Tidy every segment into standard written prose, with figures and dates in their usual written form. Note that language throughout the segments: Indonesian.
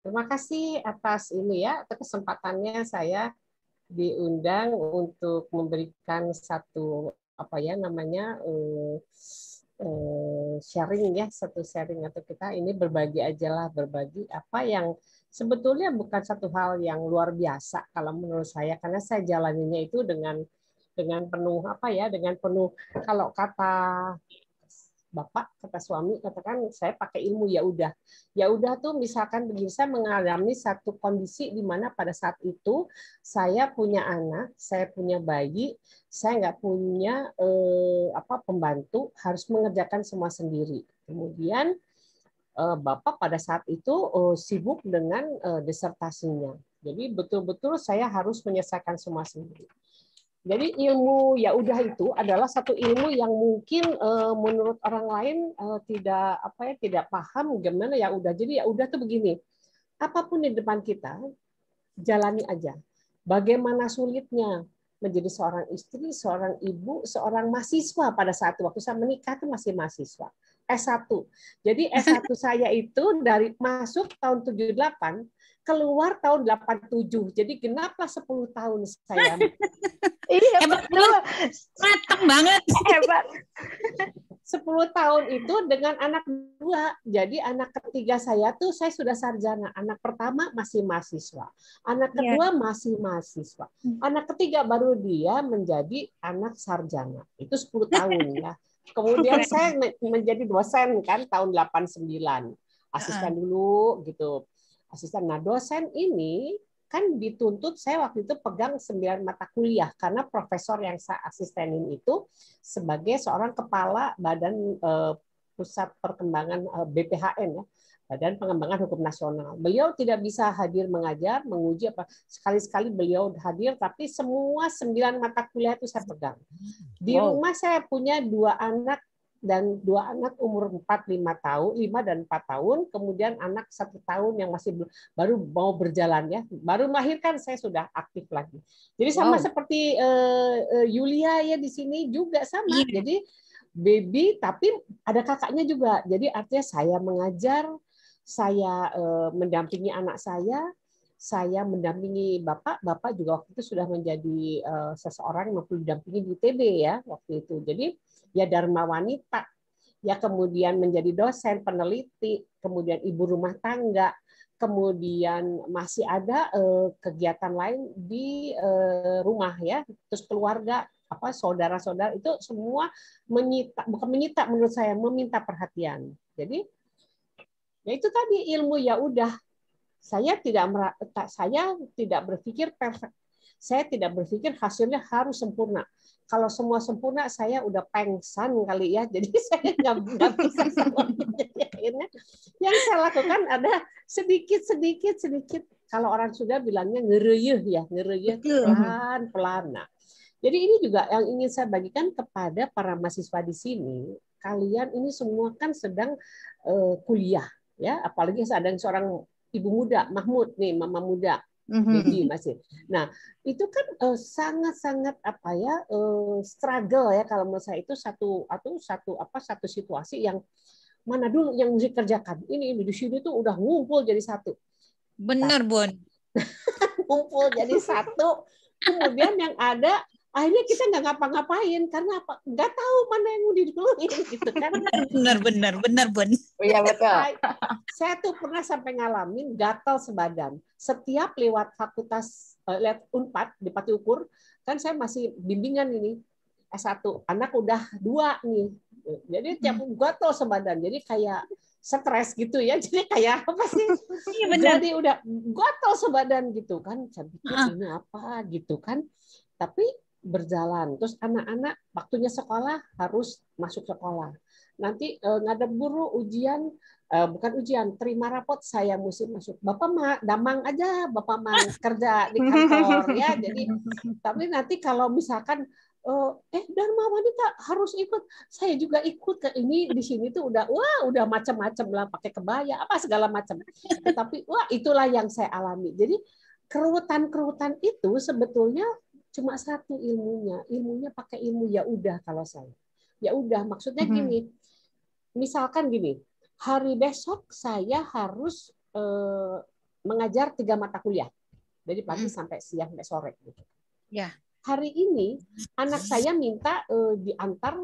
Terima kasih atas ini ya, atas kesempatannya saya diundang untuk memberikan satu apa ya namanya sharing ya, satu sharing atau kita ini berbagi aja lah, berbagi apa yang sebetulnya bukan satu hal yang luar biasa kalau menurut saya, karena saya jalaninya itu dengan penuh apa ya, dengan penuh, kalau kata Bapak, kata suami, katakan saya pakai ilmu. Ya udah tuh, misalkan begini, saya mengalami satu kondisi di mana pada saat itu saya punya anak, saya punya bayi, saya nggak punya pembantu, harus mengerjakan semua sendiri. Kemudian Bapak pada saat itu sibuk dengan disertasinya. Jadi betul-betul saya harus menyelesaikan semua sendiri. Jadi ilmu ya udah itu adalah satu ilmu yang mungkin menurut orang lain tidak paham gimana ya udah. Jadi ya udah tuh begini. Apapun di depan kita, jalani aja. Bagaimana sulitnya menjadi seorang istri, seorang ibu, seorang mahasiswa pada saat waktu saya menikah itu masih mahasiswa. S1. Jadi S1 saya itu dari masuk tahun 78, keluar tahun 87. Jadi genaplah 10 tahun saya. Iya, hebat lu, mateng banget. Hebat. 10 tahun itu dengan anak dua. Jadi anak ketiga saya tuh saya sudah sarjana. Anak pertama masih mahasiswa. Anak kedua masih mahasiswa. Anak ketiga baru dia menjadi anak sarjana. Itu 10 tahun ya. Kemudian saya menjadi dosen kan tahun 89. Asisten dulu gitu. Asisten. Nah, dosen ini kan dituntut, saya waktu itu pegang 9 mata kuliah karena profesor yang saya asistenin itu sebagai seorang kepala Badan Pusat Perkembangan BPHN ya, Badan Pengembangan Hukum Nasional. Beliau tidak bisa hadir mengajar, menguji apa, sekali-sekali beliau hadir, tapi semua 9 mata kuliah itu saya pegang. Di rumah saya punya 2 anak dan 2 anak umur 4-5 tahun, 5 dan 4 tahun, kemudian anak 1 tahun yang masih baru mau berjalan ya, baru melahirkan saya sudah aktif lagi. Jadi sama seperti Yulia ya di sini juga sama. Jadi baby tapi ada kakaknya juga. Jadi artinya saya mengajar, saya mendampingi anak saya mendampingi Bapak juga waktu itu sudah menjadi seseorang yang mendampingi di ITB ya waktu itu. Jadi ya Dharma Wanita, ya kemudian menjadi dosen, peneliti, kemudian ibu rumah tangga, kemudian masih ada kegiatan lain di rumah ya, terus keluarga, apa saudara-saudara itu semua bukan menyita menurut saya, meminta perhatian. Jadi ya itu tadi ilmu ya udah. Saya tidak berpikir perfect. Saya tidak berpikir hasilnya harus sempurna. Kalau semua sempurna, saya udah pengsan kali ya. Jadi saya nggak bisa sama. Akhirnya yang saya lakukan ada sedikit. Kalau orang sudah bilangnya ngereyeh ya, ngereyeh pelan-pelan. Nah, jadi ini juga yang ingin saya bagikan kepada para mahasiswa di sini. Kalian ini semua kan sedang kuliah, ya. Apalagi ada seorang ibu muda, Mahmud nih, mama muda, baby masih. Nah, itu kan sangat-sangat apa ya struggle ya kalau menurut saya itu satu situasi yang mana dulu yang mesti kerjakan. Ini di sini tuh udah ngumpul jadi satu. Bener, Bun. Ngumpul jadi satu. Kemudian yang ada akhirnya kita nggak ngapa-ngapain karena apa? Nggak tahu mana yang mau diduluin gitu kan. Benar, Bun. Iya betul. Saya tuh pernah sampai ngalamin gatal sebadan. Setiap lewat fakultas, lewat Unpad di Pati Ukur, kan saya masih bimbingan ini S1. Anak udah 2 nih. Jadi tiap gatal sebadan. Jadi kayak stres gitu ya. Jadi kayak apa sih? Jadi udah gatal sebadan gitu kan. Saya pikir ini apa gitu kan. Tapi berjalan. Terus anak-anak waktunya sekolah harus masuk sekolah. Nanti ngadep guru ujian, bukan ujian, terima rapot saya mesti masuk. Bapak damang aja, Bapak mah kerja di kantor ya. Jadi tapi nanti kalau misalkan Dharma Wanita harus ikut, saya juga ikut ke ini di sini tuh udah macam-macam lah, pakai kebaya apa segala macam. Tetapi itulah yang saya alami. Jadi keruwetan itu sebetulnya cuma satu ilmunya pakai ilmu ya udah. Kalau saya ya udah, maksudnya gini, misalkan gini, hari besok saya harus ngajar 3 mata kuliah. Dari pagi sampai siang, sampai sore. Gitu. Ya. Hari ini anak saya minta diantar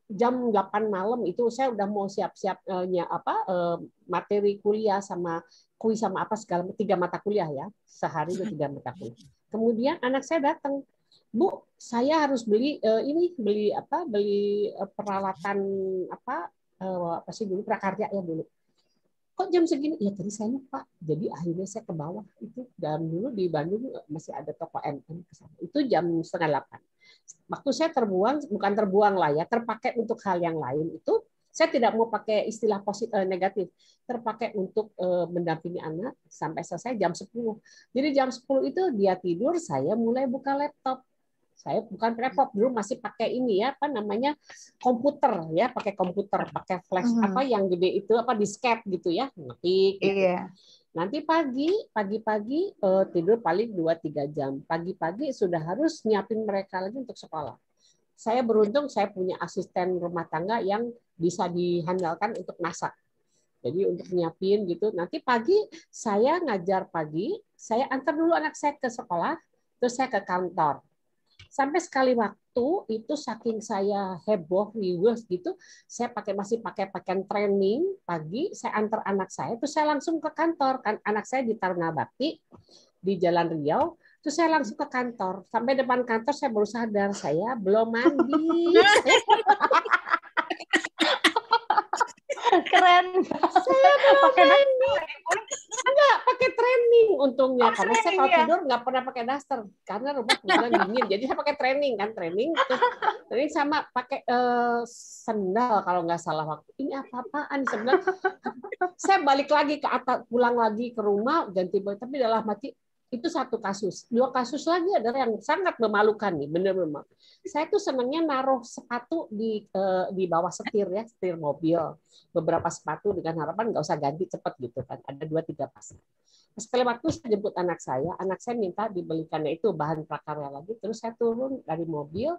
jam 8 malam itu saya udah mau siap-siap materi kuliah sama kuis sama apa segala 3 mata kuliah ya. Sehari itu 3 mata kuliah. Kemudian anak saya datang, Bu, saya harus beli peralatan apa sih dulu prakarya ya dulu. Kok jam segini? Ya tadi saya lupa. Jadi akhirnya saya ke bawah itu. Dan dulu di Bandung masih ada toko MM ke sana. Itu jam 7:30. Waktu saya terbuang, bukan terbuang lah ya, terpakai untuk hal yang lain itu. Saya tidak mau pakai istilah negatif. Terpakai untuk mendampingi anak sampai selesai jam 10. Jadi jam 10 itu dia tidur, saya mulai buka laptop. Saya bukan laptop dulu masih pakai ini ya apa namanya komputer ya pakai komputer pakai flash apa yang gede itu apa disket gitu ya ngetik gitu. Iya. Nanti pagi-pagi tidur paling 2-3 jam. Pagi-pagi sudah harus nyiapin mereka lagi untuk sekolah. Saya beruntung saya punya asisten rumah tangga yang bisa dihandalkan untuk masak. Jadi untuk nyiapin gitu. Nanti pagi saya ngajar pagi, saya antar dulu anak saya ke sekolah, terus saya ke kantor. Sampai sekali waktu itu saking saya heboh riwes gitu, saya masih pakai pakaian training pagi, saya antar anak saya, terus saya langsung ke kantor kan anak saya di Taruna Bakti di Jalan Riau, terus saya langsung ke kantor. Sampai depan kantor saya baru sadar saya belum mandi. Keren. Saya belum mandi. Enggak, pakai training untungnya. Karena saya kalau ya? tidur nggak pernah pakai daster. Karena rumah kebetulan dingin. Jadi saya pakai training. Terus training sama pakai sendal kalau nggak salah waktu. Ini apa-apaan sebenarnya. Saya balik lagi ke atas, pulang lagi ke rumah, ganti baju. Tapi dalam hati, itu satu kasus. 2 kasus lagi adalah yang sangat memalukan nih, benar-benar. Saya tuh senangnya naruh sepatu di bawah setir ya, setir mobil. Beberapa sepatu dengan harapan nggak usah ganti cepat gitu kan. Ada 2-3 pasang. Sekali waktu saya jemput anak saya minta dibelikannya itu bahan prakarya lagi. Terus saya turun dari mobil,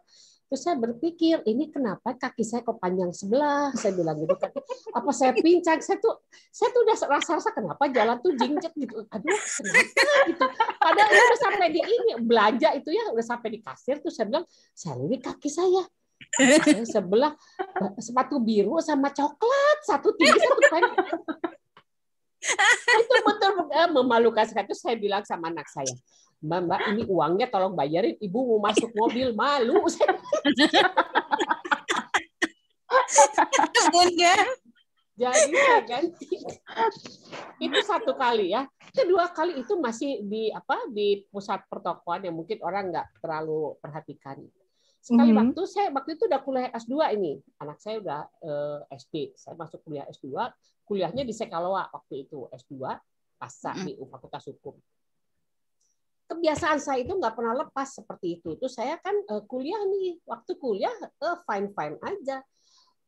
terus saya berpikir ini kenapa kaki saya kok panjang sebelah? Saya bilang gitu kan. Apa saya pincang? Saya tuh udah rasa kenapa jalan tuh jinjek gitu. Aduh, kenapa gitu. Padahal udah sampai di ini belanja itu ya udah sampai di kasir tuh saya bilang saya lihat kaki saya. Saya sebelah sepatu biru sama coklat, satu tinggi satu pendek. Itu betul memalukan sekali. Terus saya bilang sama anak saya, Mbak, ini uangnya tolong bayarin. Ibu mau masuk mobil, malu. Bunda. Jadi saya ganti. Itu 1 kali ya. Kedua kali itu masih di pusat pertokoan yang mungkin orang nggak terlalu perhatikan. Sekali waktu itu udah kuliah S2 ini. Anak saya udah SD. Saya masuk kuliah S2. Kuliahnya di Sekaloa waktu itu S2. Pasca di Fakultas Hukum. Kebiasaan saya itu nggak pernah lepas seperti itu. Terus saya kan kuliah nih. Waktu kuliah fine-fine aja.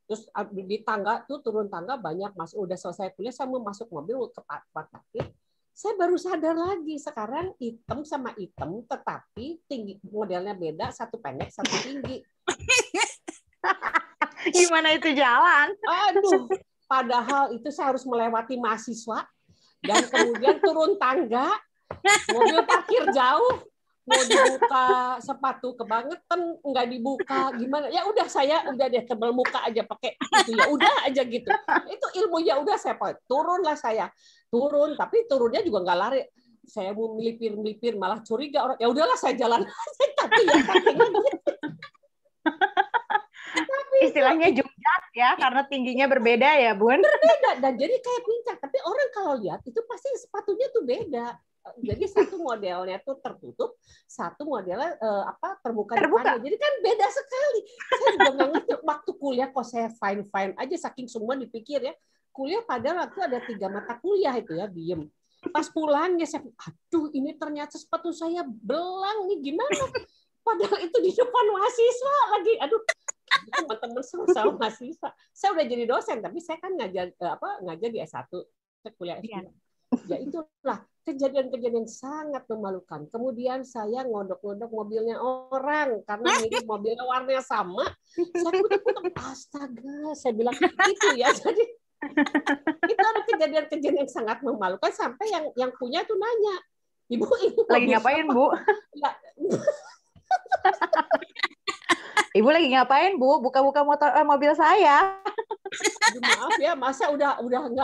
Terus di tangga tuh turun tangga banyak udah selesai kuliah saya mau masuk mobil ke parkir. Saya baru sadar lagi sekarang hitam sama hitam tetapi tinggi modelnya beda, satu pendek satu tinggi. Gimana itu jalan? Aduh, padahal itu saya harus melewati mahasiswa dan kemudian turun tangga, mobil parkir jauh, mau dibuka sepatu kebangetan nggak dibuka gimana ya udah saya udah deh tebal muka aja pakai itu ya udah aja gitu itu ilmu ya udah saya turunlah saya turun tapi turunnya juga nggak lari saya mau melipir malah curiga orang ya udahlah saya jalan aja tapi ya tapi istilahnya jungkat ya karena tingginya berbeda ya Bun berbeda dan jadi kayak pincang tapi orang kalau lihat itu pasti sepatunya tuh beda. Jadi satu modelnya tuh tertutup, satu modelnya terbuka. Jadi kan beda sekali. Saya juga nggak ngerti waktu kuliah kok saya fine aja saking semua dipikir ya. Kuliah padahal aku ada 3 mata kuliah itu ya diem. Pas pulangnya saya, aduh ini ternyata sepatu saya belang nih gimana? Padahal itu di depan mahasiswa lagi. Aduh teman-teman sama mahasiswa. Saya udah jadi dosen tapi saya kan ngajar di S1, saya kuliah S2. Ya itulah kejadian-kejadian sangat memalukan. Kemudian saya ngodok-ngodok mobilnya orang karena mirip mobilnya warnanya sama. Saya kutuk-kutuk, astaga, saya bilang itu ya. Jadi Itu ada kejadian-kejadian yang sangat memalukan sampai yang punya tuh nanya, Ibu ini Lagi ngapain, siapa? Bu? Ya, Ibu lagi ngapain, Bu? Buka-buka mobil saya. aduh, maaf ya, masa udah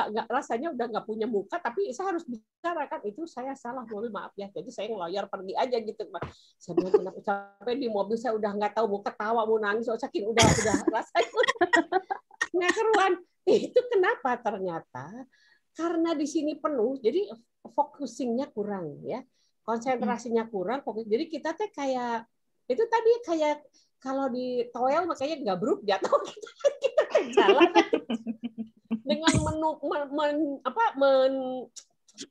nggak rasanya udah nggak punya muka, tapi saya harus bicara kan, itu saya salah, mohon maaf ya. Jadi saya ngelayar pergi aja gitu, Pak. Saya bilang kenapa sampai di mobil saya udah nggak tahu mau ketawa mau nangis, saking udah rasanya nggak keruan. Itu kenapa ternyata karena di sini penuh, jadi focusingnya kurang ya, konsentrasinya kurang, fokus. Jadi kita teh kayak itu tadi kayak kalau di toel makanya gabruk jatuh kita jalan dengan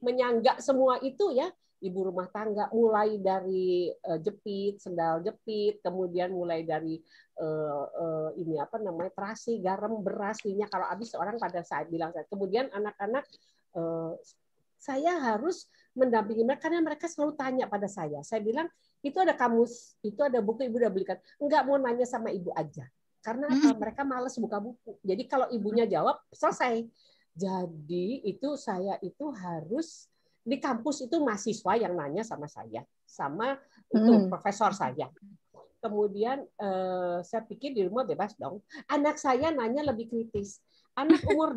menyangga semua itu ya, ibu rumah tangga mulai dari jepit, sendal jepit, kemudian mulai dari ini apa namanya terasi, garam, beras, minyak kalau habis orang pada saat bilang saya. Kemudian anak-anak saya harus mendampingi mereka karena mereka selalu tanya pada saya. Saya bilang itu ada kamus, itu ada buku ibu udah belikan. Enggak, mau nanya sama ibu aja. Karena apa? Mereka malas buka buku. Jadi kalau ibunya jawab selesai. Jadi itu saya itu harus di kampus itu mahasiswa yang nanya sama saya, sama itu profesor saya. Kemudian saya pikir di rumah bebas dong. Anak saya nanya lebih kritis. Anak umur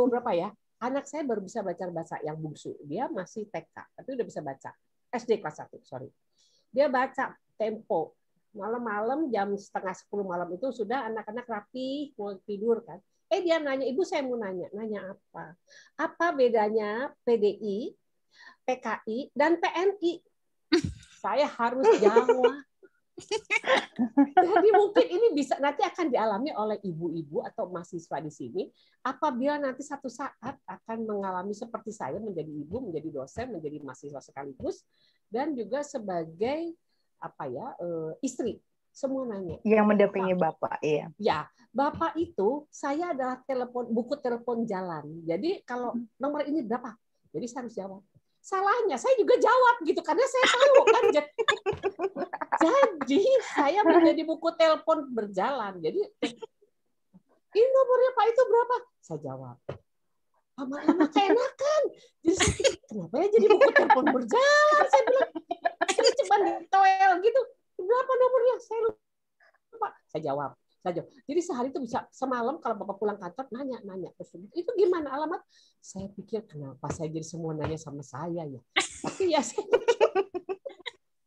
berapa ya? Anak saya baru bisa baca yang bungsu. Dia masih TK, tapi udah bisa baca. SD kelas 1, sorry. Dia baca Tempo. Malam-malam jam 9:30 malam itu sudah anak-anak rapi mau tidur kan. Dia nanya, Ibu saya mau nanya. Nanya apa? Apa bedanya PDI, PKI, dan PNI? Saya harus jawab. Jadi mungkin ini bisa nanti akan dialami oleh ibu-ibu atau mahasiswa di sini apabila nanti satu saat akan mengalami seperti saya menjadi ibu, menjadi dosen, menjadi mahasiswa sekaligus dan juga sebagai apa ya istri. Semua nanya. Yang mendampingi Bapak, iya. Ya, Bapak itu saya adalah buku telepon jalan. Jadi kalau nomor ini berapa? Jadi saya harus jawab. Salahnya saya juga jawab gitu karena saya tahu kan. Jadi saya menjadi buku telepon berjalan. Jadi ini nomornya Pak itu berapa? Saya jawab. Lama-lama keenakan. Jadi saya pikir, kenapa ya jadi buku telepon berjalan? Saya bilang ini cuma di toel gitu. Berapa nomornya? Saya lupa. Saya jawab. Jadi sehari itu bisa semalam kalau Bapak pulang kantor nanya terus itu gimana alamat? Saya pikir kenapa saya jadi semua nanya sama saya ya. Tapi ya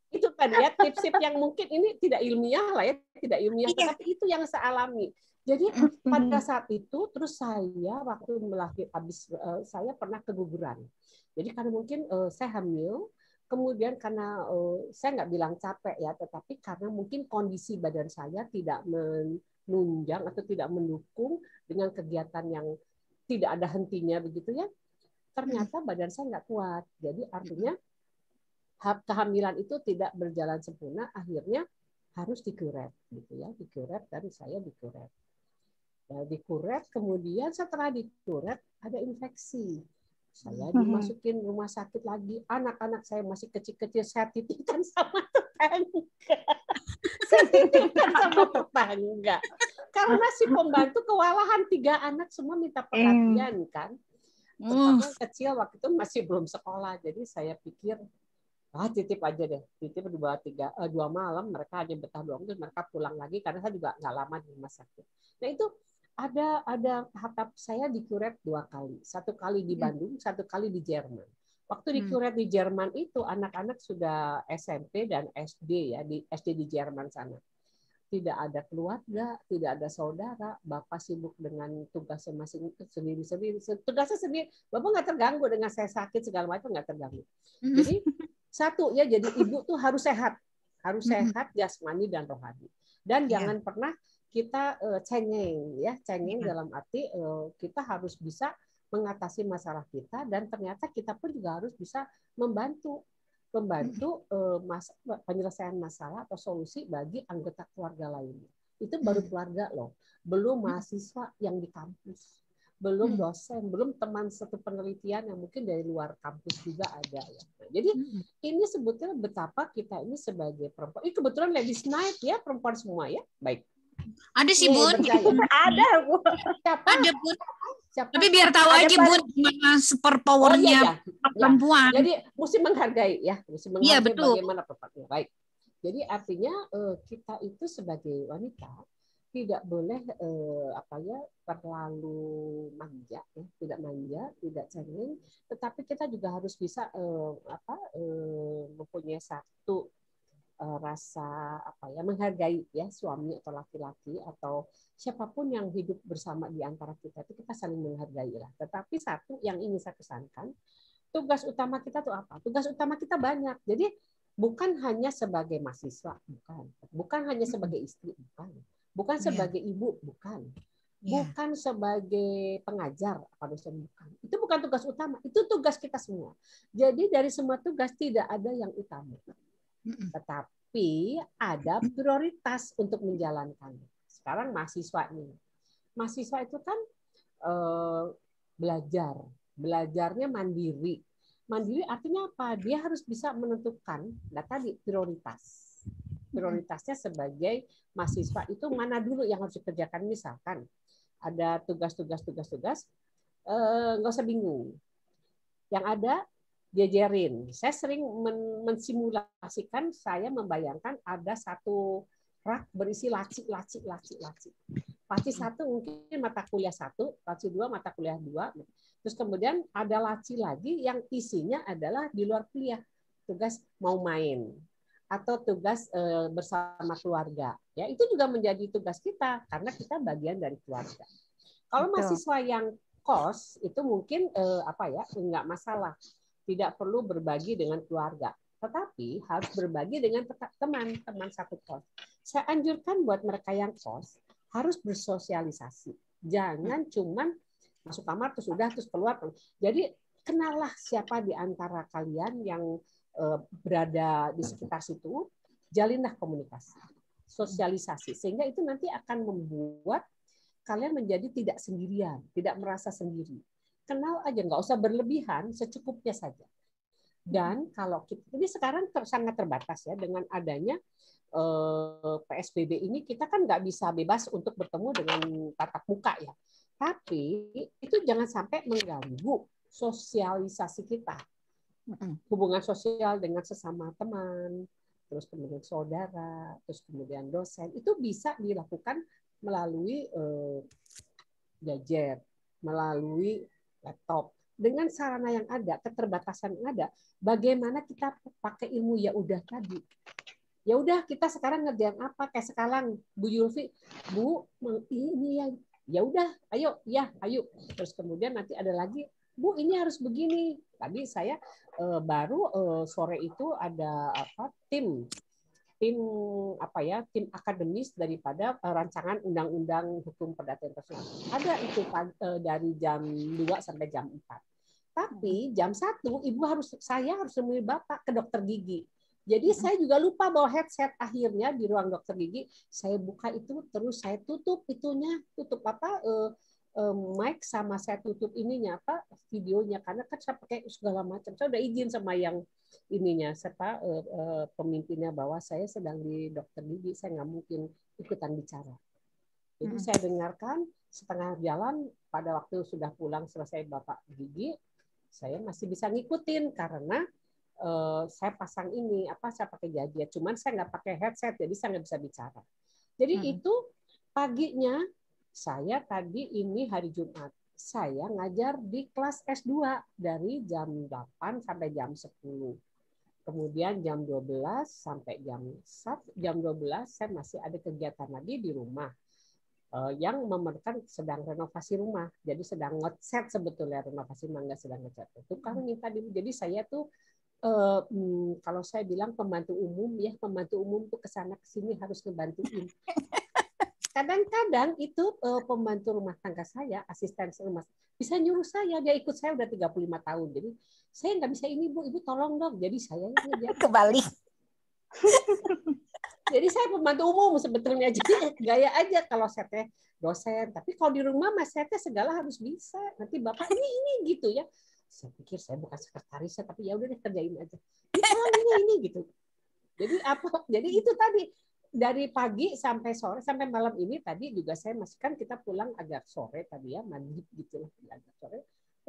itu tadi ya tips-tips yang mungkin ini tidak ilmiah lah ya, tidak ilmiah, tapi itu yang saya alami. Jadi pada saat itu terus saya waktu saya pernah keguguran. Jadi karena mungkin saya hamil. Kemudian karena saya nggak bilang capek ya, tetapi karena mungkin kondisi badan saya tidak menunjang atau tidak mendukung dengan kegiatan yang tidak ada hentinya begitu ya, ternyata badan saya nggak kuat. Jadi artinya kehamilan itu tidak berjalan sempurna, akhirnya harus dikuret gitu ya, dikuret dan saya dikuret. Dikuret kemudian setelah dikuret ada infeksi. Saya dimasukin rumah sakit lagi. Anak-anak saya masih kecil-kecil. Saya titipkan sama tetangga. Karena si pembantu kewalahan 3 anak semua minta perhatian kan. Terutama kecil waktu itu masih belum sekolah. Jadi saya pikir, titip aja deh. Titip di bawah 2 malam. Mereka hanya betah doang. Terus mereka pulang lagi. Karena saya juga nggak lama di rumah sakit. Nah itu ada tahap saya dikuret 2 kali. 1 kali di Bandung, 1 kali di Jerman. Waktu dikuret di Jerman itu anak-anak sudah SMP dan SD ya, di SD di Jerman sana. Tidak ada keluarga, tidak ada saudara, Bapak sibuk dengan tugasnya sendiri-sendiri. Tugasnya sendiri, Bapak nggak terganggu dengan saya sakit segala macam, nggak terganggu. Jadi satu ya, jadi ibu tuh harus sehat jasmani dan rohani. Dan jangan pernah kita cengeng dalam arti kita harus bisa mengatasi masalah kita dan ternyata kita pun juga harus bisa membantu penyelesaian masalah atau solusi bagi anggota keluarga lainnya. Itu baru keluarga loh, belum mahasiswa yang di kampus, belum dosen, belum teman satu penelitian yang mungkin dari luar kampus juga ada ya. Nah, jadi ini sebetulnya betapa kita ini sebagai perempuan, ini kebetulan ladies night ya, perempuan semua ya, baik. Ada sih Bun. Ada Bu. Ada Bun. Siapa? Tapi biar tahu Ada aja Pak- Bun gimana super Oh powernya iya, ya. perempuan. Jadi mesti menghargai ya, mesti Iya, menghargai betul. bagaimana perempuan. Baik. Jadi artinya kita itu sebagai wanita tidak boleh terlalu manja, ya, tidak manja, tidak cengeng, tetapi kita juga harus bisa mempunyai satu rasa menghargai ya suami atau laki-laki atau siapapun yang hidup bersama di antara kita itu kita saling menghargai lah. Tetapi satu yang ingin saya pesankan, tugas utama kita tuh apa? Tugas utama kita banyak. Jadi bukan hanya sebagai mahasiswa, bukan hanya sebagai istri, bukan sebagai ibu, bukan sebagai pengajar, bukan. Itu bukan tugas utama, itu tugas kita semua. Jadi dari semua tugas tidak ada yang utama. Tetapi ada prioritas untuk menjalankannya. Sekarang mahasiswa nih. Mahasiswa itu kan belajarnya mandiri. Mandiri artinya apa? Dia harus bisa menentukan tadi prioritas. Prioritasnya sebagai mahasiswa itu mana dulu yang harus dikerjakan. Misalkan ada tugas, nggak usah bingung. Yang ada jejerin. Saya sering mensimulasikan, saya membayangkan ada satu rak berisi laci. Laci satu mungkin mata kuliah 1, laci 2 mata kuliah 2. Terus kemudian ada laci lagi yang isinya adalah di luar kuliah. Tugas mau main atau tugas bersama keluarga. Ya, itu juga menjadi tugas kita karena kita bagian dari keluarga. Kalau mahasiswa yang kos itu mungkin enggak masalah. Tidak perlu berbagi dengan keluarga, tetapi harus berbagi dengan teman satu kos. Saya anjurkan buat mereka yang kos harus bersosialisasi. Jangan cuman masuk kamar terus keluar. Jadi kenallah siapa di antara kalian yang berada di sekitar situ, jalinlah komunikasi, sosialisasi, sehingga itu nanti akan membuat kalian menjadi tidak sendirian, tidak merasa sendiri. Kenal aja, nggak usah berlebihan, secukupnya saja. Dan kalau kita, ini sekarang sangat terbatas ya dengan adanya PSBB ini, kita kan nggak bisa bebas untuk bertemu dengan tatap muka ya. Tapi itu jangan sampai mengganggu sosialisasi kita, hubungan sosial dengan sesama teman, terus kemudian saudara, terus kemudian dosen, itu bisa dilakukan melalui gadget, melalui laptop, dengan sarana yang ada, keterbatasan yang ada, bagaimana kita pakai ilmu ya udah tadi. Ya udah kita sekarang ngerjain apa? Kayak sekarang Bu Yulfi, Bu ini ya udah, ayo. Terus kemudian nanti ada lagi, Bu ini harus begini. Tadi saya baru sore itu ada tim akademis daripada rancangan undang-undang hukum perdata internasional. Ada itu dari jam 2 sampai jam 4. Tapi jam 1 saya harus menemui Bapak ke dokter gigi. Jadi saya juga lupa bawa headset, akhirnya di ruang dokter gigi saya buka itu terus saya tutup mic sama saya tutup videonya karena kan saya pakai segala macam. Saya udah izin sama yang pemimpinnya bahwa saya sedang di dokter gigi, saya nggak mungkin ikutan bicara. Jadi saya dengarkan setengah jalan, pada waktu sudah pulang selesai Bapak gigi, saya masih bisa ngikutin karena saya pasang saya pakai gadget, cuman saya nggak pakai headset, jadi saya nggak bisa bicara. Jadi itu paginya saya tadi ini hari Jumat, saya ngajar di kelas S2 dari jam 8 sampai jam 10. Kemudian jam 12 sampai jam 12 saya masih ada kegiatan lagi di rumah yang memerlukan sedang renovasi rumah. Jadi sedang ngecat sebetulnya, renovasi rumah nggak sedang ngecat. Itu kan minta dulu. Jadi saya tuh kalau saya bilang pembantu umum tuh kesana kesini harus ngebantuin. Kadang-kadang itu pembantu rumah tangga saya, asisten rumah, bisa nyuruh saya, dia ikut saya udah 35 tahun. Jadi saya nggak bisa ini Bu, Ibu tolong dong. Jadi saya kebalik. Jadi saya pembantu umum sebetulnya, jadi gaya aja kalau setnya dosen. Tapi kalau di rumah mas setnya segala harus bisa. Nanti Bapak ini gitu ya. Saya pikir saya bukan sekretaris, tapi ya udah deh kerjain aja. Ini gitu. Jadi Jadi itu tadi dari pagi sampai sore sampai malam ini tadi juga saya masih kan kita pulang agak sore tadi ya mandi gitu lah agak sore.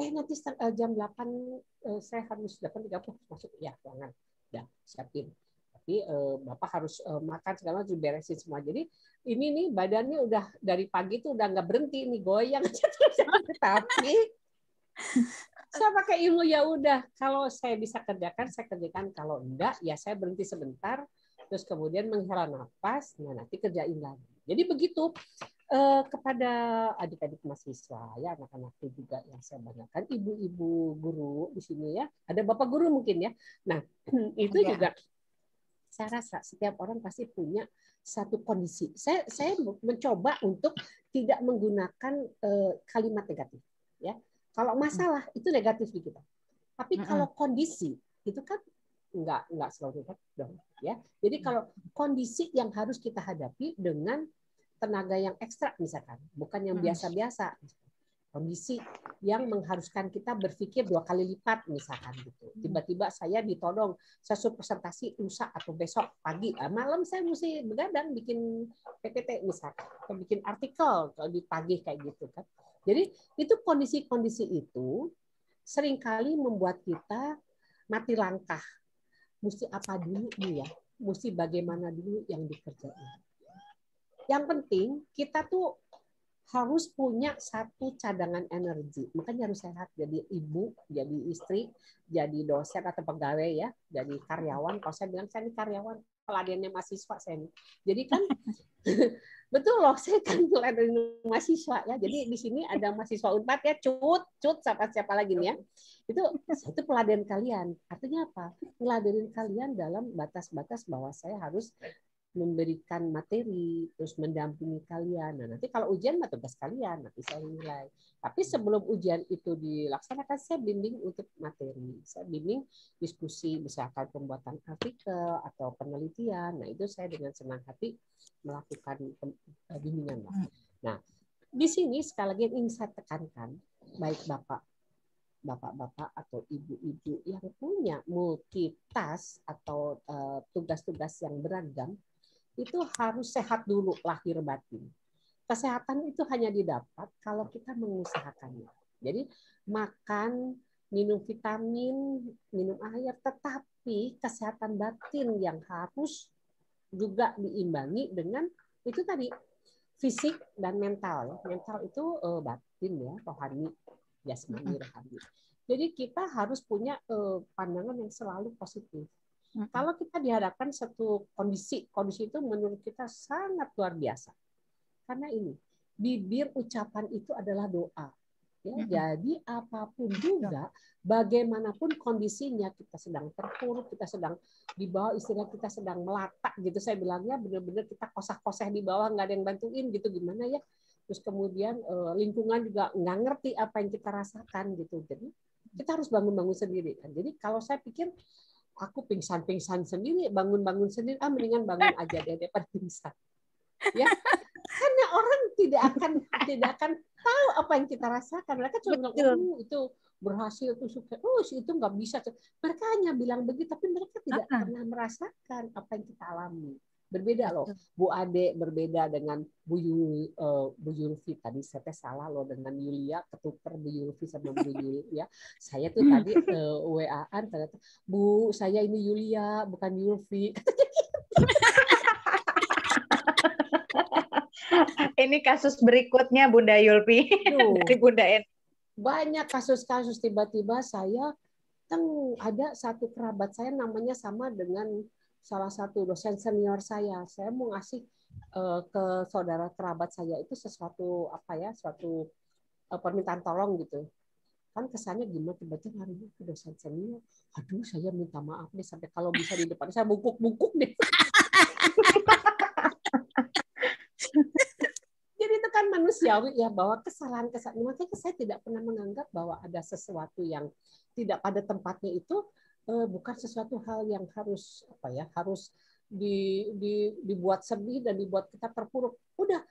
Nanti jam 8 saya harus 8.30 masuk ya ruangan. Ya, siapin. Tapi Bapak harus makan segala macam beresin semua. Jadi ini nih badannya udah dari pagi tuh udah nggak berhenti nih goyang aja terus. Tapi saya pakai ilmu ya udah kalau saya bisa kerjakan saya kerjakan, kalau enggak ya saya berhenti sebentar terus kemudian menghela nafas, nanti kerjain lagi. Jadi begitu kepada adik-adik mahasiswa ya, anak-anakku juga yang saya banggakan, ibu-ibu guru di sini ya, ada bapak guru mungkin ya. Nah itu juga saya rasa setiap orang pasti punya satu kondisi. Saya mencoba untuk tidak menggunakan kalimat negatif ya. Kalau masalah itu negatif di kita, tapi kalau kondisi itu kan nggak selalu negatif dong ya. Jadi kalau kondisi yang harus kita hadapi dengan tenaga yang ekstra misalkan, bukan yang biasa-biasa, kondisi yang mengharuskan kita berpikir 2 kali lipat misalkan gitu. Tiba-tiba saya ditodong, saya suruh presentasi lusa atau besok pagi, malam saya mesti begadang bikin PPT misalkan, atau bikin artikel kalau di pagi kayak gitu kan. Jadi itu kondisi-kondisi itu seringkali membuat kita mati langkah. Mesti apa dulu nih ya? Mesti bagaimana dulu yang dikerjain. Yang penting kita tuh harus punya satu cadangan energi. Makanya harus sehat. Jadi ibu, jadi istri, jadi dosen atau pegawai ya, jadi karyawan. Kalau saya bilang saya ini karyawan, peladennya mahasiswa saya ini. Jadi kan betul loh, saya kan peladen mahasiswa ya. Jadi di sini ada mahasiswa Unpad ya, cut siapa lagi nih ya. Itu peladen kalian. Artinya apa? Ngeladenin kalian dalam batas-batas bahwa saya harus memberikan materi, terus mendampingi kalian. Nah, nanti kalau ujian mah tugas kalian, nanti saya nilai. Tapi sebelum ujian itu dilaksanakan, saya bimbing untuk materi. Saya bimbing diskusi, misalkan pembuatan artikel atau penelitian. Nah, itu saya dengan senang hati melakukan bimbingan. Nah, di sini sekali lagi yang ingin saya tekankan, baik bapak-bapak atau ibu-ibu yang punya multitask atau tugas-tugas yang beragam, itu harus sehat dulu lahir batin. Kesehatan itu hanya didapat kalau kita mengusahakannya. Jadi makan, minum vitamin, minum air, tetapi kesehatan batin yang harus juga diimbangi dengan itu tadi fisik dan mental. Mental itu batin ya, rohani, jasmani, rohani. Jadi kita harus punya pandangan yang selalu positif. Kalau kita dihadapkan satu kondisi itu menurut kita sangat luar biasa. Karena ini, bibir ucapan itu adalah doa. Ya, jadi apapun juga, bagaimanapun kondisinya, kita sedang terpuruk, kita sedang di bawah, istilah kita sedang melata gitu. Saya bilangnya benar-benar kita koseh-koseh di bawah, nggak ada yang bantuin gitu, gimana ya. Terus kemudian lingkungan juga nggak ngerti apa yang kita rasakan gitu. Jadi kita harus bangun-bangun sendiri. Jadi kalau saya pikir, aku pingsan sendiri, bangun-bangun sendiri, mendingan bangun aja deh daripada pingsan. Ya, karena orang tidak akan tahu apa yang kita rasakan. Mereka cuma bilang, itu berhasil, itu sukses, itu nggak bisa. Mereka hanya bilang begitu, tapi mereka tidak pernah merasakan apa yang kita alami. Berbeda loh, Bu Ade berbeda dengan Bu Yulfi. Tadi saya salah loh dengan Yulia, ketuker Bu Yulfi sama Bu Yulia. Saya tuh tadi WA-an ternyata, Bu, saya ini Yulia, bukan Yulfi. Ini kasus berikutnya Bunda Yulfi dari Bunda En. Banyak kasus-kasus tiba-tiba saya ada satu kerabat saya namanya sama dengan salah satu dosen senior saya. Saya mau ngasih ke saudara kerabat saya itu sesuatu suatu permintaan tolong gitu. Kan kesannya gimana tiba-tiba hari ini ke dosen senior. Aduh, saya minta maaf deh sampai kalau bisa di depan saya bungkuk-bungkuk deh. Jadi itu kan manusiawi ya, bahwa kesalahan. Makanya saya tidak pernah menganggap bahwa ada sesuatu yang tidak pada tempatnya itu bukan sesuatu hal yang harus harus dibuat sedih dan dibuat kita terpuruk. Udah,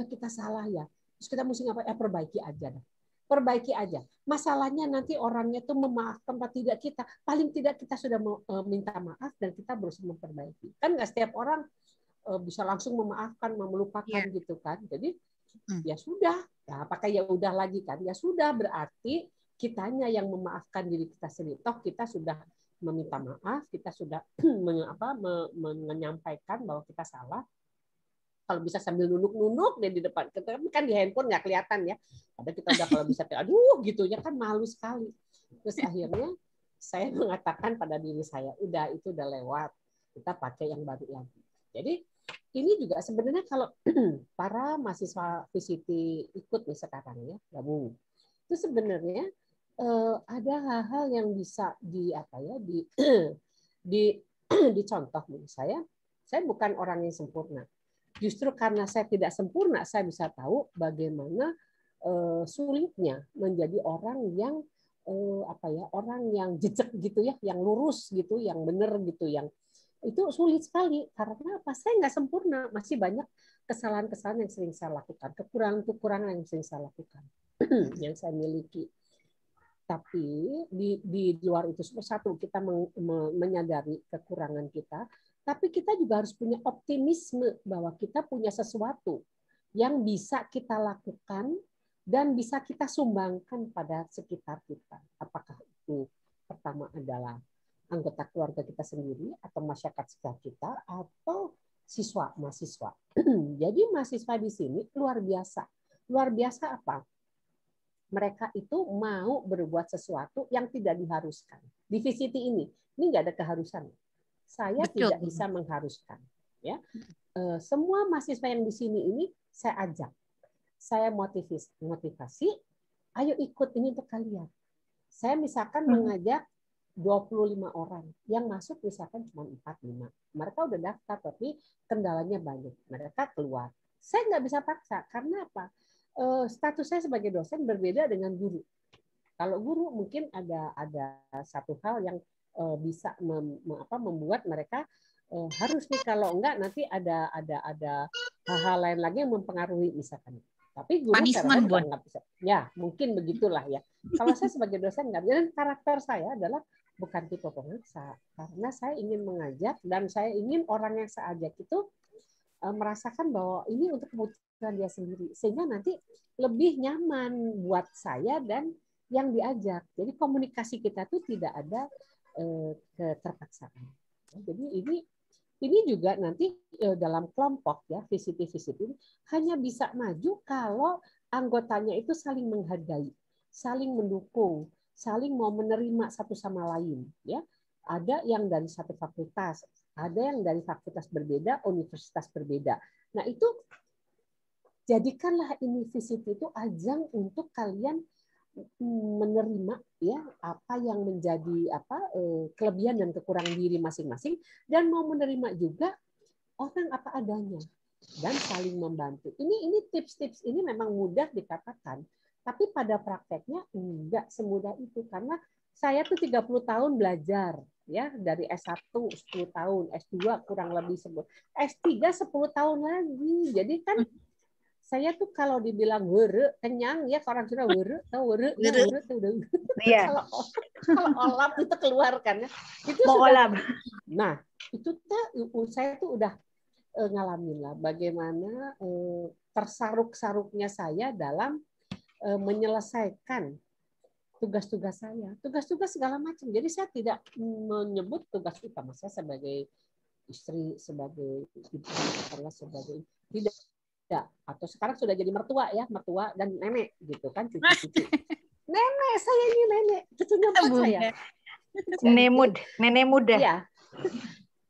kita salah ya. Terus kita mesti ngapain? Perbaiki aja dah. Perbaiki aja. Masalahnya nanti orangnya tuh memaafkan atau tidak kita. Paling tidak kita sudah minta maaf dan kita berusaha memperbaiki. Kan nggak setiap orang bisa langsung memaafkan, melupakan Iya. gitu kan. Jadi ya sudah, ya apakah ya udah lagi kan? Ya sudah, berarti kitanya yang memaafkan diri kita sendiri. Toh kita sudah meminta maaf, kita sudah menyampaikan bahwa kita salah. Kalau bisa sambil nunuk-nunuk deh di depan. Kan di handphone nggak kelihatan ya. Ada kita udah kalau bisa, aduh gitu ya kan malu sekali. Terus akhirnya saya mengatakan pada diri saya, udah itu udah lewat. Kita pakai yang baru lagi. Jadi ini juga sebenarnya kalau para mahasiswa VCT ikut nih sekarang ya, gabung. Itu sebenarnya ada hal-hal yang bisa dicontoh menurut saya. Saya bukan orang yang sempurna. Justru karena saya tidak sempurna, saya bisa tahu bagaimana sulitnya menjadi orang yang orang yang jejak gitu ya, yang lurus gitu, yang benar gitu, yang itu sulit sekali karena apa? Saya nggak sempurna, masih banyak kesalahan-kesalahan yang sering saya lakukan, kekurangan-kekurangan yang sering saya lakukan, yang saya miliki. Tapi di luar itu satu kita menyadari kekurangan kita. Tapi kita juga harus punya optimisme bahwa kita punya sesuatu yang bisa kita lakukan dan bisa kita sumbangkan pada sekitar kita. Apakah itu pertama adalah anggota keluarga kita sendiri atau masyarakat sekitar kita atau siswa mahasiswa. Jadi mahasiswa di sini luar biasa. Luar biasa apa? Mereka itu mau berbuat sesuatu yang tidak diharuskan. Di VCT ini nggak ada keharusan. Saya Betul. tidak bisa mengharuskan. Ya, semua mahasiswa yang di sini ini saya ajak, saya motivasi, ayo ikut ini untuk kalian. Saya misalkan mengajak 25 orang, yang masuk misalkan cuma 4-5. Mereka udah daftar, tapi kendalanya banyak. Mereka keluar. Saya nggak bisa paksa, karena apa? Status saya sebagai dosen berbeda dengan guru. Kalau guru mungkin ada satu hal yang bisa membuat mereka harus nih, kalau enggak nanti ada hal-hal lain lagi yang mempengaruhi misalkan. Tapi guru saya juga nggak bisa. Ya mungkin begitulah ya. Kalau saya sebagai dosen nggak. Dan karakter saya adalah bukan tipe pemaksa, karena saya ingin mengajak dan saya ingin orang yang saya ajak itu merasakan bahwa ini untuk kebutuhan dia sendiri, sehingga nanti lebih nyaman buat saya dan yang diajak. Jadi komunikasi kita tuh tidak ada keterpaksaan. Jadi ini juga nanti dalam kelompok ya, VCT ini hanya bisa maju kalau anggotanya itu saling menghargai, saling mendukung, saling mau menerima satu sama lain. Ya, ada yang dari satu fakultas, ada yang dari fakultas berbeda, universitas berbeda. Nah itu jadikanlah ini VCT itu ajang untuk kalian menerima ya apa yang menjadi kelebihan dan kekurangan diri masing-masing, dan mau menerima juga orang apa adanya dan saling membantu. Ini tips-tips ini memang mudah dikatakan, tapi pada prakteknya enggak semudah itu, karena saya tuh 30 tahun belajar ya, dari S1 10 tahun, S2 kurang lebih 10, S3 10 tahun lagi. Jadi kan saya tuh kalau dibilang were kenyang ya, orang Sunda were, tahu were ya, were tuh udah. Iya. kalau olap itu keluar kan ya. Itu mau sudah. olap. Nah, itu saya tuh udah ngalamin lah bagaimana tersaruk-saruknya saya dalam menyelesaikan tugas-tugas saya, tugas-tugas segala macam. Jadi saya tidak menyebut tugas utama saya sebagai istri, sebagai ibu, sebagai tidak. Atau sekarang sudah jadi mertua ya, mertua dan nenek gitu kan, cucu-cucu. Nenek saya ini nenek, cucunya buat saya. Nenek muda. Iya.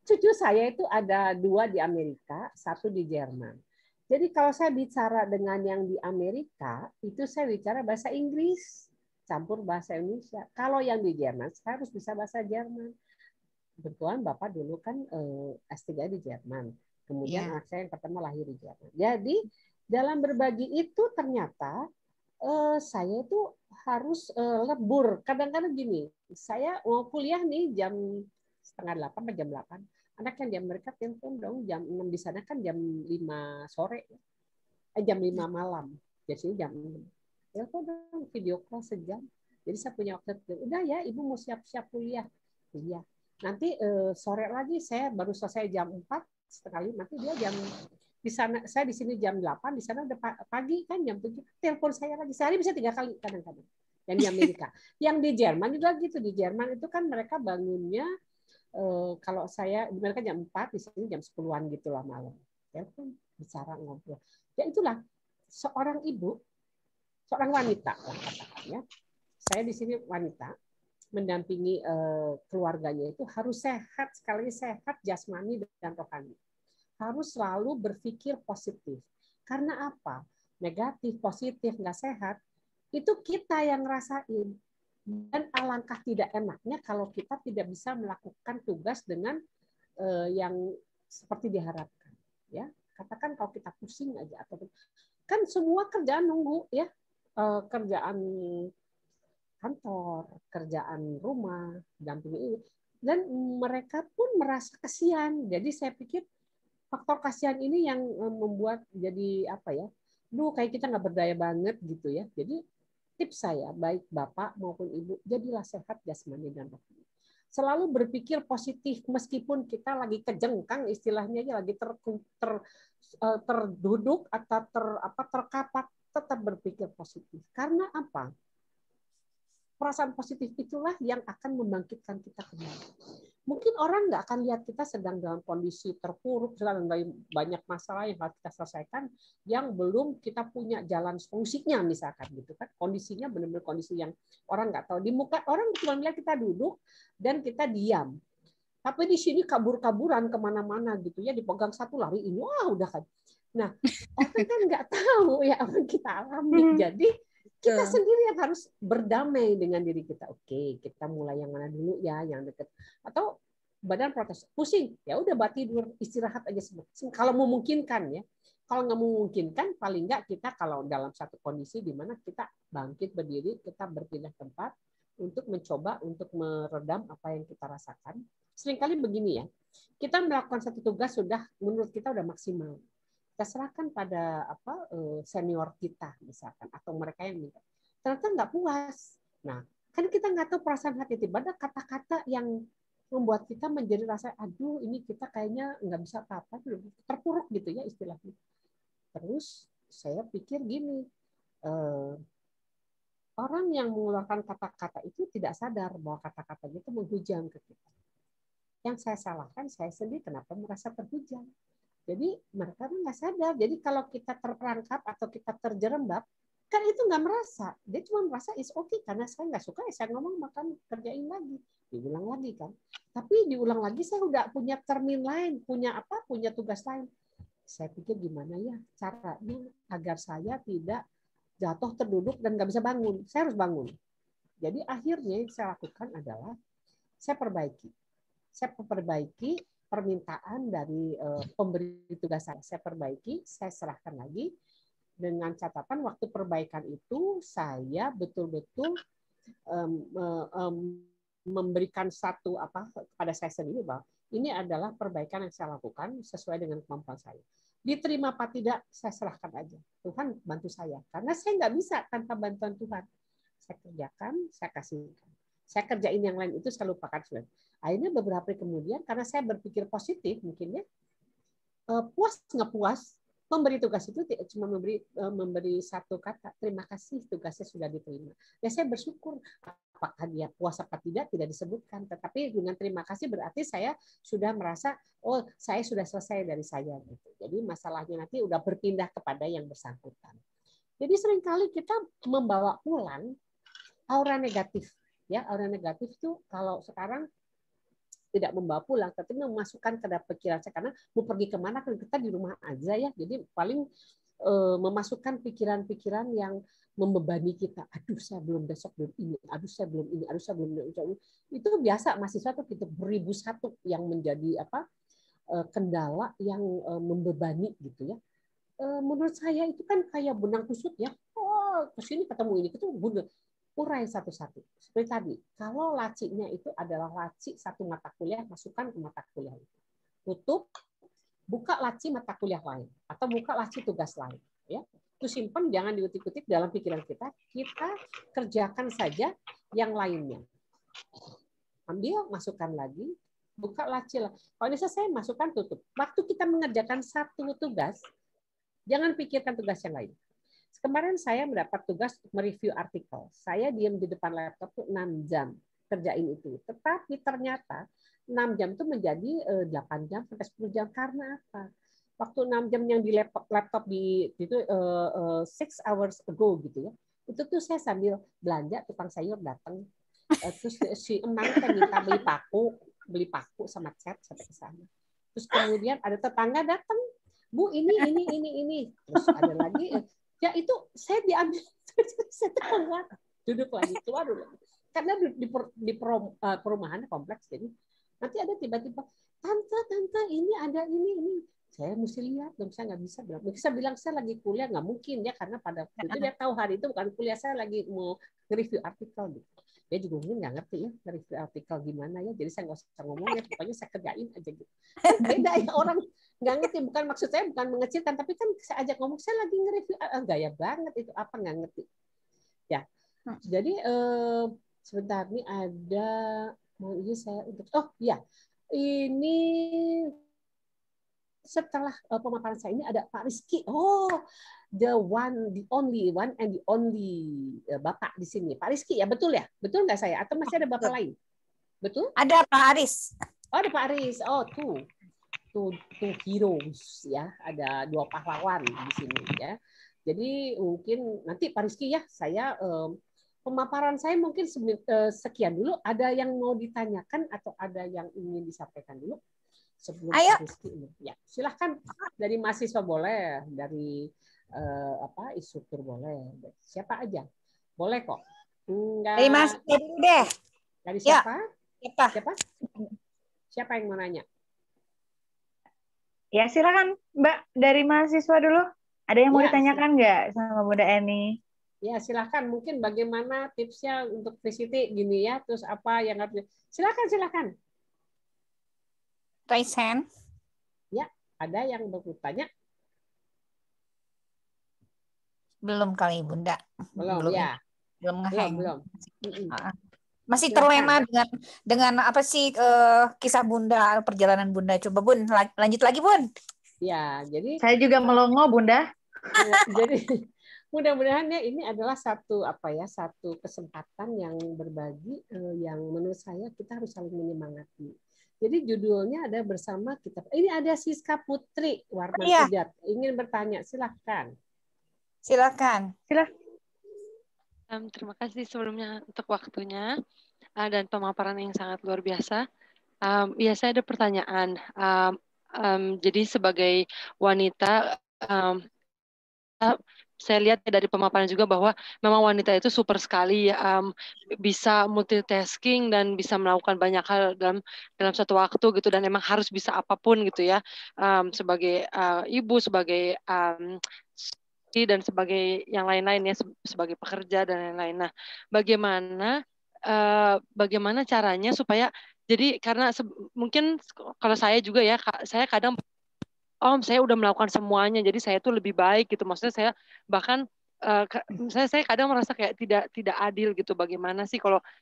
Cucu saya itu ada 2 di Amerika, 1 di Jerman. Jadi kalau saya bicara dengan yang di Amerika, itu saya bicara bahasa Inggris, campur bahasa Indonesia. Kalau yang di Jerman, saya harus bisa bahasa Jerman. Kebetulan Bapak dulu kan S3 di Jerman. Kemudian anak saya yang pertama lahir di Jerman. Jadi dalam berbagi itu ternyata saya itu harus lebur. Kadang-kadang gini, saya mau kuliah nih jam 7:30 atau jam 8. Anak yang di Amerika telepon dong jam 6, di sana kan jam 5 sore. Jam 5 malam. Jadi jam 6. Telepon dong, video call sejam. Jadi saya punya waktu, udah ya Ibu mau siap-siap kuliah. Iya. Nanti sore lagi saya baru selesai jam 4, setengah 5, nanti dia jam di sana, saya di sini jam 8, di sana udah pagi kan jam 7, telepon saya lagi. Sehari bisa 3 kali kadang-kadang. Yang di Amerika. Yang di Jerman juga gitu. Di Jerman itu kan mereka bangunnya kalau mereka jam 4, di sini jam 10-an gitu lah malam. Telepon, bicara, ngobrol. Ya itulah seorang ibu, seorang wanita lah katakan ya. Saya di sini wanita mendampingi keluarganya itu harus sehat, sekali sehat jasmani dan rohani. Harus selalu berpikir positif. Karena apa? Negatif, positif, nggak sehat, itu kita yang ngerasain. Dan alangkah tidak enaknya kalau kita tidak bisa melakukan tugas dengan yang seperti diharapkan. Ya, katakan kalau kita pusing aja atau kan semua kerjaan nunggu ya, kerjaan kantor, kerjaan rumah, dampingi ini, dan mereka pun merasa kasihan. Jadi saya pikir faktor kasihan ini yang membuat jadi apa ya, kayak kita nggak berdaya banget gitu ya. Jadi tips saya, baik bapak maupun ibu, jadilah sehat jasmani dan rohani. Selalu berpikir positif meskipun kita lagi kejengkang, istilahnya aja lagi terduduk atau terkapak, tetap berpikir positif. Karena apa? Perasaan positif itulah yang akan membangkitkan kita kembali. Mungkin orang nggak akan lihat kita sedang dalam kondisi terpuruk, sedang banyak masalah yang harus kita selesaikan, yang belum kita punya jalan solusinya misalkan gitu kan. Kondisinya benar-benar kondisi yang orang nggak tahu. Di muka orang cuma melihat kita duduk dan kita diam. Tapi di sini kabur-kaburan kemana-mana gitu ya, dipegang satu lari ini, wah udah kan. Nah, orang kan nggak tahu ya apa yang kita alami. Jadi kita sendiri yang harus berdamai dengan diri kita. Oke, kita mulai yang mana dulu ya, yang dekat. Atau badan protes, pusing, ya udah tidur, istirahat aja semua. Kalau memungkinkan ya. Kalau nggak memungkinkan, paling nggak kita kalau dalam satu kondisi di mana kita bangkit berdiri, kita berpindah tempat untuk mencoba untuk meredam apa yang kita rasakan. Seringkali begini ya, kita melakukan satu tugas sudah menurut kita udah maksimal. Kita serahkan pada senior kita misalkan atau mereka yang minta, ternyata nggak puas. Nah, kan kita nggak tahu perasaan hati, tiba-tiba ada kata-kata yang membuat kita menjadi rasa aduh ini kita kayaknya nggak bisa apa-apa, terpuruk gitu ya istilahnya. Terus saya pikir gini, orang yang mengeluarkan kata-kata itu tidak sadar bahwa kata-katanya itu menghujam ke kita. Yang saya salahkan saya sendiri, kenapa merasa terhujam. Jadi mereka nggak sadar. Jadi kalau kita terperangkap atau kita terjerembab, kan itu nggak merasa. Dia cuma merasa is okay karena saya nggak suka, saya ngomong makan kerjain lagi, diulang lagi kan. Tapi diulang lagi saya udah punya termin lain, punya tugas lain. Saya pikir gimana ya caranya agar saya tidak jatuh terduduk dan nggak bisa bangun. Saya harus bangun. Jadi akhirnya yang saya lakukan adalah saya perbaiki permintaan dari pemberi tugas saya. Saya perbaiki, saya serahkan lagi dengan catatan waktu perbaikan itu saya betul-betul memberikan satu kepada saya sendiri bahwa ini adalah perbaikan yang saya lakukan sesuai dengan kemampuan saya. Diterima apa tidak, saya serahkan aja. Tuhan bantu saya. Karena saya nggak bisa tanpa bantuan Tuhan. Saya kerjakan, saya kasihkan. Saya kerjain yang lain itu saya lupakan. Akhirnya beberapa hari kemudian, karena saya berpikir positif mungkin ya, puas nggak puas, pemberi tugas itu cuma memberi satu kata, terima kasih tugasnya sudah diterima. Ya saya bersyukur, apakah dia puas apa tidak disebutkan, tetapi dengan terima kasih berarti saya sudah merasa, oh saya sudah selesai dari saya. Gitu. Jadi masalahnya nanti udah berpindah kepada yang bersangkutan. Jadi seringkali kita membawa pulang aura negatif. Ya, aura negatif itu kalau sekarang tidak membawa pulang, tapi memasukkan ke dalam pikiran saya, karena mau pergi kemana kan kita di rumah aja ya, jadi paling memasukkan pikiran-pikiran yang membebani kita. Aduh saya belum besok belum ini, aduh saya belum ini, aduh saya belum ini. Itu biasa mahasiswa tuh kita beribu satu yang menjadi kendala yang membebani gitu ya. Menurut saya itu kan kayak benang kusut ya. Oh kesini ketemu ini ketemu bunda. Urai satu-satu. Seperti tadi, kalau lacinya itu adalah laci satu mata kuliah, masukkan ke mata kuliah itu. Tutup, buka laci mata kuliah lain atau buka laci tugas lain. Ya, itu simpan, jangan diutik-utik dalam pikiran kita. Kita kerjakan saja yang lainnya. Ambil, masukkan lagi, buka laci lah. Kalau bisa saya masukkan tutup. Waktu kita mengerjakan satu tugas, jangan pikirkan tugas yang lain. Kemarin saya mendapat tugas untuk mereview artikel. Saya diam di depan laptop tuh 6 jam kerjain itu. Tetapi ternyata 6 jam itu menjadi 8 jam sampai 10 jam. Karena apa? Waktu 6 jam yang di laptop di itu 6 hours ago gitu ya. Itu tuh saya sambil belanja, tukang sayur datang. Terus si emang teh minta beli paku sama cat sampai ke sana. Terus kemudian ada tetangga datang, Bu ini. Terus ada lagi, ya itu saya diambil, saya keluar, duduk lagi keluar dulu. Karena di perumahan kompleks, jadi nanti ada tiba-tiba, tante ini ada ini. Saya mesti lihat dong, saya nggak bisa bilang saya lagi kuliah, nggak mungkin ya, karena pada waktu itu dia tahu hari itu bukan kuliah, saya lagi mau nge-review artikel gitu. Dia juga mungkin nggak ngerti ya nge-review artikel gimana ya, jadi saya nggak usah ngomong ya, pokoknya saya kerjain aja gitu. Beda ya, orang nggak ngerti, bukan maksud saya bukan mengecilkan, tapi kan saya ajak ngomong, saya lagi nge-review, gaya banget itu, apa nggak ngerti. Ya, jadi sebentar nih ada, mau ini saya untuk, oh ya, ini setelah pemaparan saya ini ada Pak Rizky. Oh, the only one and the only Bapak di sini. Pak Rizky ya, betul ya? Betul nggak saya? Atau masih ada Bapak lain? Betul? Ada Pak Aris. Oh, ada Pak Aris. Oh, two heroes ya. Ada 2 pahlawan di sini ya. Jadi mungkin nanti Pak Rizky ya, saya pemaparan saya mungkin sekian dulu. Ada yang mau ditanyakan atau ada yang ingin disampaikan dulu? Sebelum Rizky ini, ya silahkan, dari mahasiswa boleh, dari instruktur boleh, siapa aja boleh kok. Enggak. Dari mahasiswa dulu deh. Dari siapa? Ya. Siapa yang mau nanya? Ya silakan Mbak, dari mahasiswa dulu. Ada yang mau ditanyakan nggak sama Bunda Eni? Ya silahkan, mungkin bagaimana tipsnya untuk VCT gini ya, terus apa yang harus, silakan. Raise hand. Ya, ada yang bertanya? Belum kali Bunda. Belum ya. Belum. Masih terlena dengan apa sih kisah Bunda, perjalanan Bunda. Coba Bun, lanjut lagi Bun. Ya, jadi saya juga melongo Bunda. Ya, jadi mudah-mudahan ya ini adalah satu kesempatan yang berbagi yang menurut saya kita harus saling menyemangati. Jadi judulnya ada bersama kita. Ini ada Siska Putri Warman Udat ingin bertanya, silakan. Terima kasih sebelumnya untuk waktunya dan pemaparan yang sangat luar biasa. Ya, saya ada pertanyaan. Jadi sebagai wanita, saya lihat dari pemaparan juga bahwa memang wanita itu super sekali, bisa multitasking dan bisa melakukan banyak hal dalam satu waktu gitu, dan memang harus bisa apapun gitu ya, sebagai ibu, sebagai dan sebagai yang lain-lain ya, sebagai pekerja dan lain-lain. Nah, bagaimana caranya supaya, jadi karena mungkin kalau saya juga ya, saya kadang saya udah melakukan semuanya, jadi saya tuh lebih baik gitu. Maksudnya saya bahkan saya kadang merasa kayak tidak adil gitu. Bagaimana sih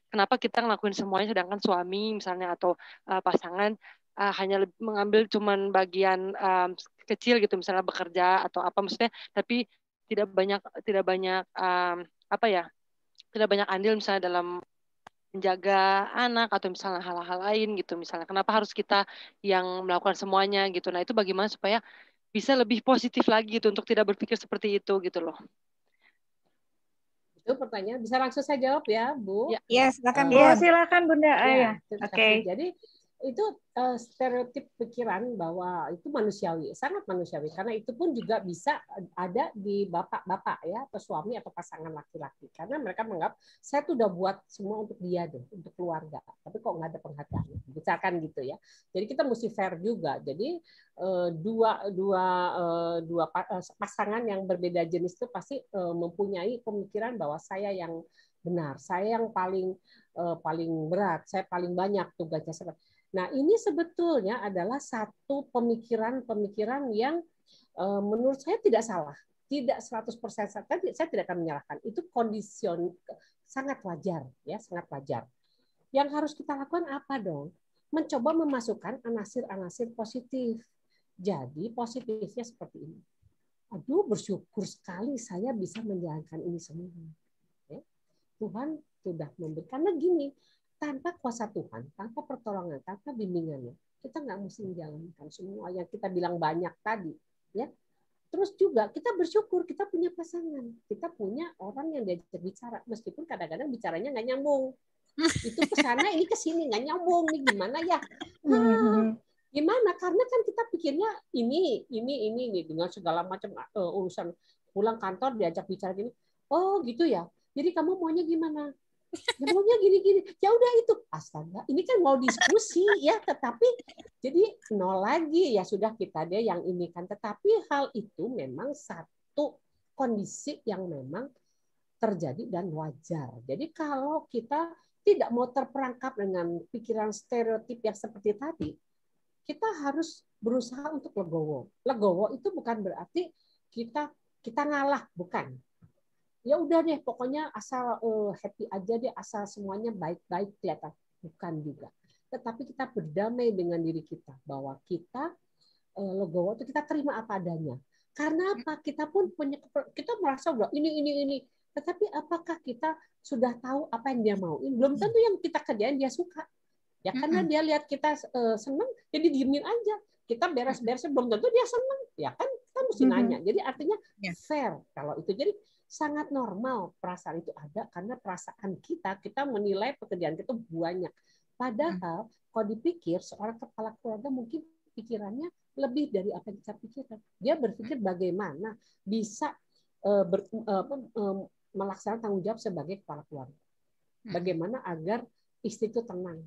kenapa kita ngelakuin semuanya sedangkan suami misalnya atau pasangan hanya mengambil cuman bagian kecil gitu, misalnya bekerja atau apa, maksudnya, tapi tidak banyak tidak banyak andil misalnya dalam menjaga anak atau misalnya hal-hal lain gitu, misalnya kenapa harus kita yang melakukan semuanya gitu. Nah, itu bagaimana supaya bisa lebih positif lagi gitu, untuk tidak berpikir seperti itu gitu loh. Itu pertanyaan, bisa langsung saya jawab ya Bu? Ya silakan Bu. Ya silakan Bunda. Oke. Jadi itu stereotip pikiran bahwa itu manusiawi, sangat manusiawi, karena itu pun juga bisa ada di bapak-bapak ya, atau suami atau pasangan laki-laki, karena mereka menganggap saya tuh udah buat semua untuk dia deh, untuk keluarga, tapi kok nggak ada penghargaan, misalkan gitu ya. Jadi kita mesti fair juga. Jadi dua pasangan yang berbeda jenis itu pasti mempunyai pemikiran bahwa saya yang benar, saya yang paling berat, saya paling banyak tugasnya. Nah, ini sebetulnya adalah satu pemikiran yang menurut saya tidak salah. Tidak 100% saya tidak akan menyalahkan. Itu kondision sangat wajar, ya, sangat wajar. Yang harus kita lakukan apa dong? mencoba memasukkan anasir-anasir positif. Jadi positifnya seperti ini. Aduh, bersyukur sekali saya bisa menjalankan ini semua. Ya. Tuhan sudah memberi. Karena gini, tanpa kuasa Tuhan, tanpa pertolongan, tanpa bimbingannya, kita nggak mesti menjalankan semua yang kita bilang banyak tadi. Ya. Terus juga kita bersyukur kita punya pasangan, kita punya orang yang diajak bicara, meskipun kadang-kadang bicaranya nggak nyambung. Itu ke sana, ini ke sini nggak nyambung nih, gimana ya? Gimana? Karena kan kita pikirnya ini dengan segala macam urusan, pulang kantor diajak bicara gini. Oh gitu ya. Jadi kamu maunya gimana? Ya maunya gini-gini. Ya udah itu. Astaga, ini kan mau diskusi ya, tetapi jadi nol lagi, ya sudah kita deh yang ini kan. Tetapi hal itu memang satu kondisi yang memang terjadi dan wajar. Jadi kalau kita tidak mau terperangkap dengan pikiran stereotip yang seperti tadi, kita harus berusaha untuk legowo. Legowo itu bukan berarti kita ngalah, bukan. Ya udah deh, pokoknya asal happy aja deh, asal semuanya baik-baik kelihatan. Bukan juga. Tetapi kita berdamai dengan diri kita bahwa kita legowo itu kita terima apa adanya. Karena apa? Kita pun punya, kita merasa udah ini. Tetapi apakah kita sudah tahu apa yang dia mau? Belum tentu yang kita kerjain dia suka. Ya karena dia lihat kita senang, jadi diemin aja. Kita beres-beres belum tentu dia senang. Ya kan kita mesti nanya. Jadi artinya fair kalau itu. Jadi sangat normal perasaan itu ada karena perasaan kita menilai pekerjaan kita banyak. Padahal kalau dipikir seorang kepala keluarga mungkin pikirannya lebih dari apa yang kita pikirkan. Dia berpikir bagaimana bisa melaksanakan tanggung jawab sebagai kepala keluarga. Bagaimana agar istri itu tenang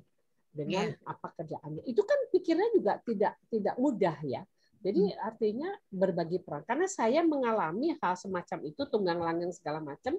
dengan apa kerjaannya. Itu kan pikirnya juga tidak mudah ya. Jadi artinya berbagi peran. Karena saya mengalami hal semacam itu, tunggang langgang segala macam.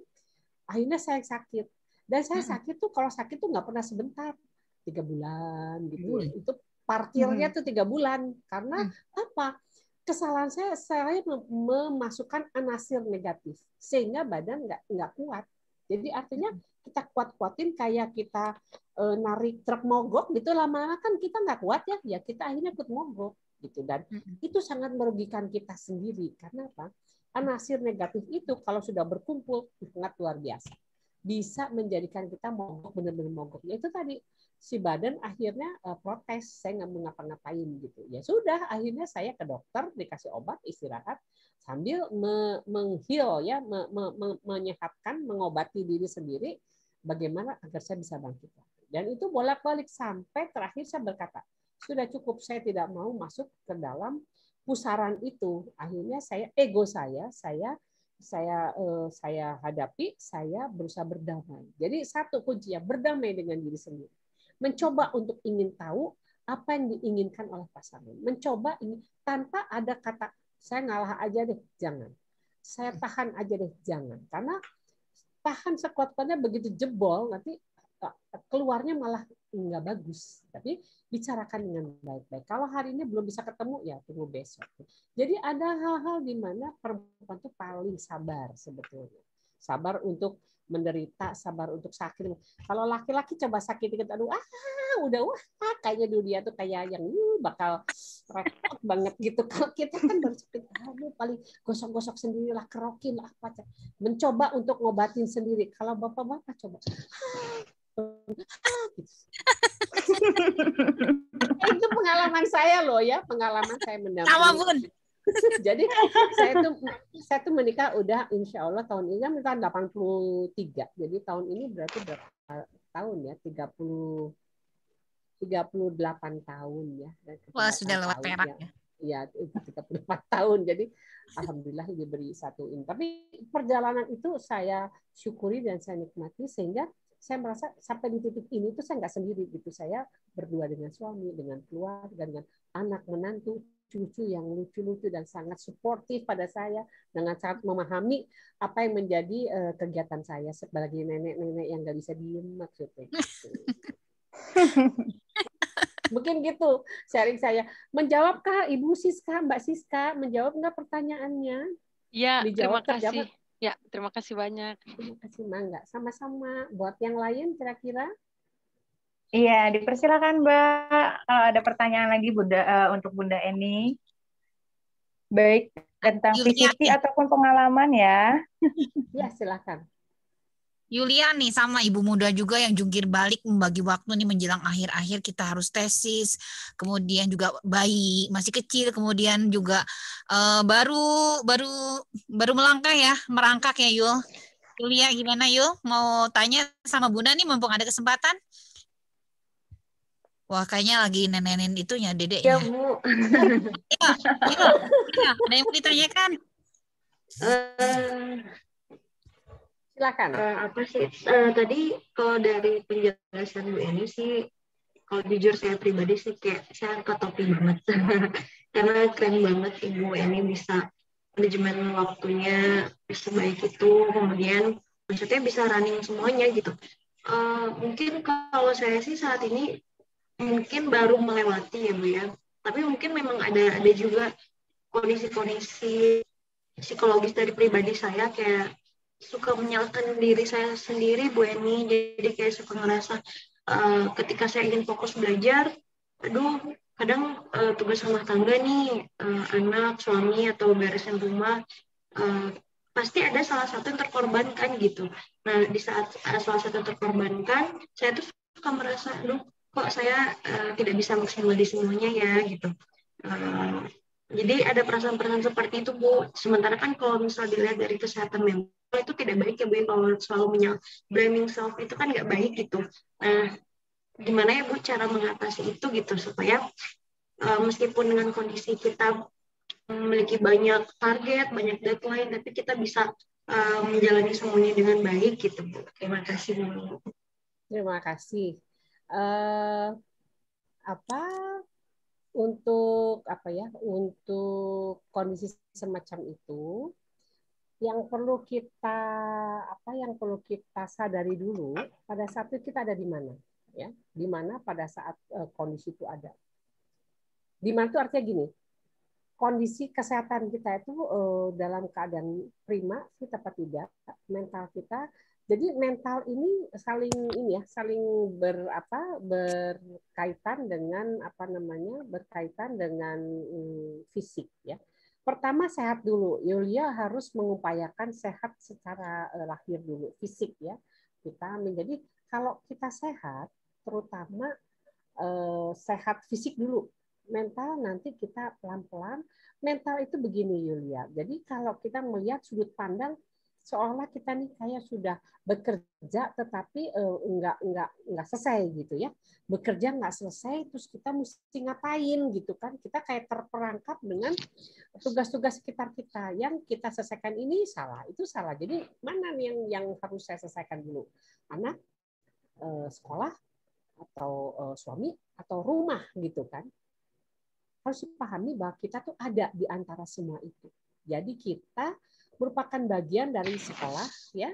Akhirnya saya sakit. Dan saya sakit tuh, kalau sakit tuh nggak pernah sebentar. 3 bulan gitu. Itu parkirnya tuh 3 bulan. Karena apa? Kesalahan saya memasukkan anasir negatif. Sehingga badan nggak kuat. Jadi artinya kita kuat-kuatin kayak kita narik truk mogok gitu, lama-lama kan kita nggak kuat ya kita akhirnya ikut mogok gitu. Dan itu sangat merugikan kita sendiri. Karena apa? Anasir negatif itu kalau sudah berkumpul sangat luar biasa, bisa menjadikan kita mogok, benar-benar mogok. Ya itu tadi si badan akhirnya protes, saya nggak mau ngapa-ngapain gitu. Ya sudah, akhirnya saya ke dokter, dikasih obat, istirahat sambil menghil ya, menyehatkan, mengobati diri sendiri bagaimana agar saya bisa bangkit. Dan itu bolak-balik sampai terakhir saya berkata, sudah cukup, saya tidak mau masuk ke dalam pusaran itu. Akhirnya ego saya hadapi, saya berusaha berdamai. Jadi satu kuncinya berdamai dengan diri sendiri. Mencoba untuk ingin tahu apa yang diinginkan oleh pasangan. Mencoba ini tanpa ada kata saya ngalah aja deh, jangan. Saya tahan aja deh, jangan. Karena tahan sekuat-kuatnya begitu jebol nanti keluarnya malah nggak bagus. Tapi bicarakan dengan baik-baik. Kalau hari ini belum bisa ketemu, ya tunggu besok. Jadi ada hal-hal di mana perempuan itu paling sabar sebetulnya. Sabar untuk menderita, sabar untuk sakit. Kalau laki-laki coba sakit dikit, aduh, kayaknya dunia tuh kayak yang bakal repot banget gitu. Kalau kita kan baru sakit, aduh, paling gosok-gosok sendirilah, kerokin lah, apa. Mencoba untuk ngobatin sendiri. Kalau bapak-bapak coba, itu pengalaman saya loh ya, pengalaman saya mendampingi. Sama Bun. Jadi saya tuh menikah udah insya Allah tahun ini kan 83. Jadi tahun ini berarti berapa tahun ya? 38 tahun ya. Wah, sudah lewat perak ya. Iya, 34 tahun. Jadi alhamdulillah diberi satu ini. Tapi perjalanan itu saya syukuri dan saya nikmati sehingga saya merasa sampai di titik ini tuh saya nggak sendiri gitu. Saya berdua dengan suami, dengan keluarga, dengan anak, menantu, cucu yang lucu-lucu dan sangat suportif pada saya, dengan sangat memahami apa yang menjadi kegiatan saya sebagai nenek-nenek yang nggak bisa diem maksudnya. Mungkin gitu sharing saya. Menjawabkah Ibu Siska, Mbak Siska, menjawab nggak pertanyaannya? Ya, Dijawab, terima kasih. Ya, terima kasih banyak. Terima kasih, Mangga. Sama-sama. Buat yang lain kira-kira? Iya, dipersilakan Mbak. Kalau ada pertanyaan lagi Bunda untuk Bunda Eni, baik tentang Yulia PCT nih, ataupun pengalaman ya. Ya, silakan. Yulia nih sama ibu muda juga yang jungkir balik membagi waktu nih menjelang akhir-akhir kita harus tesis, kemudian juga bayi masih kecil, kemudian juga baru baru baru melangkah ya, merangkak ya Yul. Yulia gimana Yul? Mau tanya sama Bunda nih mumpung ada kesempatan? Wah, kayaknya lagi nenenin itunya, Ya dedeknya. Bu, Iya, iya, iya. Ada yang mau ditanyakan? eh, Silakan. apa sih? Tadi kalau dari penjelasan Bu Eni sih, kalau jujur saya pribadi sih kayak saya angkat topi banget. Karena keren banget Ibu Eni bisa manajemen waktunya sebaik itu, kemudian maksudnya bisa running semuanya gitu. Mungkin kalau saya sih saat ini mungkin baru melewati ya Bu ya. Tapi mungkin memang ada juga kondisi-kondisi psikologis dari pribadi saya kayak suka menyalahkan diri saya sendiri Bu Eni, jadi kayak suka ngerasa ketika saya ingin fokus belajar, aduh kadang tugas rumah tangga nih, anak, suami atau beresin rumah, uh, pasti ada salah satu yang terkorbankan gitu. Nah di saat salah satu yang terkorbankan, saya tuh suka merasa, aduh kok saya tidak bisa maksimal di semuanya ya gitu. Uh, jadi ada perasaan-perasaan seperti itu Bu. Sementara kan kalau misal dilihat dari kesehatan mental itu tidak baik ya Bu. Kalau selalu blaming self itu kan nggak baik gitu. Nah, gimana ya Bu cara mengatasi itu gitu supaya meskipun dengan kondisi kita memiliki banyak target, banyak deadline, tapi kita bisa menjalani semuanya dengan baik gitu Bu. Terima kasih Bu. Terima kasih. Apa untuk apa ya? Untuk kondisi semacam itu, yang perlu kita sadari dulu pada saat itu kita ada di mana, ya? Di mana pada saat kondisi itu ada. Di mana itu artinya gini, kondisi kesehatan kita itu dalam keadaan prima sih apa tidak, mental kita. Jadi mental ini saling berkaitan dengan berkaitan dengan fisik ya. Pertama sehat dulu. Yulia harus mengupayakan sehat secara lahir dulu, fisik ya. Kita menjadi kalau kita sehat, terutama sehat fisik dulu. Mental nanti kita pelan-pelan. Mental itu begini Yulia. Jadi kalau kita melihat sudut pandang seolah kita nih kayak sudah bekerja tetapi enggak selesai gitu ya. Bekerja enggak selesai terus kita mesti ngapain gitu kan. Kita kayak terperangkap dengan tugas-tugas sekitar kita yang kita selesaikan ini salah, itu salah. Jadi mana nih yang harus saya selesaikan dulu? Anak, sekolah, atau suami, atau rumah gitu kan. Harus dipahami bahwa kita tuh ada di antara semua itu. Jadi kita merupakan bagian dari sekolah, ya,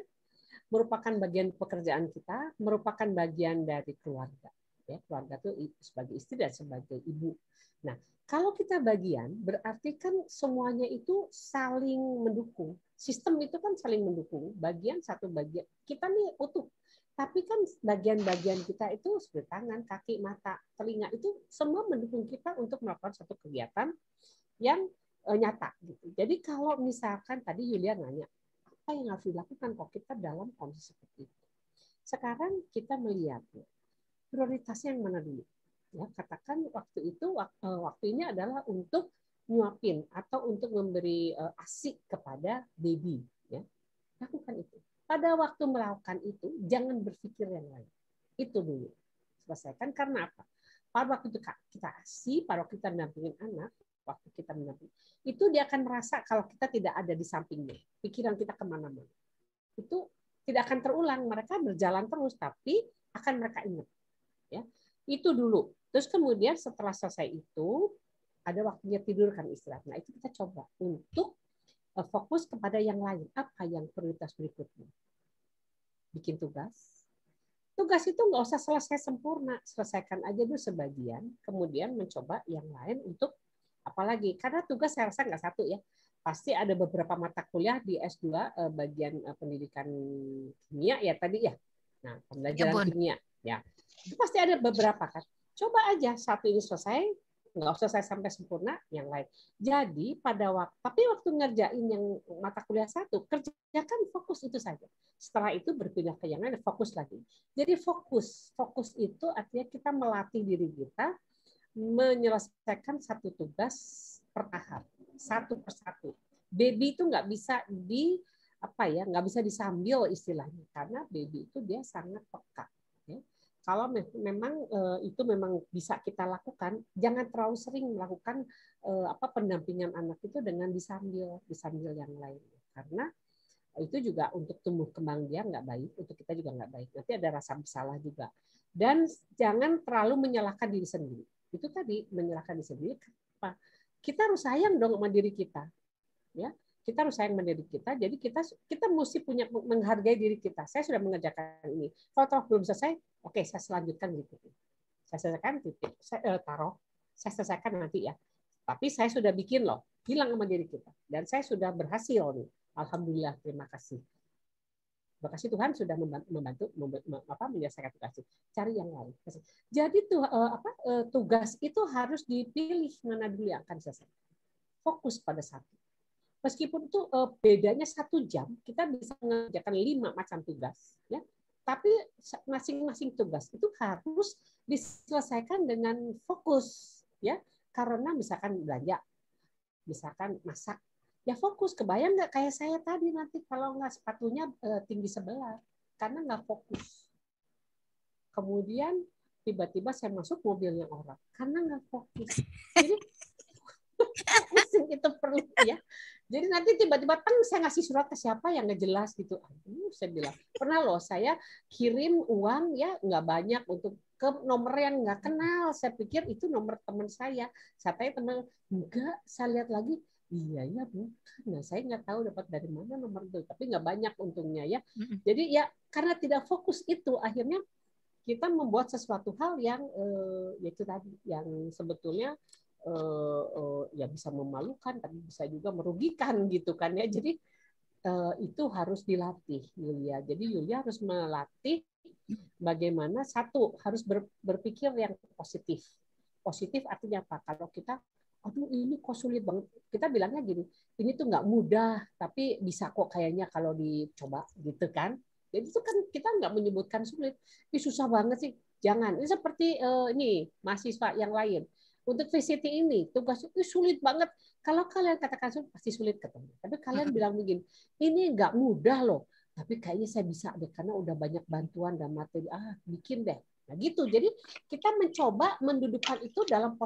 merupakan bagian pekerjaan kita, merupakan bagian dari keluarga. Ya, keluarga itu sebagai istri dan sebagai ibu. Nah, kalau kita bagian, berarti kan semuanya itu saling mendukung. Sistem itu kan saling mendukung. Bagian satu bagian. Kita nih utuh. Tapi kan bagian-bagian kita itu seperti tangan, kaki, mata, telinga itu semua mendukung kita untuk melakukan suatu kegiatan yang nyata. Gitu. Jadi kalau misalkan tadi Yulia nanya, apa yang harus dilakukan kalau kita dalam kondisi seperti itu? Sekarang kita melihat prioritasnya yang mana dulu. Ya, katakan waktunya adalah untuk nyuapin atau untuk memberi ASI kepada baby. Ya. Lakukan itu. Pada waktu melakukan itu, jangan berpikir yang lain. Itu dulu. Selesaikan karena apa? Pada waktu itu kita ASI, pada waktu kita mendampingin anak, waktu kita mendampingin, itu dia akan merasa kalau kita tidak ada di sampingnya. Pikiran kita kemana-mana. Itu tidak akan terulang. Mereka berjalan terus, tapi akan mereka ingat. Ya, itu dulu. Terus kemudian setelah selesai itu, ada waktunya tidur kan istirahat. Nah, itu kita coba untuk fokus kepada yang lain. Apa yang prioritas berikutnya? Bikin tugas. Tugas itu nggak usah selesai sempurna. Selesaikan aja dulu sebagian. Kemudian mencoba yang lain untuk apalagi. Karena tugas saya rasa nggak satu ya. Pasti ada beberapa mata kuliah di S2 bagian pendidikan kimia ya tadi ya. Nah, pembelajaran kimia. Ya, itu pasti ada beberapa kan. Coba aja satu ini selesai, nggak usah selesai sampai sempurna, yang lain. Jadi tapi waktu ngerjain yang mata kuliah satu, kerjakan fokus itu saja. Setelah itu berpindah ke yang lain, fokus lagi. Jadi fokus itu artinya kita melatih diri kita menyelesaikan satu tugas per tahap, satu persatu. Baby itu nggak bisa nggak bisa disambil istilahnya, karena baby itu dia sangat peka. Ya. Kalau memang itu memang bisa kita lakukan, jangan terlalu sering melakukan pendampingan anak itu dengan disambil yang lain, karena itu juga untuk tumbuh kembang dia nggak baik, untuk kita juga nggak baik. Nanti ada rasa bersalah juga. Dan jangan terlalu menyalahkan diri sendiri. Itu tadi menyalahkan diri sendiri. Kita harus sayang dong sama diri kita, ya. Kita harus sayang sama diri kita. Jadi kita mesti menghargai diri kita. Saya sudah mengerjakan ini. Kalau belum selesai, oke, saya selanjutkan gitu. Saya selesaikan titik. Saya taruh. Saya selesaikan nanti ya. Tapi saya sudah bikin loh. Bilang sama diri kita. Dan saya sudah berhasil nih. Alhamdulillah, terima kasih. Terima kasih Tuhan sudah membantu menyelesaikan tugas. Cari yang lain. Jadi tugas itu harus dipilih mana dulu yang akan selesai. Fokus pada satu. Meskipun itu bedanya 1 jam, kita bisa mengerjakan 5 macam tugas, ya. Tapi masing-masing tugas itu harus diselesaikan dengan fokus, ya. Karena misalkan belanja, misalkan masak, ya fokus. Kebayang nggak kayak saya tadi nanti kalau nggak sepatunya tinggi sebelah, karena nggak fokus. Kemudian tiba-tiba saya masuk mobilnya orang, karena nggak fokus. Jadi itu perlu ya. Jadi nanti tiba-tiba saya ngasih surat ke siapa yang nggak jelas gitu. Saya bilang pernah loh saya kirim uang ya nggak banyak untuk ke nomor yang nggak kenal. Saya pikir itu nomor teman saya. Saya tanya teman, enggak. Saya lihat lagi, iya bukan. Nah, saya nggak tahu dapat dari mana nomor itu. Tapi nggak banyak untungnya ya. Jadi ya karena tidak fokus itu akhirnya kita membuat sesuatu hal yang yaitu tadi yang sebetulnya ya bisa memalukan tapi bisa juga merugikan gitu kan ya. Jadi itu harus dilatih Yulia. Jadi Yulia harus melatih bagaimana satu harus berpikir yang positif. Positif artinya apa? Kalau kita aduh ini kok sulit banget. Kita bilangnya gini, ini tuh nggak mudah tapi bisa kok kayaknya kalau dicoba gitu kan. Jadi itu kan kita nggak menyebutkan sulit. Ini susah banget sih. Jangan. Ini seperti ini mahasiswa yang lain. Untuk VCT ini tugas itu sulit banget. Kalau kalian katakan sulit, pasti sulit ketemu. Tapi kalian bilang begini, ini nggak mudah loh. Tapi kayaknya saya bisa deh karena udah banyak bantuan dan materi. Bikin deh. Nah gitu. Jadi kita mencoba mendudukkan itu dalam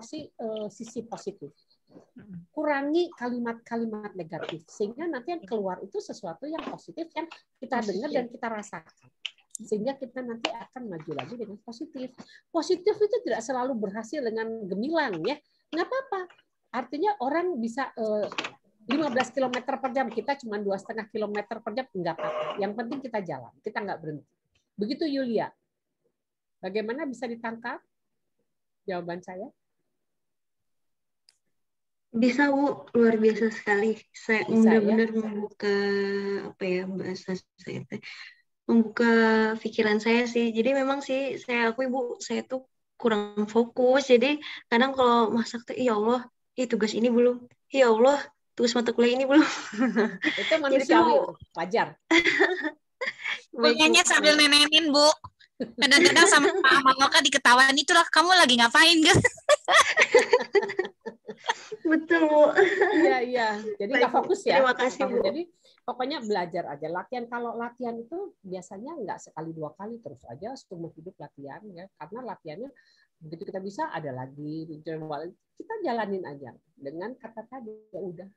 sisi positif. Kurangi kalimat-kalimat negatif sehingga nanti yang keluar itu sesuatu yang positif yang kita dengar dan kita rasakan. Sehingga kita nanti akan maju lagi dengan positif. Positif itu tidak selalu berhasil dengan gemilang ya. Nggak apa-apa. Artinya orang bisa 15 km per jam, kita cuma 2,5 km per jam, nggak apa-apa. Yang penting kita jalan, kita nggak berhenti. Begitu Yulia. Bagaimana bisa ditangkap? Jawaban saya. Bisa Bu, luar biasa sekali. Saya benar-benar membuka bahasa saya membuka pikiran saya sih. Jadi memang sih saya akui Bu, saya tuh kurang fokus. Jadi kadang kalau masak tuh ya Allah, tugas ini belum. Ya Allah, tugas mata kuliah ini belum. Itu manusiawi, wajar. Kuliahnya sambil nenenin Bu. Kadang-kadang sama Mama diketawain, itulah kamu lagi ngapain gitu. Betul Bu. Iya. Jadi nggak fokus ya. Terima kasih Bu. Jadi pokoknya belajar aja. Latihan, kalau latihan itu biasanya nggak sekali 2 kali, terus aja seumur hidup latihan ya. Karena latihannya begitu kita bisa ada lagi. Kita jalanin aja dengan kata tadi ya udah.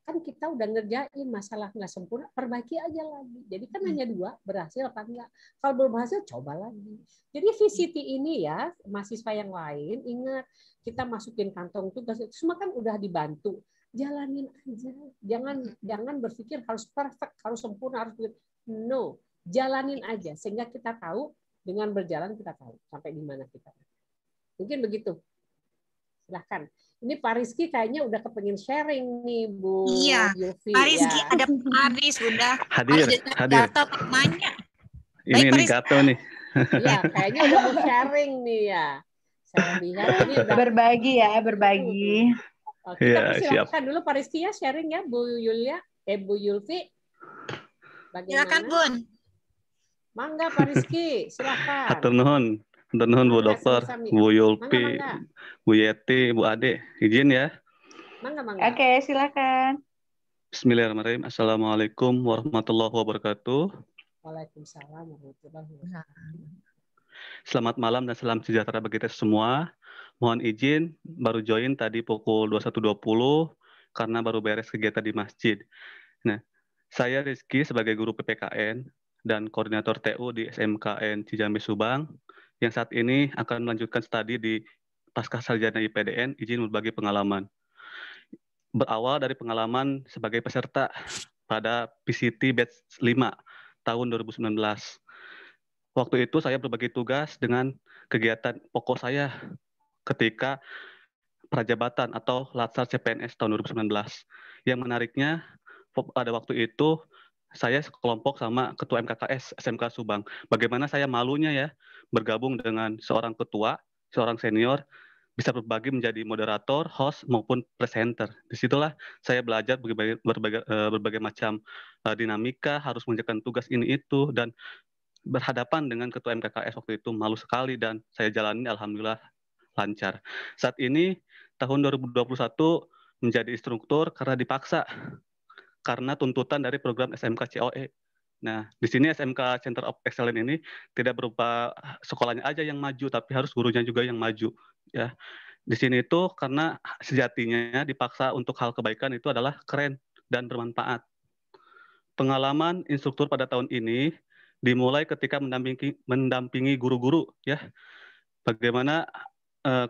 Kan kita udah ngerjain masalah nggak sempurna, perbaiki aja lagi. Jadi kan hanya 2, berhasil apa enggak. Kalau belum berhasil, coba lagi. Jadi VCT ini ya, mahasiswa yang lain, ingat kita masukin kantong tugas, itu semua kan udah dibantu. Jalanin aja. Jangan berpikir harus perfect, harus sempurna, harus no. Jalanin aja sehingga kita tahu, dengan berjalan kita tahu sampai di mana kita. Mungkin begitu. Silahkan. Ini Pak Rizky kayaknya udah kepengen sharing nih Bu. Iya. Yulvi, Pak Rizky ya. ada Pak Aris udah. Hadir. Gatot namanya. Ini Gatot nih. Ya, kayaknya udah mau sharing nih ya. Saya lihat ini udah Berbagi ya, berbagi. Kita Ya, siap. persilakan dulu Pak Rizky ya sharing ya, Bu Yulia, Bu Yulfi. Silakan, Bagaimana? Bun. Mangga Pak Rizky, silakan. Hatur nuhun Bu Mangga, Dokter, sami-sami. Bu Mangga, Yulpi, mangga. Bu Yeti, Bu Ade. Izin ya. Mangga. Oke, silakan. Bismillahirrahmanirrahim. Assalamualaikum warahmatullahi wabarakatuh. Waalaikumsalam warahmatullahi wabarakatuh. Selamat malam dan salam sejahtera bagi kita semua. Mohon izin, baru join tadi pukul 21.20 karena baru beres kegiatan di masjid. Nah, saya Rizky sebagai guru PPKN dan koordinator TU di SMKN Cijambe Subang yang saat ini akan melanjutkan studi di Pascasarjana IPDN, izin berbagi pengalaman. Berawal dari pengalaman sebagai peserta pada PCT Batch 5 tahun 2019. Waktu itu saya berbagi tugas dengan kegiatan pokok saya ketika prajabatan atau Latsar CPNS tahun 2019. Yang menariknya pada waktu itu saya sekelompok sama ketua MKKS SMK Subang. Bagaimana saya malunya ya bergabung dengan seorang ketua, seorang senior, bisa berbagi menjadi moderator, host maupun presenter. Disitulah saya belajar berbagai macam dinamika, harus mengerjakan tugas ini itu, dan berhadapan dengan ketua MKKS waktu itu malu sekali, dan saya jalani alhamdulillah lancar. Saat ini tahun 2021 menjadi instruktur karena dipaksa, karena tuntutan dari program SMK COE. Nah, di sini SMK Center of Excellence ini tidak berupa sekolahnya aja yang maju, tapi harus gurunya juga yang maju. Ya, di sini itu karena sejatinya dipaksa untuk hal kebaikan itu adalah keren dan bermanfaat. Pengalaman instruktur pada tahun ini dimulai ketika mendampingi guru-guru, ya. Bagaimana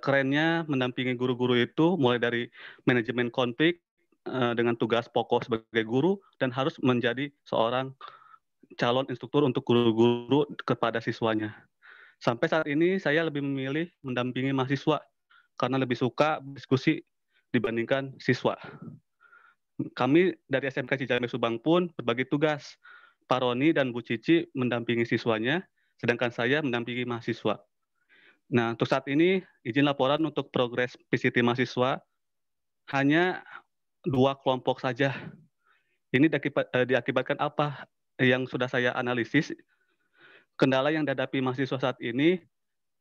kerennya mendampingi guru-guru itu, mulai dari manajemen konflik dengan tugas pokok sebagai guru dan harus menjadi seorang calon instruktur untuk guru-guru kepada siswanya. Sampai saat ini saya lebih memilih mendampingi mahasiswa karena lebih suka diskusi dibandingkan siswa. Kami dari SMK Cijambe Subang pun berbagi tugas. Pak Roni dan Bu Cici mendampingi siswanya, sedangkan saya mendampingi mahasiswa. Nah, untuk saat ini izin laporan untuk progres PCT mahasiswa hanya 2 kelompok saja. Ini diakibatkan apa? Yang sudah saya analisis, kendala yang dihadapi mahasiswa saat ini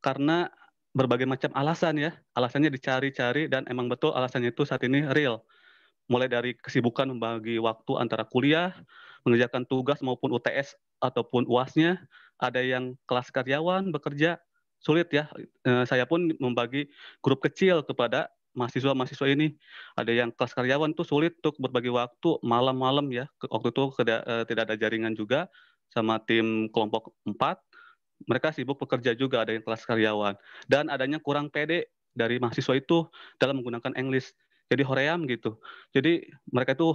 karena berbagai macam alasan ya. Alasannya dicari-cari dan emang betul alasannya itu saat ini real. Mulai dari kesibukan membagi waktu antara kuliah, mengerjakan tugas maupun UTS ataupun UAS-nya, ada yang kelas karyawan bekerja, sulit ya. Saya pun membagi grup kecil kepada mahasiswa-mahasiswa ini. Ada yang kelas karyawan tuh sulit untuk berbagi waktu malam-malam ya. Waktu itu tidak ada jaringan juga sama tim kelompok 4. Mereka sibuk bekerja juga, ada yang kelas karyawan. Dan adanya kurang pede dari mahasiswa itu dalam menggunakan English. Jadi hoream gitu. Jadi mereka itu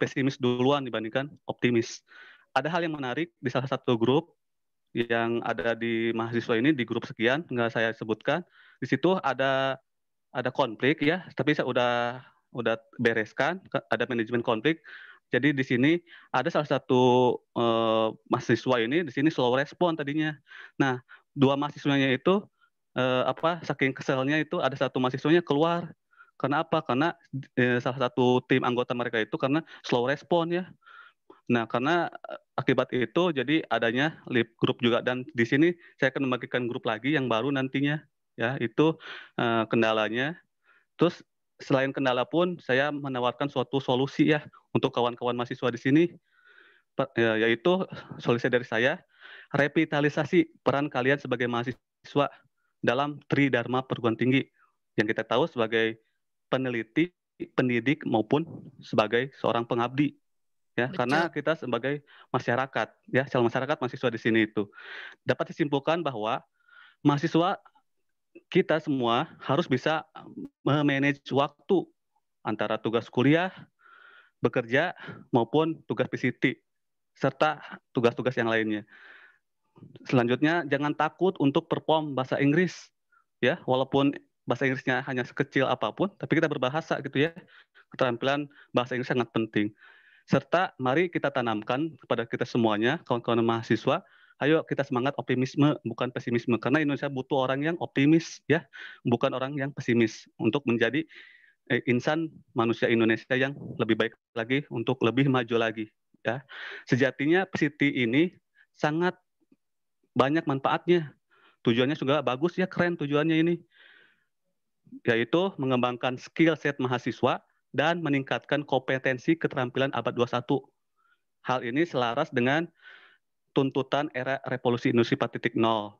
pesimis duluan dibandingkan optimis. Ada hal yang menarik di salah satu grup yang ada di mahasiswa ini, di grup sekian, nggak saya sebutkan. Di situ ada konflik ya, tapi saya udah bereskan, ada manajemen konflik. Jadi di sini ada salah satu mahasiswa ini di sini slow respon tadinya. Nah, 2 mahasiswanya itu saking keselnya itu ada satu mahasiswanya keluar. Karena apa? Karena salah satu tim anggota mereka itu karena slow respon ya. Nah, karena akibat itu jadi adanya lip group juga, dan di sini saya akan membagikan grup lagi yang baru nantinya ya, itu kendalanya. Terus selain kendala pun saya menawarkan suatu solusi ya untuk kawan-kawan mahasiswa di sini, yaitu solusi dari saya, revitalisasi peran kalian sebagai mahasiswa dalam Tridharma Perguruan Tinggi yang kita tahu sebagai peneliti, pendidik maupun sebagai seorang pengabdi ya. Betul. Karena kita sebagai masyarakat ya, calon masyarakat mahasiswa di sini itu dapat disimpulkan bahwa mahasiswa kita semua harus bisa memanage waktu antara tugas kuliah, bekerja maupun tugas PCT serta tugas-tugas yang lainnya. Selanjutnya jangan takut untuk perform bahasa Inggris ya, walaupun bahasa Inggrisnya hanya sekecil apapun, tapi kita berbahasa gitu ya. Keterampilan bahasa Inggris sangat penting. Serta mari kita tanamkan kepada kita semuanya, kawan-kawan mahasiswa, Ayo kita semangat optimisme, bukan pesimisme. Karena Indonesia butuh orang yang optimis, ya, bukan orang yang pesimis untuk menjadi insan manusia Indonesia yang lebih baik lagi untuk lebih maju lagi. Ya, sejatinya PCT ini sangat banyak manfaatnya. Tujuannya juga bagus ya, keren tujuannya ini, yaitu mengembangkan skill set mahasiswa dan meningkatkan kompetensi keterampilan abad 21. Hal ini selaras dengan tuntutan era revolusi industri 4.0.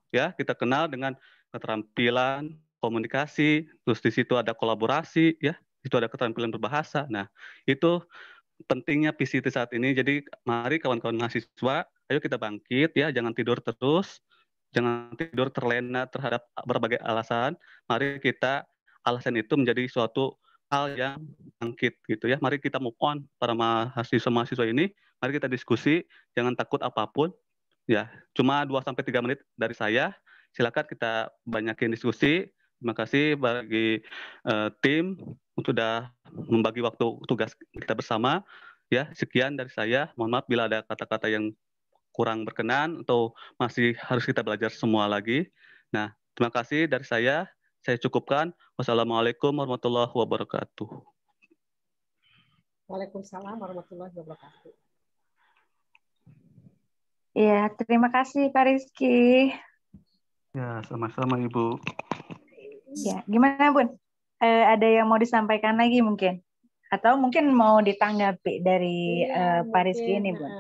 Ya, kita kenal dengan keterampilan komunikasi, terus di situ ada kolaborasi, ya, itu ada keterampilan berbahasa. Nah, itu pentingnya PCT saat ini. Jadi mari kawan-kawan mahasiswa, ayo kita bangkit ya, jangan tidur terus, jangan tidur terlena terhadap berbagai alasan. Mari kita alasan itu menjadi suatu hal yang bangkit gitu ya. Mari kita move on para mahasiswa ini, mari kita diskusi, jangan takut apapun. Ya, cuma 2-3 menit dari saya. Silakan kita banyakin diskusi. Terima kasih bagi tim sudah membagi waktu tugas kita bersama. Ya, sekian dari saya. Mohon maaf bila ada kata-kata yang kurang berkenan atau masih harus kita belajar semua lagi. Nah, terima kasih dari saya. Saya cukupkan. Wassalamualaikum warahmatullahi wabarakatuh. Waalaikumsalam warahmatullahi wabarakatuh. Ya, terima kasih Pak Rizky. Ya, sama-sama Ibu. Ya, gimana Bun? Ada yang mau disampaikan lagi mungkin? Atau mungkin mau ditanggapi dari Pak Rizky ini, Bun?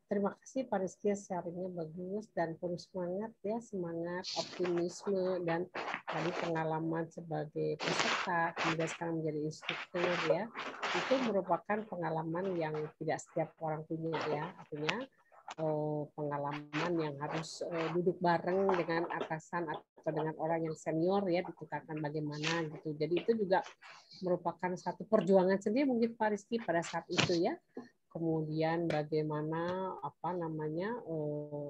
Terima kasih Pak Rizky, sharingnya bagus dan penuh semangat ya, semangat, optimisme, dan tadi pengalaman sebagai peserta, kemudian sekarang menjadi instruktur ya, itu merupakan pengalaman yang tidak setiap orang punya ya, artinya pengalaman yang harus duduk bareng dengan atasan atau dengan orang yang senior ya, ditukarkan bagaimana gitu. Jadi itu juga merupakan satu perjuangan sendiri mungkin Pak Rizky pada saat itu ya. Kemudian bagaimana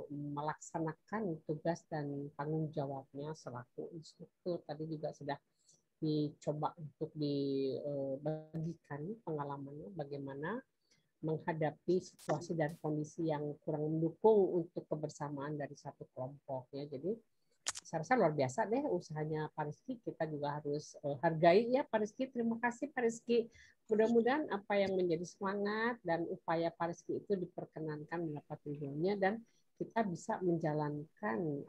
melaksanakan tugas dan tanggung jawabnya selaku instruktur, tadi juga sudah dicoba untuk dibagikan pengalamannya bagaimana menghadapi situasi dan kondisi yang kurang mendukung untuk kebersamaan dari satu kelompok ya. Jadi saya rasa luar biasa deh usahanya Pak Rizky, kita juga harus hargai ya Pak Rizky. Terima kasih Pak Rizky. Mudah-mudahan apa yang menjadi semangat dan upaya Pak Rizky itu diperkenankan mendapat ridhonya dan kita bisa menjalankan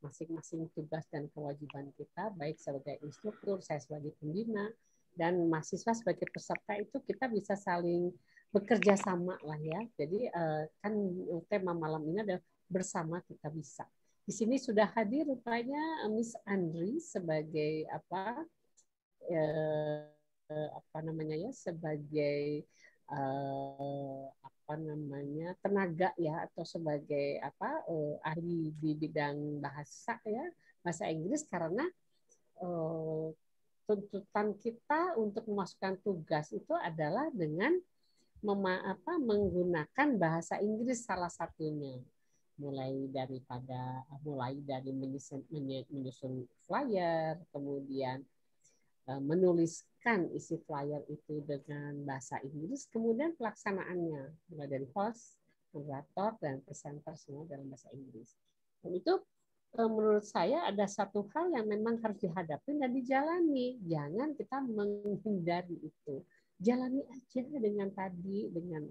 masing-masing tugas dan kewajiban kita, baik sebagai instruktur, saya sebagai pembina, dan mahasiswa sebagai peserta, itu kita bisa saling bekerja sama lah ya. Jadi kan tema malam ini adalah bersama kita bisa. Di sini sudah hadir rupanya Miss Andri sebagai sebagai tenaga ya, atau sebagai ahli di bidang bahasa ya, bahasa Inggris, karena tuntutan kita untuk memasukkan tugas itu adalah dengan menggunakan bahasa Inggris salah satunya, mulai dari menyusun flyer, kemudian menuliskan isi flyer itu dengan bahasa Inggris, kemudian pelaksanaannya mulai dari host, moderator, dan presenter semua dalam bahasa Inggris. Dan itu menurut saya ada satu hal yang memang harus dihadapi dan dijalani. Jangan kita menghindari itu. Jalani aja dengan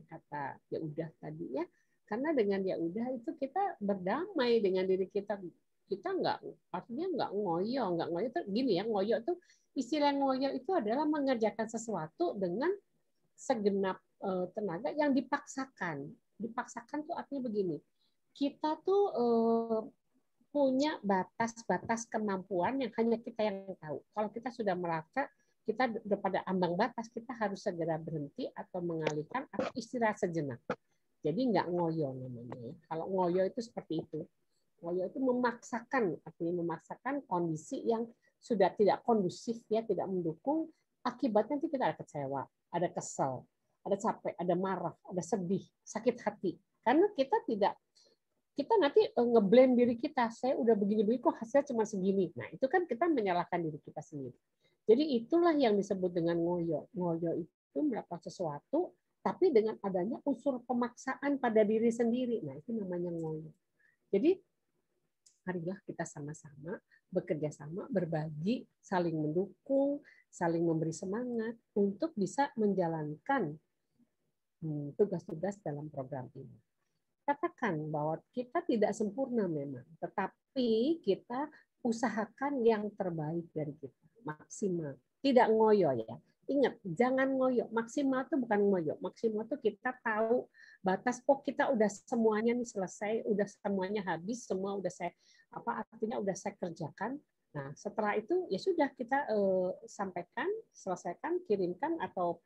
kata ya udah tadi ya. Karena dengan ya udah itu kita berdamai dengan diri kita. Kita artinya nggak ngoyo itu gini ya, ngoyo itu, istilah ngoyo itu adalah mengerjakan sesuatu dengan segenap tenaga yang dipaksakan. Dipaksakan tuh artinya begini. Kita tuh punya batas-batas kemampuan yang hanya kita yang tahu. Kalau kita sudah merasa kita pada ambang batas, kita harus segera berhenti atau mengalihkan atau istirahat sejenak. Jadi nggak ngoyo namanya. Kalau ngoyo itu seperti itu. Ngoyo itu artinya memaksakan kondisi yang sudah tidak kondusif ya, tidak mendukung. Akibatnya nanti kita ada kecewa, ada kesel, ada capek, ada marah, ada sedih, sakit hati. Karena kita nanti ngeblame diri kita, saya udah begini-begini kok hasilnya cuma segini. Nah, itu kan kita menyalahkan diri kita sendiri. Jadi itulah yang disebut dengan ngoyo. Ngoyo itu melakukan sesuatu Tapi dengan adanya unsur pemaksaan pada diri sendiri, nah itu namanya ngoyo. Jadi marilah kita sama-sama bekerja sama, berbagi, saling mendukung, saling memberi semangat untuk bisa menjalankan tugas-tugas dalam program ini. Katakan bahwa kita tidak sempurna memang, tetapi kita usahakan yang terbaik dari kita, maksimal. Tidak ngoyo ya. Ingat, jangan ngoyo. Maksimal itu bukan ngoyo. Maksimal itu kita tahu batas, oh kita udah semuanya nih selesai, udah semuanya habis, semua udah saya artinya udah saya kerjakan. Nah, setelah itu ya sudah kita sampaikan, selesaikan, kirimkan atau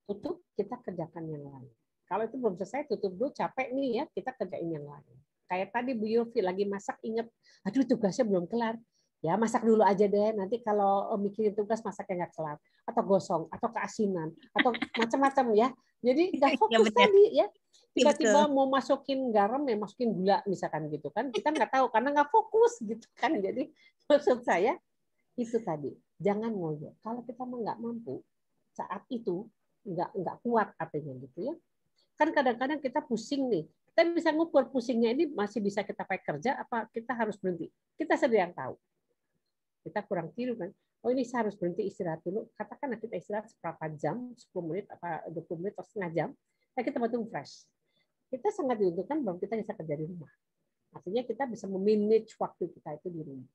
tutup, kita kerjakan yang lain. Kalau itu belum selesai, tutup dulu, capek nih ya, kita kerjain yang lain. Kayak tadi Bu Yofi lagi masak, inget, aduh tugasnya belum kelar. Ya masak dulu aja deh, nanti kalau mikirin tugas masaknya nggak kelar. Atau gosong, atau keasinan, atau macam-macam ya. Jadi nggak fokus tadi ya. Tiba-tiba mau masukin garam, ya masukin gula misalkan gitu kan. Kita nggak tahu, karena nggak fokus gitu kan. Jadi maksud saya, itu tadi. Jangan ngoyo. Kalau kita nggak mampu, saat itu, nggak kuat artinya gitu ya. Kan kadang-kadang kita pusing nih. Kita bisa ngukur pusingnya ini masih bisa kita pakai kerja apa kita harus berhenti. Kita sendiri yang tahu. Kita kurang tidur kan. Oh ini saya harus berhenti istirahat dulu. Katakanlah kita istirahat seberapa jam, 10 menit, apa 20 menit atau setengah jam. Nah, kita baru fresh. Kita sangat diuntungkan bahwa kita bisa kerja di rumah. Artinya kita bisa memanage waktu kita itu di rumah.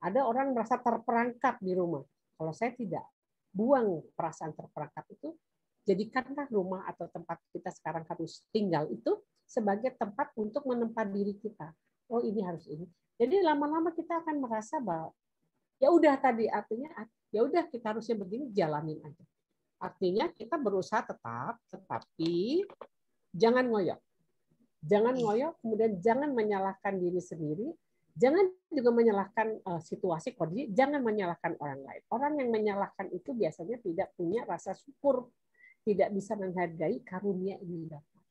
Ada orang merasa terperangkap di rumah. Kalau saya tidak. Buang perasaan terperangkap itu. Jadikanlah rumah atau tempat kita sekarang harus tinggal itu sebagai tempat untuk menempat diri kita. Oh ini harus ini. Jadi lama-lama kita akan merasa bahwa ya udah tadi artinya ya udah kita harusnya begini, jalanin aja. Artinya kita berusaha tetap, tetapi jangan ngoyo. Jangan ngoyo, kemudian jangan menyalahkan diri sendiri, jangan juga menyalahkan situasi, kondisi, jangan menyalahkan orang lain. Orang yang menyalahkan itu biasanya tidak punya rasa syukur, tidak bisa menghargai karunia ini dapat.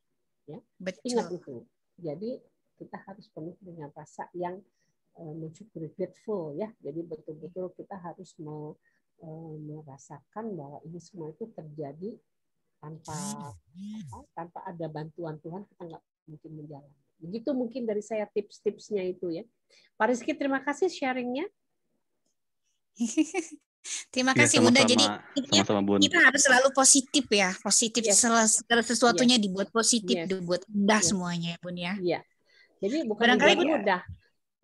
Ya? Ingat itu. Jadi kita harus penuh dengan rasa yang mensyukuri, grateful ya. Jadi betul-betul kita harus merasakan bahwa ini semua itu terjadi tanpa ada bantuan Tuhan, kita nggak mungkin menjalani. Begitu mungkin dari saya tips-tipsnya itu ya. Pak Rizky, terima kasih sharingnya. Terima kasih Bunda. Jadi kita harus selalu positif ya, positif. Segala sesuatunya dibuat positif, dibuat indah semuanya ya Bun ya. Iya. Jadi bukan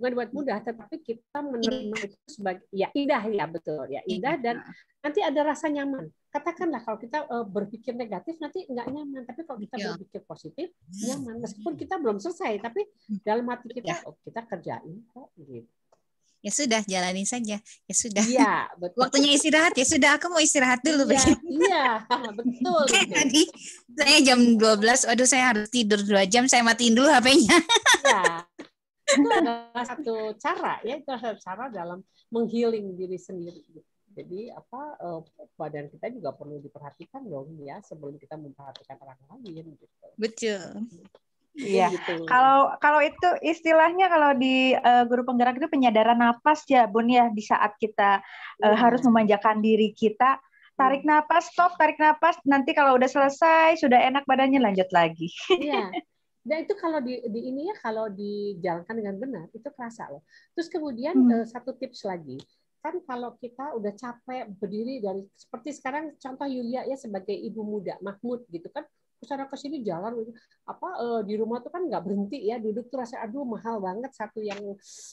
dibuat mudah, tetapi kita menerima itu sebagai ya indah ya betul ya indah dan nanti ada rasa nyaman. Katakanlah kalau kita berpikir negatif nanti nggak nyaman, tapi kalau kita berpikir positif nyaman. Meskipun kita belum selesai, tapi dalam hati kita kita kerjain kok gitu. Ya sudah, jalani saja. Ya sudah. Iya, betul. Waktunya istirahat, ya sudah. Aku mau istirahat dulu. Iya, betul. Kayak tadi, saya jam 12, aduh saya harus tidur 2 jam, saya matiin dulu HP-nya. Iya, itu adalah satu cara, ya itu satu cara dalam menghealing diri sendiri. Jadi badan kita juga perlu diperhatikan dong ya, sebelum kita memperhatikan orang lain. Gitu. Betul. Iya, gitu. Kalau itu istilahnya kalau di guru penggerak itu penyadaran napas ya Bun ya, di saat kita harus memanjakan diri kita, tarik napas, stop, tarik napas, nanti kalau udah selesai, sudah enak badannya lanjut lagi. Iya. Dan itu kalau di ini ya, kalau dijalankan dengan benar itu kerasa loh. Terus kemudian satu tips lagi, kan kalau kita udah capek berdiri dari seperti sekarang contoh Yulia ya sebagai ibu muda Mahmud gitu kan. Kesana ke sini jalan di rumah tuh kan nggak berhenti ya, duduk tuh rasa aduh mahal banget, satu yang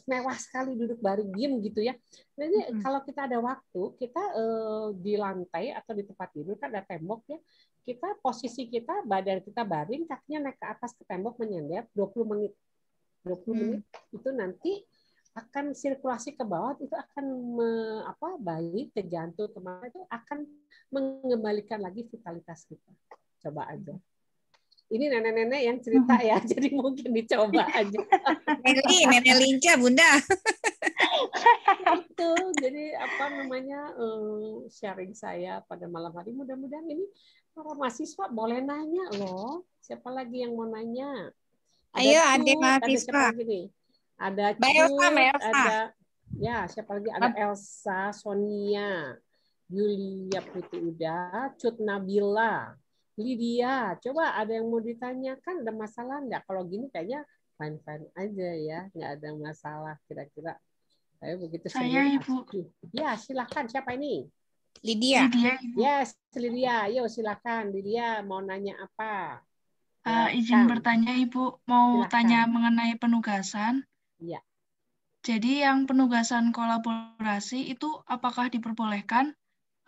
mewah sekali duduk baring diem gitu ya. Jadi kalau kita ada waktu, kita di lantai atau di tempat tidur kan ada tembok ya, kita posisi kita badan kita baring, kakinya naik ke atas ke tembok menyender 20 menit. 20 menit itu nanti akan sirkulasi ke bawah, itu akan baik ke jantung kemana, itu akan mengembalikan lagi vitalitas kita. Coba aja. Ini nenek-nenek yang cerita ya, jadi mungkin dicoba aja. Nenek lincah Bunda. Itu jadi sharing saya pada malam hari. Mudah-mudahan ini para mahasiswa boleh nanya loh. Siapa lagi yang mau nanya? Ayo ada mahasiswa. Ada siapa lagi? Ada Elsa, Sonia, Yulia Putri udah, Cut Nabila. Lydia, coba ada yang mau ditanyakan, ada masalah nggak? Kalau gini kayaknya fine-fine aja ya, nggak ada masalah kira-kira. Saya begitu Saya, Ibu. Ya, silakan. Siapa ini? Lydia. Lydia, Ibu. Yes, Lydia. Ayo silakan. Lydia mau nanya apa? Izin bertanya, Ibu. Mau Silakan. tanya mengenai penugasan. Iya. Jadi yang penugasan kolaborasi itu apakah diperbolehkan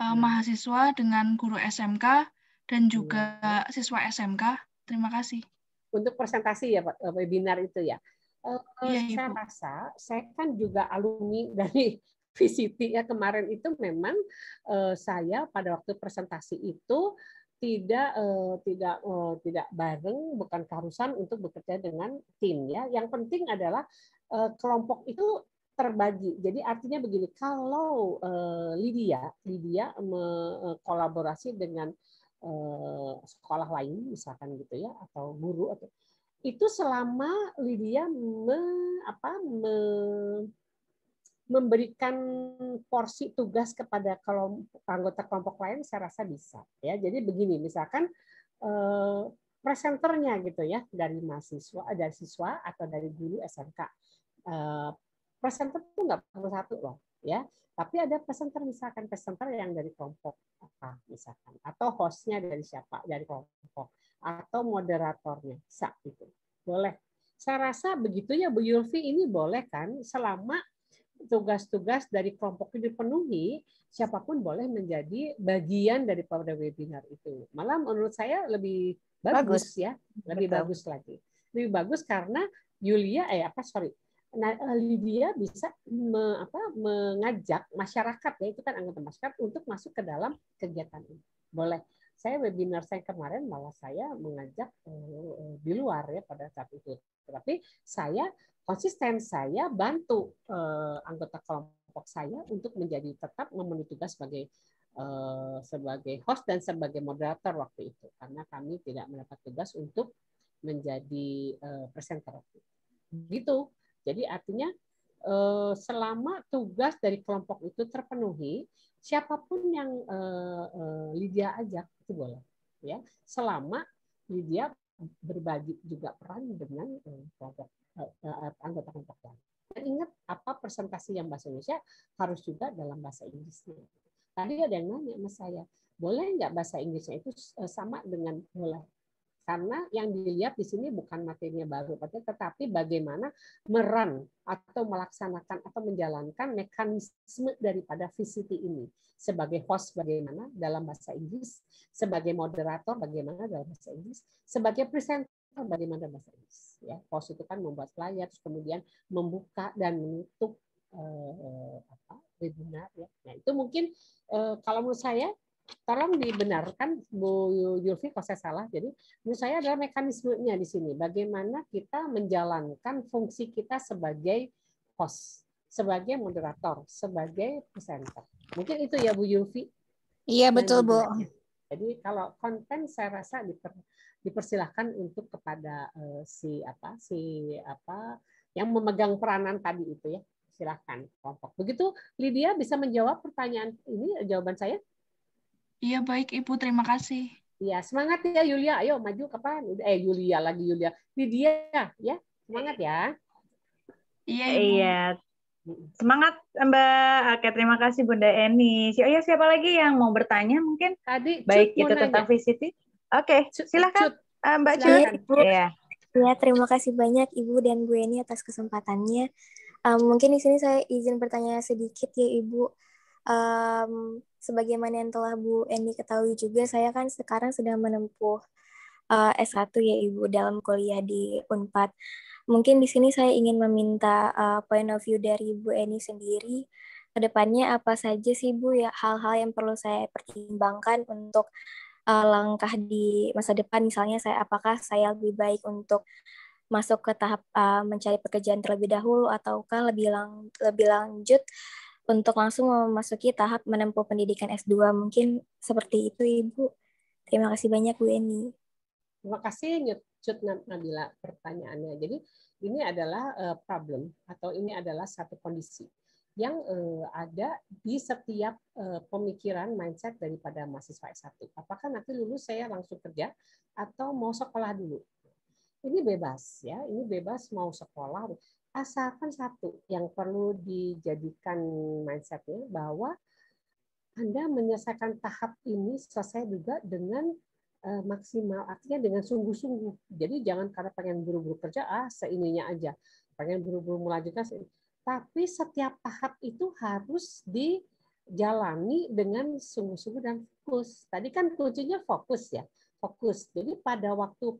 mahasiswa dengan guru SMK dan juga siswa SMK? Terima kasih. Untuk presentasi ya, Pak, webinar itu ya. Iya, Saya Ibu. rasa, saya kan juga alumni dari VCT ya, kemarin itu memang saya pada waktu presentasi itu tidak bareng, bukan keharusan untuk bekerja dengan tim ya. Yang penting adalah kelompok itu terbagi. Jadi artinya begini, kalau Lydia kolaborasi dengan sekolah lain misalkan gitu ya, atau guru, atau itu selama Lydia memberikan porsi tugas kepada anggota kelompok lain, saya rasa bisa ya. Jadi begini, misalkan presenternya gitu ya, dari siswa atau dari guru SMK, presenter itu nggak perlu satu loh ya, tapi ada presenter, misalkan presenter yang dari kelompok apa misalkan, atau hostnya dari siapa, dari kelompok, atau moderatornya bisa itu boleh. Saya rasa begitu ya Bu Yulfi, ini boleh kan, selama tugas-tugas dari kelompok itu dipenuhi, siapapun boleh menjadi bagian daripada webinar itu. Malah menurut saya lebih bagus ya, lebih bagus lagi. Lebih bagus karena Lydia bisa mengajak masyarakat ya, itu kan anggota masyarakat, untuk masuk ke dalam kegiatan ini. Boleh. Saya webinar saya kemarin malah saya mengajak di luar ya pada saat itu. Tetapi saya konsisten, saya bantu anggota kelompok saya untuk menjadi tetap memenuhi tugas sebagai host dan sebagai moderator waktu itu, karena kami tidak mendapat tugas untuk menjadi presenter. Gitu. Jadi artinya selama tugas dari kelompok itu terpenuhi, siapapun yang Lydia ajak itu boleh, ya. Selama Lydia berbagi juga peran dengan kelompok anggota kelompok lain. Dan ingat, apa presentasi yang bahasa Indonesia harus juga dalam bahasa Inggrisnya. Tadi ada yang nanya sama saya, boleh nggak bahasa Inggrisnya itu sama dengan boleh? Karena yang dilihat di sini bukan materinya baru, tetapi bagaimana meran atau melaksanakan atau menjalankan mekanisme daripada VCT ini. Sebagai host bagaimana dalam bahasa Inggris, sebagai moderator bagaimana dalam bahasa Inggris, sebagai presenter bagaimana dalam bahasa Inggris. Ya, host itu kan membuat flyer, terus kemudian membuka dan menutup webinar. Ya. Nah, itu mungkin kalau menurut saya, tolong dibenarkan Bu Yulfi kalau saya salah. Jadi menurut saya adalah mekanismenya di sini. Bagaimana kita menjalankan fungsi kita sebagai host, sebagai moderator, sebagai presenter. Mungkin itu ya Bu Yulfi. Iya betul Bu. Jadi kalau konten saya rasa dipersilahkan untuk kepada yang memegang peranan tadi itu ya. Silahkan kelompok. Begitu Lydia bisa menjawab pertanyaan ini, jawaban saya? Iya, baik Ibu, terima kasih. Iya, semangat ya Yulia. Ayo maju kapan? Yulia. Lydia ya. Semangat ya. Iya, Ibu. Iya. Semangat Mbak. Oke, terima kasih Bunda Eni. Siapa lagi yang mau bertanya mungkin? Tadi baik itu tentang VCT. Oke, silakan Mbak Cut. Iya. Ya, terima kasih banyak Ibu dan Bu Eni atas kesempatannya. Mungkin di sini saya izin bertanya sedikit ya Ibu. Sebagaimana yang telah Bu Eni ketahui juga, saya kan sekarang sedang menempuh S1 ya Ibu dalam kuliah di Unpad. Mungkin di sini saya ingin meminta point of view dari Bu Eni sendiri. Kedepannya apa saja sih Bu ya hal-hal yang perlu saya pertimbangkan untuk langkah di masa depan, misalnya apakah saya lebih baik untuk masuk ke tahap mencari pekerjaan terlebih dahulu, ataukah lebih lanjut untuk langsung memasuki tahap menempuh pendidikan S2. Mungkin seperti itu Ibu. Terima kasih banyak Bu Eni. Terima kasih Cut Nabila pertanyaannya. Jadi ini adalah problem atau ini adalah satu kondisi yang ada di setiap pemikiran mindset daripada mahasiswa S1. Apakah nanti lulus saya langsung kerja atau mau sekolah dulu? Ini bebas ya, ini bebas mau sekolah. Asalkan satu yang perlu dijadikan mindsetnya bahwa Anda menyelesaikan tahap ini selesai juga dengan maksimal, artinya dengan sungguh-sungguh. Jadi jangan karena pengen buru-buru kerja, seininya aja. Pengen buru-buru melanjutkan, tapi setiap tahap itu harus dijalani dengan sungguh-sungguh dan fokus. Tadi kan kuncinya fokus ya, fokus. Jadi pada waktu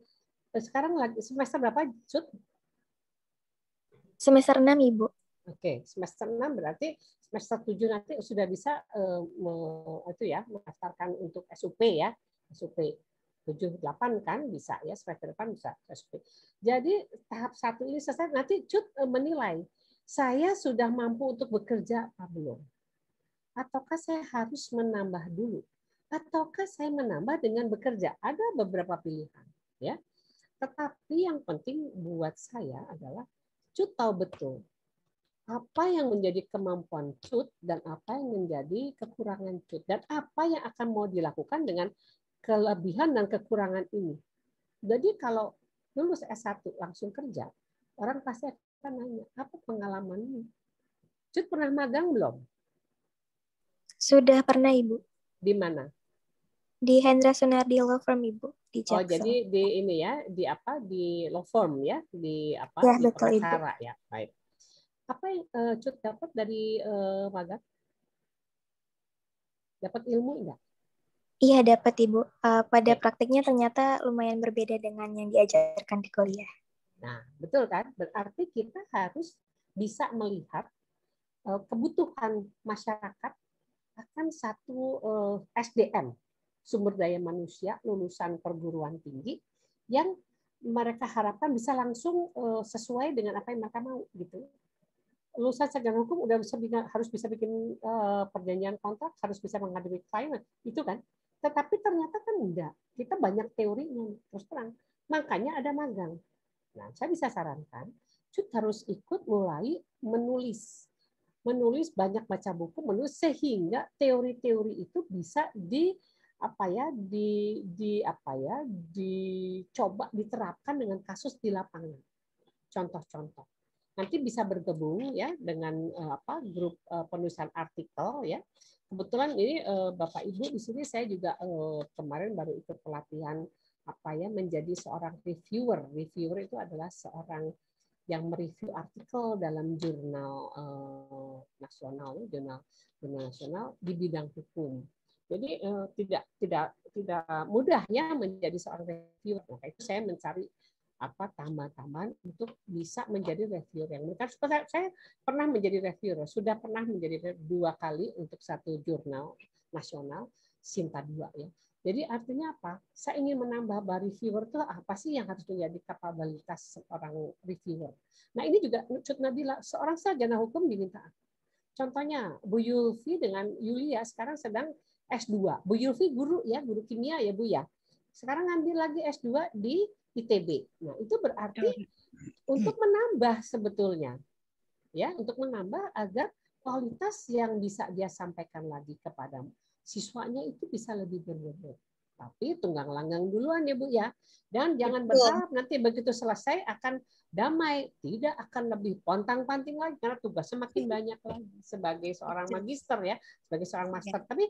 sekarang lagi semester berapa, Cut? Semester 6, Ibu. Oke, semester 6 berarti semester 7 nanti sudah bisa itu ya, mendaftarkan untuk SUP ya, SUP 7, 8 kan bisa ya, semester depan bisa SUP. Jadi tahap 1 ini selesai, nanti Cut menilai saya sudah mampu untuk bekerja apa belum? Ataukah saya harus menambah dulu? Ataukah saya menambah dengan bekerja? Ada beberapa pilihan, ya. Tetapi yang penting buat saya adalah Cut tahu betul apa yang menjadi kemampuan Cut dan apa yang menjadi kekurangan Cut dan apa yang akan mau dilakukan dengan kelebihan dan kekurangan ini. Jadi kalau lulus S1 langsung kerja, orang pasti akan nanya, apa pengalamanmu? Cut pernah magang belum? Sudah pernah, Ibu. Di mana? Di Hendra Sunardi Law Firm, Ibu, di Jaksel. Oh, jadi di ini ya, di apa? Di law firm ya, di apa? Ya, di betul, pengacara Ibu. ya. Baik. Apa yang Cut dapat dari magang? Dapat ilmu enggak? Iya, dapat, Ibu. Pada praktiknya ternyata lumayan berbeda dengan yang diajarkan di kuliah. Nah, betul kan? Berarti kita harus bisa melihat kebutuhan masyarakat akan satu SDM, sumber daya manusia lulusan perguruan tinggi yang mereka harapkan bisa langsung sesuai dengan apa yang mereka mau gitu. Lulusan sarjana hukum udah harus bisa bikin perjanjian kontrak, harus bisa menghadapi klien, itu kan. Tetapi ternyata kan enggak. Kita banyak teorinya, terus terang. Makanya ada magang. Nah, saya bisa sarankan, Cut harus ikut mulai menulis banyak baca buku, menulis sehingga teori-teori itu bisa dicoba diterapkan dengan kasus di lapangan. Contoh-contoh. Nanti bisa bergabung ya dengan grup penulisan artikel ya. Kebetulan ini Bapak Ibu di sini saya juga kemarin baru ikut pelatihan menjadi seorang reviewer. Reviewer itu adalah seorang yang mereview artikel dalam jurnal nasional di bidang hukum. Jadi tidak mudah ya menjadi seorang reviewer. Maka itu saya mencari tambahan-tambahan untuk bisa menjadi reviewer yang benar. Saya pernah menjadi reviewer, sudah pernah menjadi 2 kali untuk satu jurnal nasional, Sinta 2 ya. Jadi artinya apa? Saya ingin menambah reviewer itu apa sih yang harus menjadi kapabilitas seorang reviewer. Nah ini juga Cut Nabila, seorang sarjana hukum diminta. Contohnya Bu Yulfi dengan Yulia sekarang sedang S2. Bu Yulfi guru ya, guru kimia ya Bu ya. Sekarang ngambil lagi S2 di ITB. Nah itu berarti untuk menambah sebetulnya. Ya, untuk menambah agar kualitas yang bisa dia sampaikan lagi kepada siswanya itu bisa lebih berbobot. Tapi tunggang langgang duluan ya Bu ya. Dan jangan berharap nanti begitu selesai akan damai. Tidak akan lebih pontang-panting lagi karena tugasnya makin banyak lagi sebagai seorang magister ya, sebagai seorang master. Tapi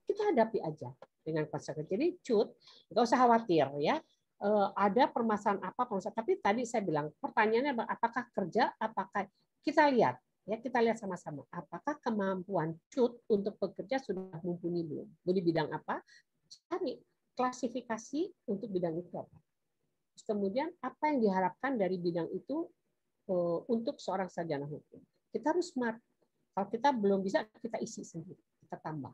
kita hadapi aja dengan konsekuensi. Jadi Cut, nggak usah khawatir ya. Ada permasalahan apa, tapi tadi saya bilang pertanyaannya apakah kerja, apakah kita lihat. Ya, kita lihat sama-sama. Apakah kemampuan Cut untuk bekerja sudah mumpuni belum? Di bidang apa? Cari klasifikasi untuk bidang itu apa. Terus kemudian apa yang diharapkan dari bidang itu untuk seorang sarjana hukum. Kita harus smart. Kalau kita belum bisa, kita isi sendiri. Kita tambah.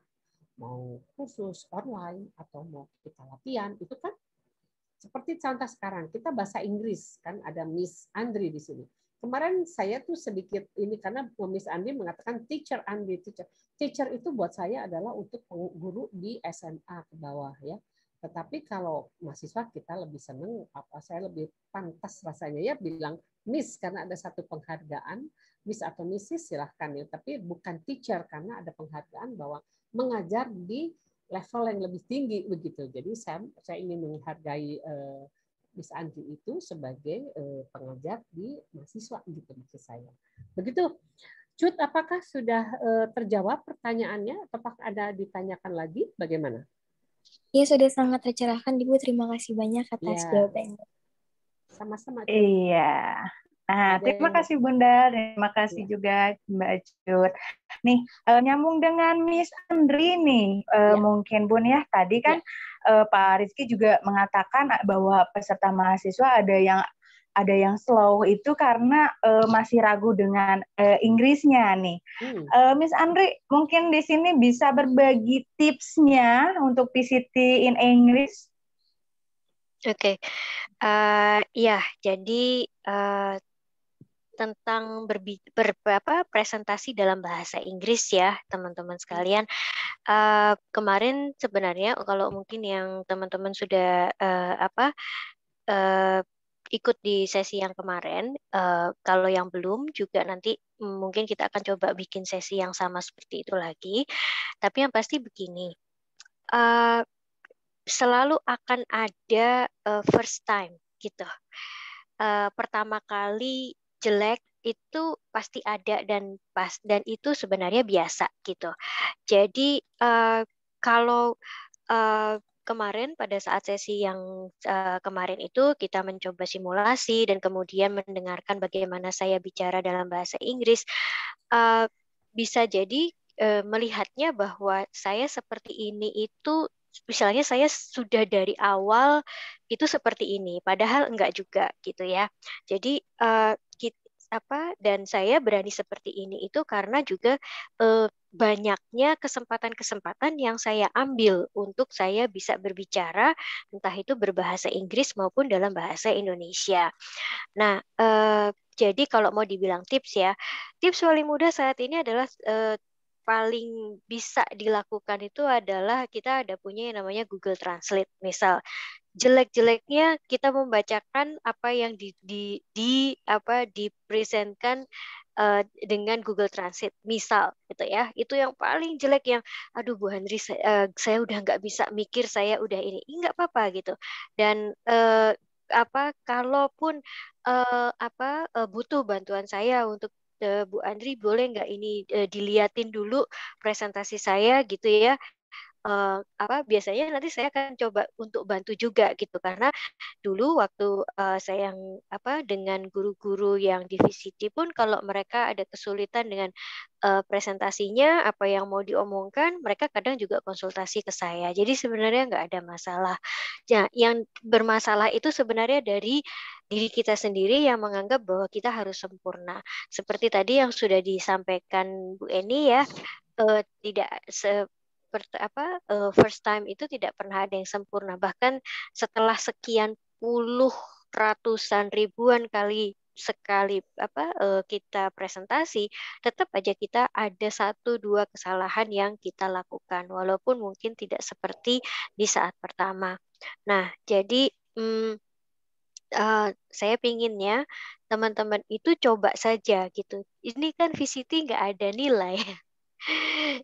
Mau khusus, online, atau mau kita latihan, itu kan seperti contoh sekarang. Kita bahasa Inggris, kan ada Miss Andri di sini. Kemarin saya tuh sedikit ini karena Miss Andi mengatakan teacher Andi, teacher itu buat saya adalah untuk guru di SMA ke bawah ya. Tetapi kalau mahasiswa kita lebih senang saya lebih pantas rasanya ya bilang Miss karena ada satu penghargaan Miss atau Mrs. silahkan ya, tapi bukan teacher karena ada penghargaan bahwa mengajar di level yang lebih tinggi begitu. Jadi saya ingin menghargai Miss Andri itu sebagai pengajar di mahasiswa gitu maksud saya. Begitu. Cut, apakah sudah terjawab pertanyaannya? Apakah ada ditanyakan lagi? Bagaimana? Ya, sudah sangat tercerahkan, Ibu. Terima kasih banyak atas Ya. jawabannya. Sama-sama. Iya. Nah, terima kasih Bunda, terima kasih juga Mbak Cut. Nih, nyambung dengan Miss Andri nih, mungkin Bun ya, tadi kan Pak Rizky juga mengatakan bahwa peserta mahasiswa ada yang slow itu karena masih ragu dengan Inggrisnya nih. Miss Andri, mungkin di sini bisa berbagi tipsnya untuk PCT in English? Oke, ya, jadi tentang presentasi dalam bahasa Inggris ya, teman-teman sekalian. Kemarin sebenarnya kalau mungkin yang teman-teman sudah ikut di sesi yang kemarin, kalau yang belum juga nanti mungkin kita akan coba bikin sesi yang sama seperti itu lagi. Tapi yang pasti begini, selalu akan ada first time gitu. Pertama kali jelek itu pasti ada dan itu sebenarnya biasa gitu. Jadi kalau kemarin pada saat sesi yang kemarin itu kita mencoba simulasi dan kemudian mendengarkan bagaimana saya bicara dalam bahasa Inggris, bisa jadi melihatnya bahwa saya seperti ini itu misalnya saya sudah dari awal itu seperti ini, padahal enggak juga gitu ya. Jadi dan saya berani seperti ini itu karena juga banyaknya kesempatan-kesempatan yang saya ambil untuk saya bisa berbicara, entah itu berbahasa Inggris maupun dalam bahasa Indonesia. Nah, jadi kalau mau dibilang tips ya, tips paling mudah saat ini adalah paling bisa dilakukan itu adalah kita ada punya yang namanya Google Translate. Misal jelek-jeleknya kita membacakan apa yang dipresentkan dengan Google Translate, misal gitu ya, itu yang paling jelek yang aduh Bu Handri saya udah nggak bisa mikir, saya udah ini nggak apa-apa gitu. Dan kalaupun butuh bantuan saya untuk Bu Andri boleh nggak ini diliatin dulu presentasi saya gitu ya. Biasanya nanti saya akan coba untuk bantu juga gitu karena dulu waktu saya yang dengan guru-guru yang di VCT pun kalau mereka ada kesulitan dengan presentasinya apa yang mau diomongkan mereka kadang juga konsultasi ke saya, jadi sebenarnya nggak ada masalah. Ya, yang bermasalah itu sebenarnya dari diri kita sendiri yang menganggap bahwa kita harus sempurna seperti tadi yang sudah disampaikan Bu Eni ya, tidak first time itu tidak pernah ada yang sempurna. Bahkan setelah sekian puluh ratusan ribuan kali sekali kita presentasi, tetap aja kita ada 1-2 kesalahan yang kita lakukan, walaupun mungkin tidak seperti di saat pertama. Nah, jadi saya pinginnya teman-teman itu coba saja gitu. Ini kan VCT nggak ada nilai.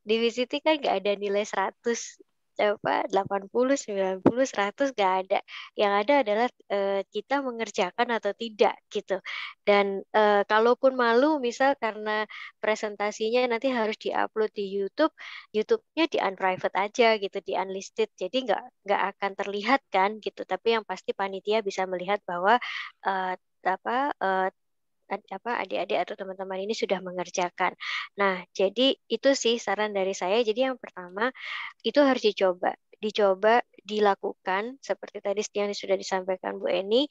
Di VCT kan nggak ada nilai 100, 80, 90, 100 nggak ada. Yang ada adalah kita mengerjakan atau tidak gitu. Dan kalaupun malu misal karena presentasinya nanti harus diupload di YouTube, YouTube-nya di unprivate aja gitu, di unlisted. Jadi nggak akan terlihat kan gitu. Tapi yang pasti panitia bisa melihat bahwa adik-adik atau teman-teman ini sudah mengerjakan. Nah, jadi itu sih saran dari saya. Jadi yang pertama itu harus dicoba dilakukan seperti tadi yang sudah disampaikan Bu Eni.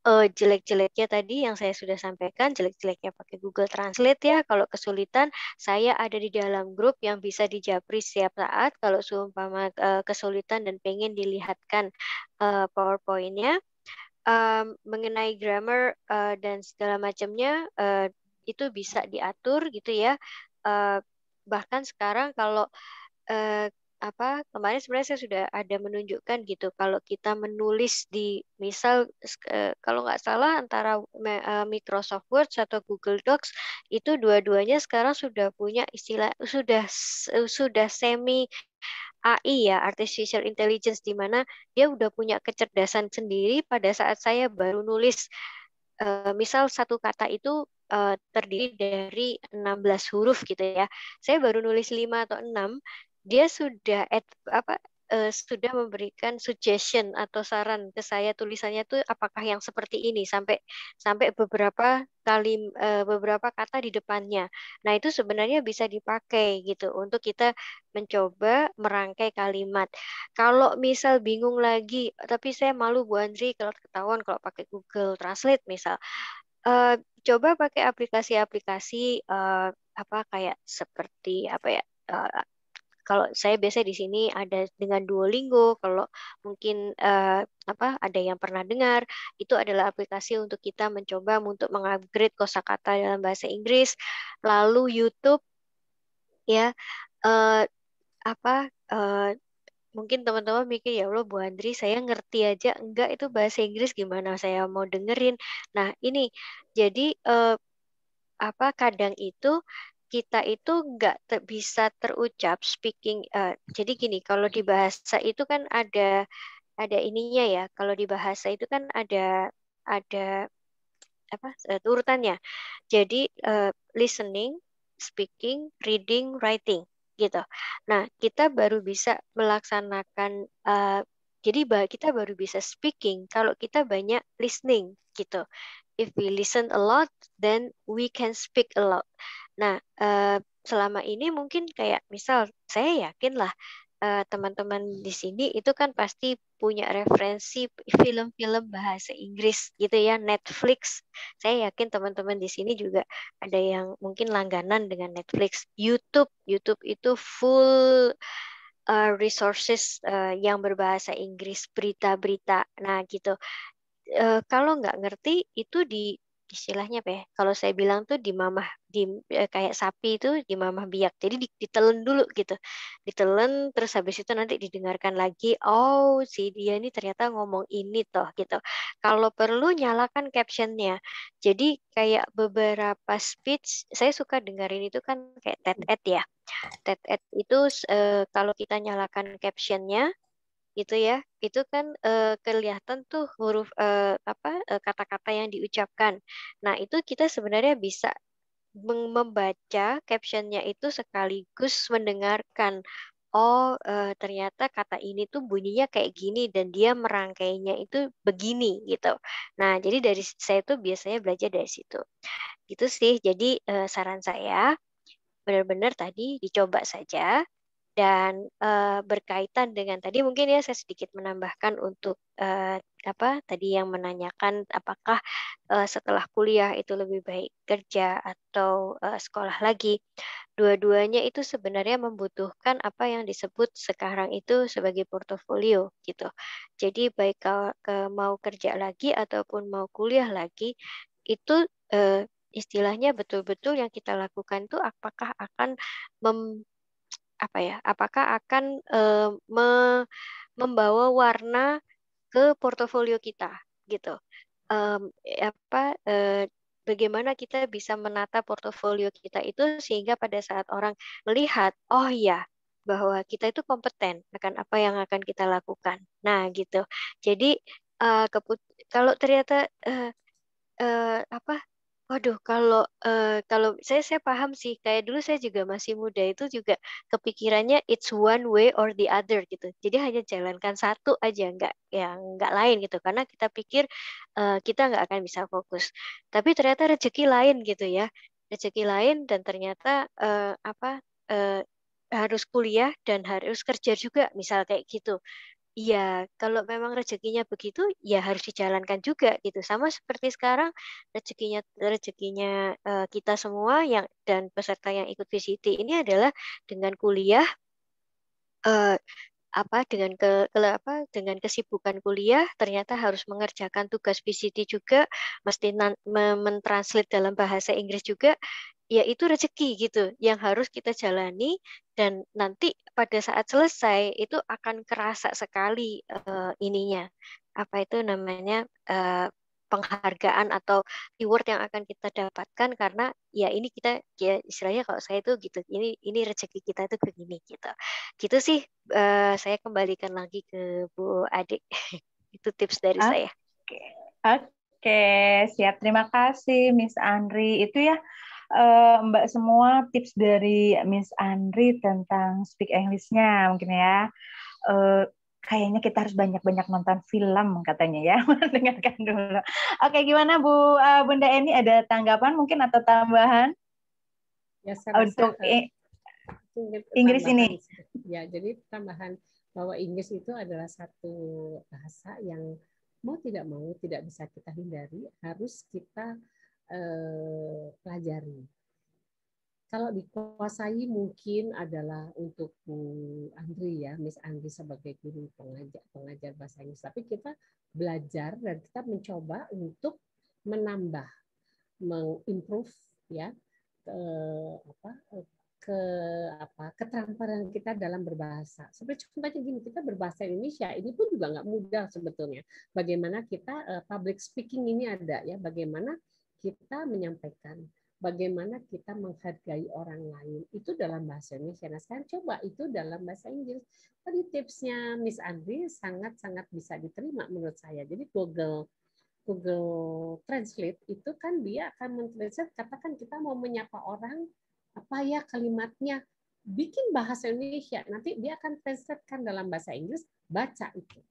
Jelek-jeleknya tadi yang saya sudah sampaikan, jelek-jeleknya pakai Google Translate ya. Kalau kesulitan, saya ada di dalam grup yang bisa dijapri setiap saat. Kalau seumpama kesulitan dan pengen dilihatkan PowerPoint-nya. Mengenai grammar dan segala macamnya itu bisa diatur gitu ya. Bahkan sekarang kalau kemarin sebenarnya saya sudah ada menunjukkan gitu kalau kita menulis di misal kalau nggak salah antara Microsoft Word atau Google Docs itu dua-duanya sekarang sudah punya istilah sudah semi AI ya, artificial intelligence, di mana dia udah punya kecerdasan sendiri pada saat saya baru nulis misal satu kata itu terdiri dari 16 huruf gitu ya. Saya baru nulis 5 atau 6, dia sudah memberikan suggestion atau saran ke saya tulisannya tuh apakah yang seperti ini sampai sampai beberapa kata di depannya. Nah, itu sebenarnya bisa dipakai gitu untuk kita mencoba merangkai kalimat. Kalau misal bingung lagi, tapi saya malu Bu Andri kalau ketahuan kalau pakai Google Translate misal. Coba pakai aplikasi-aplikasi kayak seperti kalau saya biasa di sini ada dengan Duolingo, kalau mungkin ada yang pernah dengar, itu adalah aplikasi untuk kita mencoba untuk mengupgrade kosakata dalam bahasa Inggris. Lalu YouTube ya eh, mungkin teman-teman mikir ya Allah Bu Andri saya ngerti aja enggak itu bahasa Inggris gimana saya mau dengerin. Nah, ini jadi kadang itu kita itu nggak bisa terucap speaking. Jadi gini, kalau di bahasa itu kan ada ininya ya. Kalau di bahasa itu kan ada urutannya. Jadi listening, speaking, reading, writing gitu. Nah, kita baru bisa melaksanakan jadi kita baru bisa speaking kalau kita banyak listening gitu. If we listen a lot, then we can speak a lot. Nah, selama ini mungkin kayak misal saya yakin lah teman-teman di sini itu kan pasti punya referensi film-film bahasa Inggris gitu ya, Netflix. Saya yakin teman-teman di sini juga ada yang mungkin langganan dengan Netflix. YouTube itu full resources yang berbahasa Inggris, berita-berita. Nah, gitu. Kalau nggak ngerti itu istilahnya apa ya? Kalau saya bilang tuh kayak sapi itu dimamah biak. Jadi ditelen dulu gitu. Ditelen terus habis itu nanti didengarkan lagi. Oh, si dia ini ternyata ngomong ini toh gitu. Kalau perlu nyalakan captionnya. Jadi kayak beberapa speech saya suka dengerin itu kan kayak TED-Ed ya. TED-Ed itu kalau kita nyalakan captionnya gitu ya, itu kan kelihatan tuh huruf kata-kata yang diucapkan. Nah, itu kita sebenarnya bisa membaca captionnya itu sekaligus mendengarkan. Oh, ternyata kata ini tuh bunyinya kayak gini dan dia merangkainya itu begini gitu. Nah, jadi dari saya tuh biasanya belajar dari situ. Gitu sih. Jadi saran saya benar-benar tadi dicoba saja. Dan berkaitan dengan tadi mungkin ya saya sedikit menambahkan untuk tadi yang menanyakan apakah setelah kuliah itu lebih baik kerja atau sekolah lagi. Dua-duanya itu sebenarnya membutuhkan apa yang disebut sekarang itu sebagai portofolio gitu. Jadi baik mau kerja lagi ataupun mau kuliah lagi itu istilahnya betul-betul yang kita lakukan itu apakah akan apakah akan membawa warna ke portofolio kita gitu. Bagaimana kita bisa menata portofolio kita itu sehingga pada saat orang melihat, oh iya, bahwa kita itu kompeten akan apa yang akan kita lakukan. Nah, gitu. Jadi kalau ternyata waduh, kalau saya paham sih, kayak dulu saya juga masih muda itu juga kepikirannya it's one way or the other gitu. Jadi hanya jalankan satu aja, nggak lain gitu. Karena kita pikir kita nggak akan bisa fokus. Tapi ternyata rezeki lain gitu ya, rezeki lain dan ternyata harus kuliah dan harus kerja juga, misal kayak gitu. Iya, kalau memang rezekinya begitu, ya harus dijalankan juga gitu. Sama seperti sekarang rezekinya kita semua yang dan peserta yang ikut VCT ini adalah dengan kuliah eh, dengan kesibukan kuliah ternyata harus mengerjakan tugas VCT juga, mesti mentranslate dalam bahasa Inggris juga. ya itu rezeki gitu yang harus kita jalani, dan nanti pada saat selesai itu akan kerasa sekali ininya, apa itu namanya, penghargaan atau reward yang akan kita dapatkan, karena ya ini kita ya istilahnya kalau saya itu gitu, ini rezeki kita itu begini gitu sih. Saya kembalikan lagi ke Bu Adik. Itu tips dari saya. Oke, siap. Terima kasih Miss Andri. Itu ya Mbak semua tips dari Miss Andri tentang speak English-nya mungkin ya. Kayaknya kita harus banyak-banyak nonton film katanya ya. Dengarkan dulu. Oke, gimana Bu Bunda Eni, ada tanggapan mungkin atau tambahan ya, untuk Inggris ini? Ya, jadi tambahan bahwa Inggris itu adalah satu bahasa yang mau tidak mau tidak bisa kita hindari, harus kita pelajari. Kalau dikuasai mungkin adalah untuk Andri ya, Miss Andri sebagai guru pengajar bahasa Inggris. Tapi kita belajar dan kita mencoba untuk menambah, mengimprove ya keterampilan kita dalam berbahasa. Seperti contohnya gini, kita berbahasa Indonesia ini pun juga nggak mudah sebetulnya. Bagaimana kita public speaking ini ada ya, bagaimana kita menyampaikan, bagaimana kita menghargai orang lain itu dalam bahasa Indonesia. Nah, sekarang coba itu dalam bahasa Inggris. Tadi tipsnya Miss Andri sangat-sangat bisa diterima menurut saya. Jadi Google Translate itu kan dia akan mentranslate, katakan kita mau menyapa orang, apa ya kalimatnya, bikin bahasa Indonesia, nanti dia akan translatekan dalam bahasa Inggris, baca itu.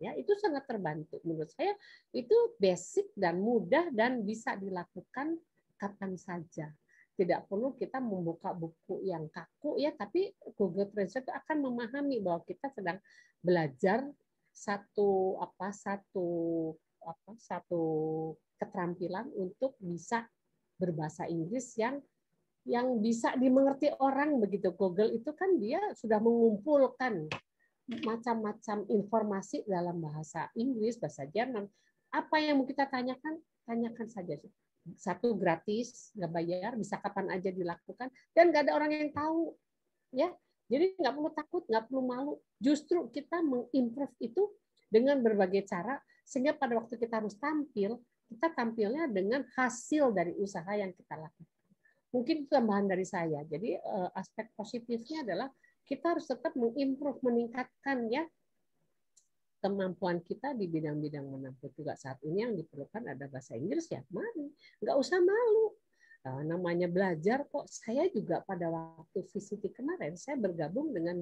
Ya, itu sangat terbantu menurut saya. Itu basic dan mudah dan bisa dilakukan kapan saja. Tidak perlu kita membuka buku yang kaku ya, tapi Google Translate akan memahami bahwa kita sedang belajar satu keterampilan untuk bisa berbahasa Inggris yang bisa dimengerti orang begitu. Google itu kan dia sudah mengumpulkan macam-macam informasi dalam bahasa Inggris, bahasa Jerman. Apa yang mau kita tanyakan saja. Satu, gratis, nggak bayar, bisa kapan aja dilakukan, dan nggak ada orang yang tahu, ya. Jadi nggak perlu takut, nggak perlu malu. Justru kita mengimprove itu dengan berbagai cara, sehingga pada waktu kita harus tampil, kita tampilnya dengan hasil dari usaha yang kita lakukan. Mungkin itu tambahan dari saya. Jadi aspek positifnya adalah kita harus tetap mengimprove, meningkatkan ya kemampuan kita di bidang-bidang manapun. Juga saat ini yang diperlukan ada bahasa Inggris ya, mari, nggak usah malu. Namanya belajar kok. Saya juga pada waktu VCT kemarin saya bergabung dengan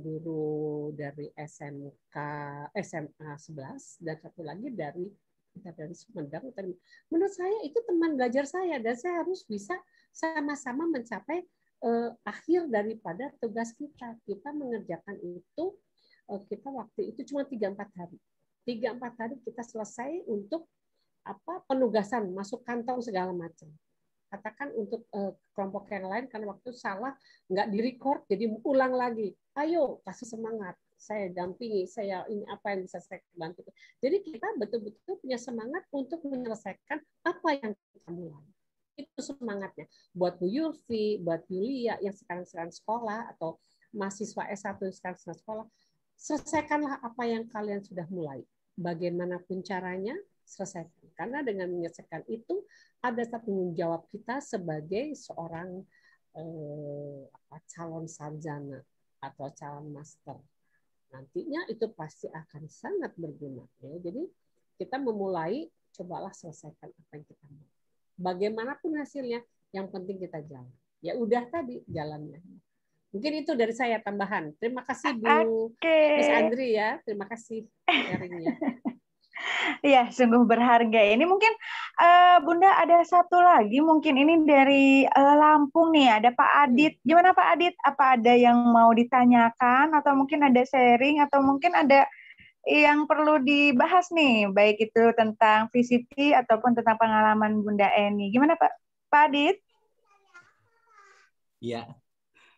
guru dari SMA 11 dan satu lagi dari Sumedang. Menurut saya itu teman belajar saya dan saya harus bisa sama-sama mencapai akhir daripada tugas kita. Kita mengerjakan itu, kita waktu itu cuma 3-4 hari. 3-4 hari kita selesai untuk penugasan, masuk kantong segala macam. Katakan untuk kelompok yang lain karena waktu salah nggak direcord, jadi ulang lagi. Ayo kasih semangat, saya dampingi, saya ini apa yang bisa saya bantu. Jadi kita betul-betul punya semangat untuk menyelesaikan apa yang kita mulai. Itu semangatnya. Buat Bu Yulfi, buat Yulia yang sekarang sekolah atau mahasiswa S1 yang sekarang sekolah, selesaikanlah apa yang kalian sudah mulai. Bagaimanapun caranya, selesaikan. Karena dengan menyelesaikan itu ada tanggung jawab kita sebagai seorang calon sarjana atau calon master. Nantinya itu pasti akan sangat berguna. Ya. Jadi kita memulai, cobalah selesaikan apa yang kita mau. Bagaimanapun hasilnya, yang penting kita jalan. Ya udah tadi jalannya. Mungkin itu dari saya tambahan. Terima kasih Bu Miss Andri ya. Terima kasih sharingnya. Iya, sungguh berharga. Ini mungkin Bunda ada satu lagi, mungkin ini dari Lampung nih, ada Pak Adit. Gimana Pak Adit? Apa ada yang mau ditanyakan atau mungkin ada sharing atau mungkin ada yang perlu dibahas nih, baik itu tentang VCT ataupun tentang pengalaman Bunda Eni. Gimana Pak Adit? Iya.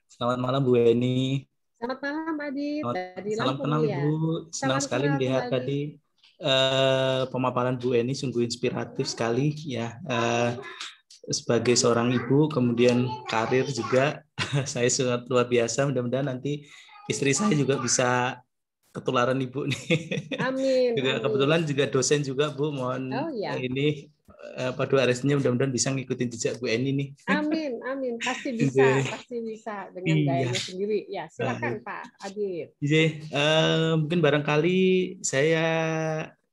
Selamat malam Bu Eni. Selamat malam Adit. Salam kenal ya. Bu. Senang sekali melihat tadi pemaparan Bu Eni, sungguh inspiratif sekali ya. sebagai seorang ibu, kemudian karir juga saya sangat luar biasa. Mudah-mudahan nanti istri saya juga bisa ketularan ibu nih. Amin. Juga amin. kebetulan juga dosen juga Bu. Mohon ini doa restunya mudah-mudahan bisa ngikutin jejak Bu Eni nih. Amin, amin. Pasti bisa, pasti bisa dengan gayanya sendiri. Ya, silakan Pak Adit. Mungkin barangkali saya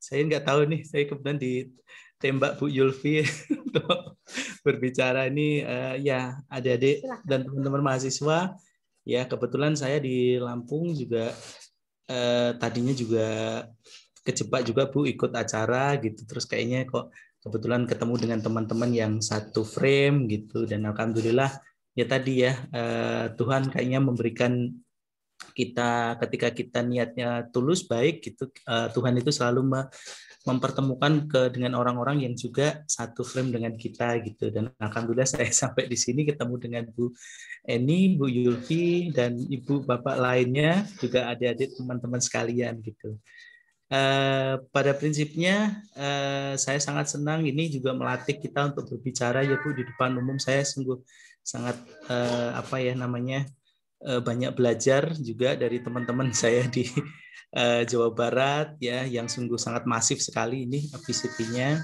nggak tahu nih, saya kebetulan ditembak Bu Yulfi untuk berbicara ini, ya adik-adik dan teman-teman mahasiswa. Ya kebetulan saya di Lampung juga tadinya juga kejebak juga Bu ikut acara gitu, terus kayaknya kok kebetulan ketemu dengan teman-teman yang satu frame gitu, dan alhamdulillah ya tadi ya Tuhan kayaknya memberikan kita ketika kita niatnya tulus baik gitu, Tuhan itu selalu mempertemukan dengan orang-orang yang juga satu frame dengan kita gitu, dan alhamdulillah saya sampai di sini ketemu dengan Bu Eni, Bu Yulfi, dan ibu bapak lainnya juga adik-adik teman-teman sekalian gitu. Pada prinsipnya saya sangat senang, ini juga melatih kita untuk berbicara ya Bu di depan umum. Saya sungguh sangat banyak belajar juga dari teman-teman saya di Jawa Barat ya, yang sungguh sangat masif sekali ini VCT-nya.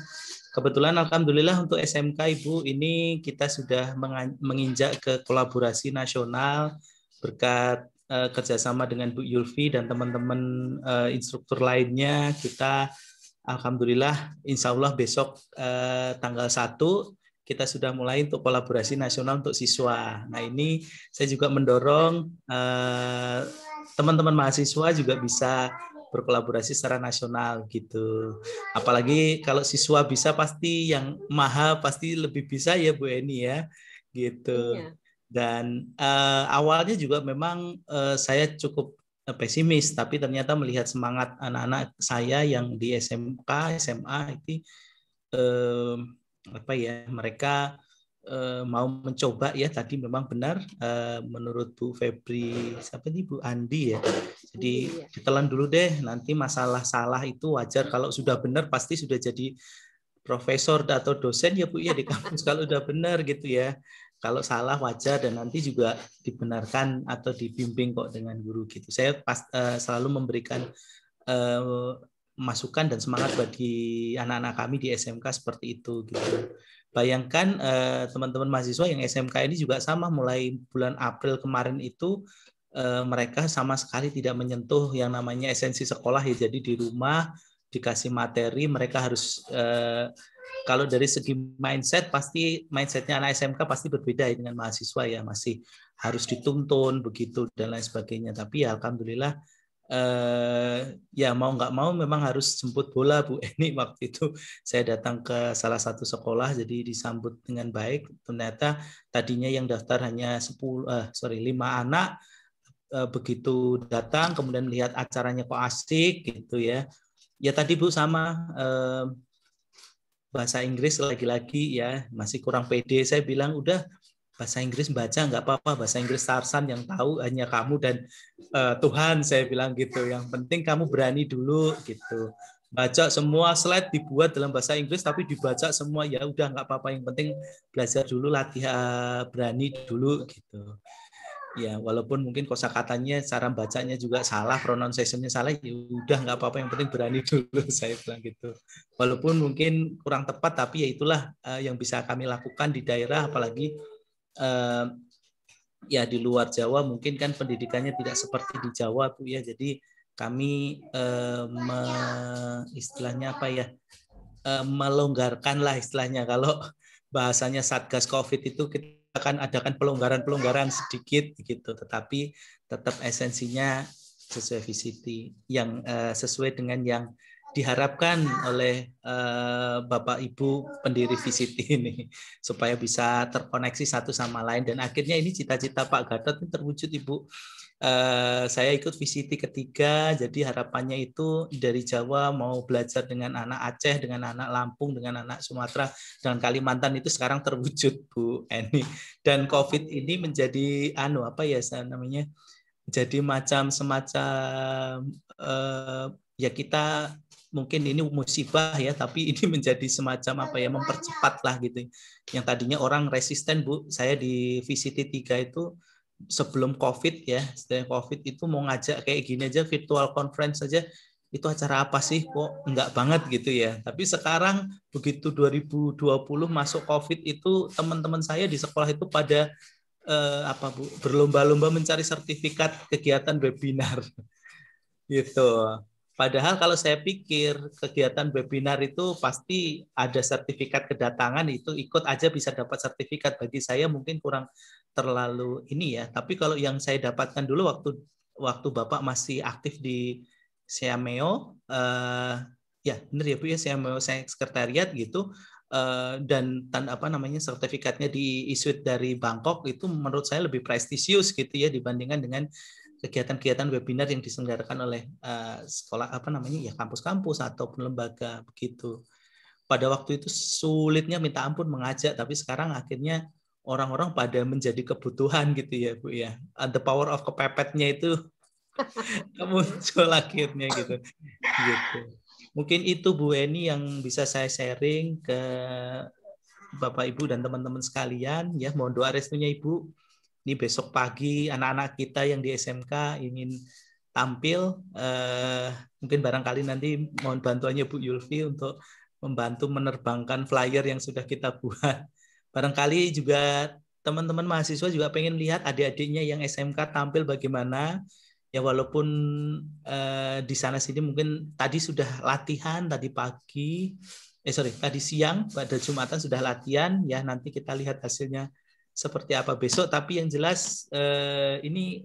Kebetulan alhamdulillah untuk SMK Ibu ini kita sudah menginjak ke kolaborasi nasional berkat kerjasama dengan Bu Yulfi dan teman-teman instruktur lainnya. Kita alhamdulillah insya Allah besok tanggal 1 kita sudah mulai untuk kolaborasi nasional untuk siswa. Nah ini saya juga mendorong teman-teman mahasiswa juga bisa berkolaborasi secara nasional gitu. Apalagi kalau siswa bisa, pasti yang maha pasti lebih bisa ya Bu Eni ya gitu. Iya. Dan awalnya juga memang saya cukup pesimis, tapi ternyata melihat semangat anak-anak saya yang di SMK, SMA itu mereka mau mencoba ya, tadi memang benar menurut Bu Febri, siapa nih Bu Andi ya, jadi ditelan dulu deh, nanti masalah salah itu wajar, kalau sudah benar pasti sudah jadi profesor atau dosen ya Bu ya di kampus kalau udah benar gitu ya, kalau salah wajar dan nanti juga dibenarkan atau dibimbing kok dengan guru gitu. Saya selalu memberikan masukan dan semangat bagi anak-anak kami di SMK seperti itu gitu. Bayangkan teman-teman mahasiswa yang SMK ini juga sama, mulai bulan April kemarin itu mereka sama sekali tidak menyentuh yang namanya esensi sekolah ya. Jadi di rumah dikasih materi, mereka harus kalau dari segi mindset, pasti mindsetnya anak SMK pasti berbeda ya dengan mahasiswa ya, masih harus dituntun begitu dan lain sebagainya. Tapi ya alhamdulillah ya mau nggak mau memang harus jemput bola Bu Eni. Waktu itu saya datang ke salah satu sekolah, jadi disambut dengan baik. Ternyata tadinya yang daftar hanya 5 anak, begitu datang kemudian lihat acaranya kok asik gitu ya. Ya tadi Bu sama bahasa Inggris lagi-lagi ya masih kurang pede. Saya bilang udah bahasa Inggris baca nggak apa-apa, bahasa Inggris Tarsan yang tahu hanya kamu dan Tuhan, saya bilang gitu. Yang penting kamu berani dulu gitu. Baca semua slide dibuat dalam bahasa Inggris tapi dibaca semua, ya udah nggak apa-apa, yang penting belajar dulu, latihan berani dulu gitu. Ya walaupun mungkin kosakatanya, cara bacanya juga salah, pronunciation-nya salah, ya udah nggak apa-apa, yang penting berani dulu, saya bilang gitu. Walaupun mungkin kurang tepat, tapi ya itulah yang bisa kami lakukan di daerah, apalagi ya di luar Jawa mungkin kan pendidikannya tidak seperti di Jawa Bu ya. Jadi kami istilahnya apa ya, melonggarkan lah istilahnya. Kalau bahasanya Satgas Covid itu kita akan adakan pelonggaran sedikit gitu, tetapi tetap esensinya sesuai VCT yang sesuai dengan yang diharapkan oleh Bapak Ibu pendiri VCT ini, supaya bisa terkoneksi satu sama lain, dan akhirnya ini cita-cita Pak Gatot ini terwujud Ibu. Saya ikut VCT ketiga, jadi harapannya itu dari Jawa mau belajar dengan anak Aceh, dengan anak Lampung, dengan anak Sumatera, dengan Kalimantan, itu sekarang terwujud Bu Eni. Dan COVID ini menjadi jadi semacam ya kita mungkin ini musibah ya, tapi ini menjadi semacam apa ya, mempercepat lah gitu. Yang tadinya orang resisten, Bu, saya di VCT 3 itu sebelum COVID ya, setelah COVID itu mau ngajak kayak gini aja, virtual conference aja, itu acara apa sih, kok enggak banget gitu ya. Tapi sekarang begitu 2020 masuk COVID itu, teman-teman saya di sekolah itu pada apa Bu, berlomba-lomba mencari sertifikat kegiatan webinar gitu. Padahal kalau saya pikir kegiatan webinar itu pasti ada sertifikat kedatangan, itu ikut aja bisa dapat sertifikat. Bagi saya mungkin kurang terlalu ini ya. Tapi kalau yang saya dapatkan dulu waktu Bapak masih aktif di Siameo, ya benar ya Bu ya, Siameo sekretariat gitu, dan apa namanya, sertifikatnya diissued dari Bangkok, itu menurut saya lebih prestisius gitu ya dibandingkan dengan kegiatan-kegiatan webinar yang diselenggarakan oleh sekolah apa namanya ya, kampus-kampus ataupun lembaga begitu. Pada waktu itu sulitnya minta ampun mengajak, tapi sekarang akhirnya orang-orang pada menjadi kebutuhan gitu ya Bu ya. The power of kepepetnya itu muncul akhirnya gitu. Gitu. Mungkin itu Bu Eni yang bisa saya sharing ke Bapak Ibu dan teman-teman sekalian ya. Mohon doa restunya Ibu. Ini besok pagi anak-anak kita yang di SMK ingin tampil, mungkin barangkali nanti mohon bantuannya Bu Yulfi untuk membantu menerbangkan flyer yang sudah kita buat. Barangkali juga teman-teman mahasiswa juga pengen lihat adik-adiknya yang SMK tampil bagaimana. Ya walaupun di sana sini mungkin tadi sudah latihan, tadi siang pada Jumatan sudah latihan ya, nanti kita lihat hasilnya seperti apa besok. Tapi yang jelas ini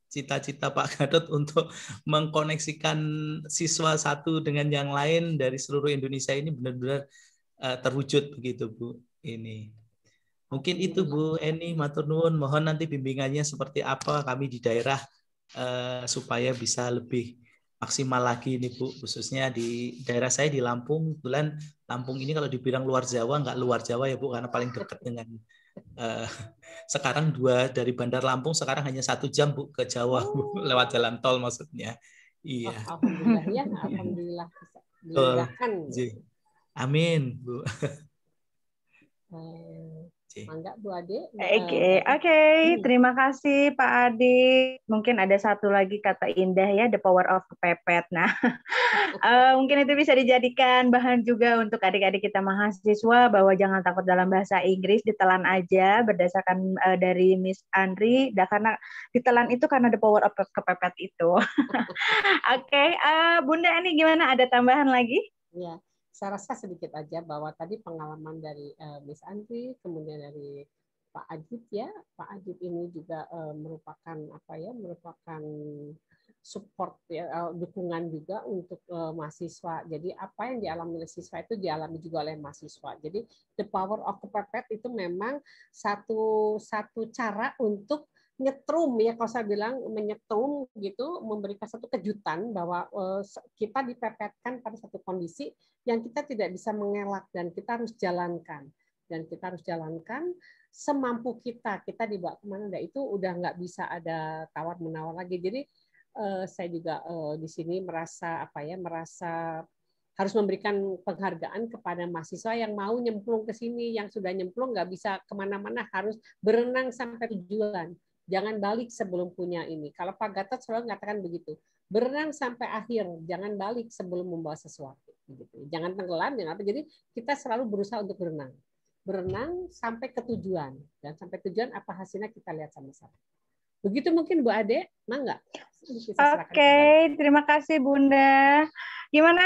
cita-cita Pak Gatot untuk mengkoneksikan siswa satu dengan yang lain dari seluruh Indonesia ini benar-benar terwujud begitu Bu. Ini mungkin itu Bu Eni, matur nuwun. Mohon nanti bimbingannya seperti apa kami di daerah supaya bisa lebih maksimal lagi ini Bu, khususnya di daerah saya di Lampung. Kebetulan Lampung ini kalau dibilang luar Jawa, nggak luar Jawa ya Bu, karena paling dekat dengan sekarang dari Bandar Lampung sekarang hanya 1 jam Bu ke Jawa Bu, lewat jalan tol maksudnya. Iya. Alhamdulillah ya, alhamdulillah bisa dimudahkan. Amin Bu. Mangga Bu Ade. Oke. Terima kasih Pak Ade. Mungkin ada satu lagi kata indah ya, the power of kepepet. Nah, mungkin itu bisa dijadikan bahan juga untuk adik-adik kita mahasiswa, bahwa jangan takut dalam bahasa Inggris, ditelan aja berdasarkan dari Miss Andri. Karena ditelan itu karena the power of kepepet itu. Oke, Bunda ini gimana? Ada tambahan lagi? Iya. Saya rasa sedikit aja bahwa tadi pengalaman dari Miss Andri, kemudian dari Pak Ajib ya. Pak Ajib ini juga merupakan support ya, dukungan juga untuk mahasiswa. Jadi apa yang dialami oleh siswa itu dialami juga oleh mahasiswa. Jadi the power of kepepet itu memang satu cara untuk nyetrum ya, kalau saya bilang menyetrum gitu, memberikan satu kejutan bahwa kita dipepetkan pada satu kondisi yang kita tidak bisa mengelak, dan kita harus jalankan. Dan kita harus jalankan semampu kita. Kita dibawa kemana, itu udah nggak bisa ada tawar-menawar lagi. Jadi saya juga di sini merasa harus memberikan penghargaan kepada mahasiswa yang mau nyemplung ke sini, yang sudah nyemplung nggak bisa kemana-mana, harus berenang sampai tujuan. Jangan balik sebelum punya ini. Kalau Pak Gatot selalu mengatakan begitu, berenang sampai akhir, jangan balik sebelum membawa sesuatu. Gitu. Jangan tenggelam, jangan apa. Jadi kita selalu berusaha untuk berenang sampai ke tujuan, dan sampai tujuan apa hasilnya kita lihat sama-sama. Begitu mungkin Bu Ade, mangga. Oke, terima kasih Bunda. Gimana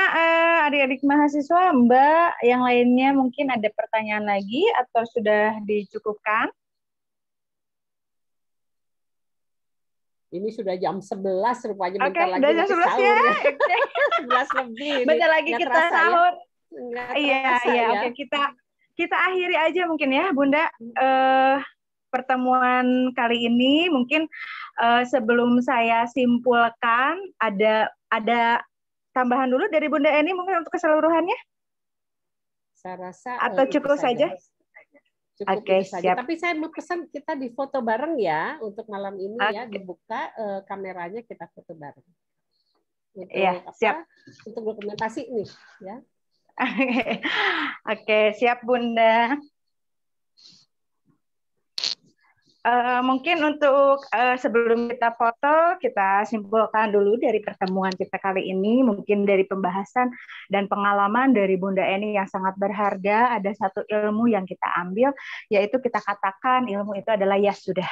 adik-adik mahasiswa, Mbak, yang lainnya mungkin ada pertanyaan lagi atau sudah dicukupkan? Ini sudah jam 11 rupanya, bentar lagi jam 11 ya. 11 lebih. Bentar lagi nggak kita sahur. Iya. Oke, kita akhiri aja mungkin ya, Bunda. Pertemuan kali ini mungkin sebelum saya simpulkan, ada tambahan dulu dari Bunda Eni mungkin untuk keseluruhannya? Saya rasa atau cukup saja? Oke, siap. Tapi saya mau pesan kita di foto bareng ya untuk malam ini ya, dibuka kameranya, kita foto bareng. siap. Untuk dokumentasi nih, ya. Oke, siap Bunda. Mungkin untuk sebelum kita foto, kita simpulkan dulu dari pertemuan kita kali ini, mungkin dari pembahasan dan pengalaman dari Bunda Eni yang sangat berharga, ada satu ilmu yang kita ambil, yaitu kita katakan ilmu itu adalah ya sudah.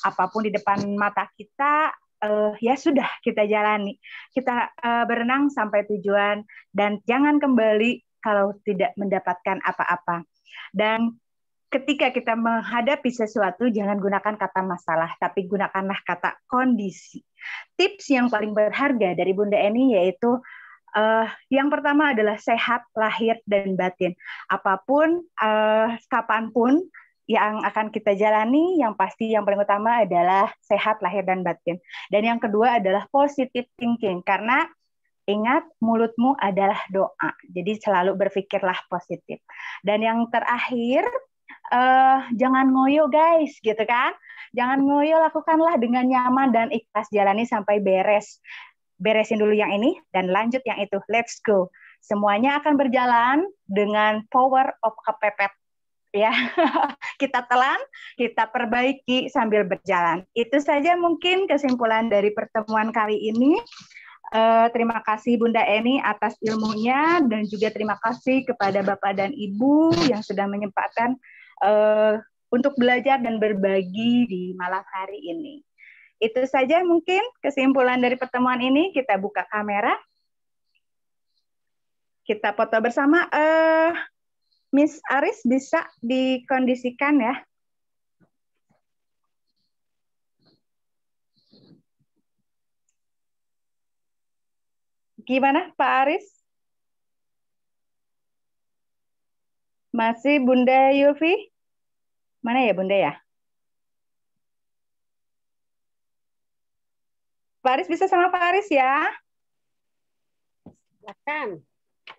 Apapun di depan mata kita, ya sudah kita jalani. Kita berenang sampai tujuan, dan jangan kembali kalau tidak mendapatkan apa-apa. Dan ketika kita menghadapi sesuatu, jangan gunakan kata masalah, tapi gunakanlah kata kondisi. Tips yang paling berharga dari Bunda Eni yaitu yang pertama adalah sehat lahir dan batin. Apapun, kapanpun yang akan kita jalani, yang pasti yang paling utama adalah sehat lahir dan batin. Dan yang kedua adalah positive thinking, karena ingat, mulutmu adalah doa. Jadi selalu berpikirlah positif. Dan yang terakhir, jangan ngoyo guys, gitu kan? Jangan ngoyo, lakukanlah dengan nyaman dan ikhlas, jalani sampai beres. Beresin dulu yang ini dan lanjut yang itu. Let's go. Semuanya akan berjalan dengan power of kepepet. Ya, kita telan, kita perbaiki sambil berjalan. Itu saja mungkin kesimpulan dari pertemuan kali ini. Terima kasih Bunda Eni atas ilmunya, dan juga terima kasih kepada Bapak dan Ibu yang sudah menyempatkan untuk belajar dan berbagi di malam hari ini. Itu saja mungkin kesimpulan dari pertemuan ini. Kita buka kamera, kita foto bersama. Miss Aris bisa dikondisikan ya. Gimana Pak Aris? Masih Bunda Yulfi? Mana ya Bunda ya? Pak Aris bisa sama Pak Aris ya? Silakan.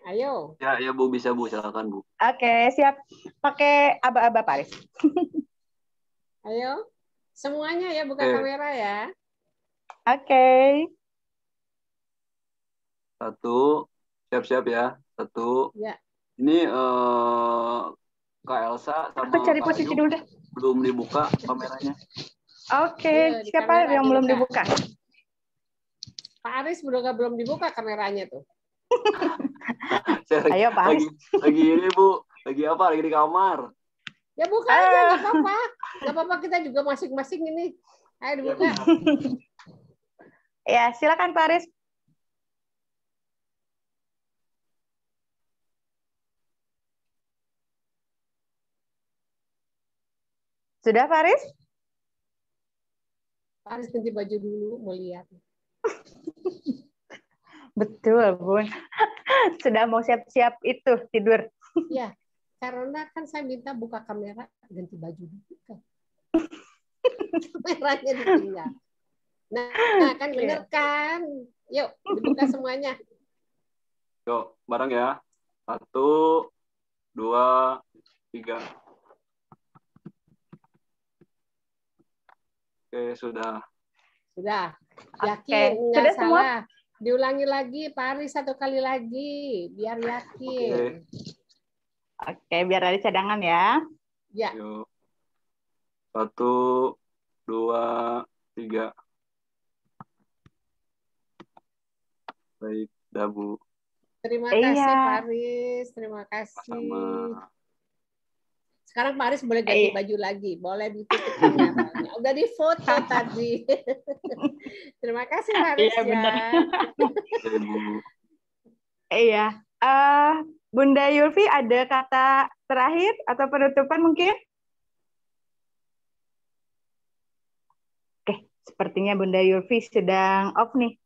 Ayo. Ya Bu, bisa Bu, silakan Bu. Oke, siap. Pakai aba-aba Pak Aris. Ayo. Semuanya ya, buka kamera ya. Oke. Satu, siap-siap ya. Satu. Ya. Ini Kak Elsa sama Aku cari posisi dulu deh. Belum dibuka kameranya. Oke, siapa yang belum dibuka? Pak Aris belum dibuka kameranya tuh. Ayo Pak Aris. Lagi ini Bu, lagi apa? Lagi di kamar. Ya buka aja, nggak apa-apa. Nggak apa-apa, kita juga masing-masing ini. Ayo dibuka. Ya, silakan Pak Aris. Sudah Pak Aris? Pak Aris ganti baju dulu, mau lihat. Betul, Bun. Sudah mau siap-siap itu tidur. Ya, karena kan saya minta buka kamera, ganti baju dulu. Kameranya ditinggal. Nah, kan bener kan? Yuk, dibuka semuanya. Yuk, bareng ya. 1, 2, 3. Oke, sudah. Sudah. Yakin, nggak sudah salah. Semua? Diulangi lagi, Pak Aris, 1 kali lagi, biar yakin. Oke, biar ada cadangan ya. Ya. Yuk. 1, 2, 3. Baik, dah Bu. Terima kasih Pak Aris, terima kasih. Sama. Sekarang Pak Aris boleh ganti baju lagi, boleh ditutup kameranya. Udah difoto tadi. Terima kasih Pak Aris ya. Benar. Iya. Bunda Yulfi ada kata terakhir atau penutupan mungkin? Oke, sepertinya Bunda Yulfi sedang off nih.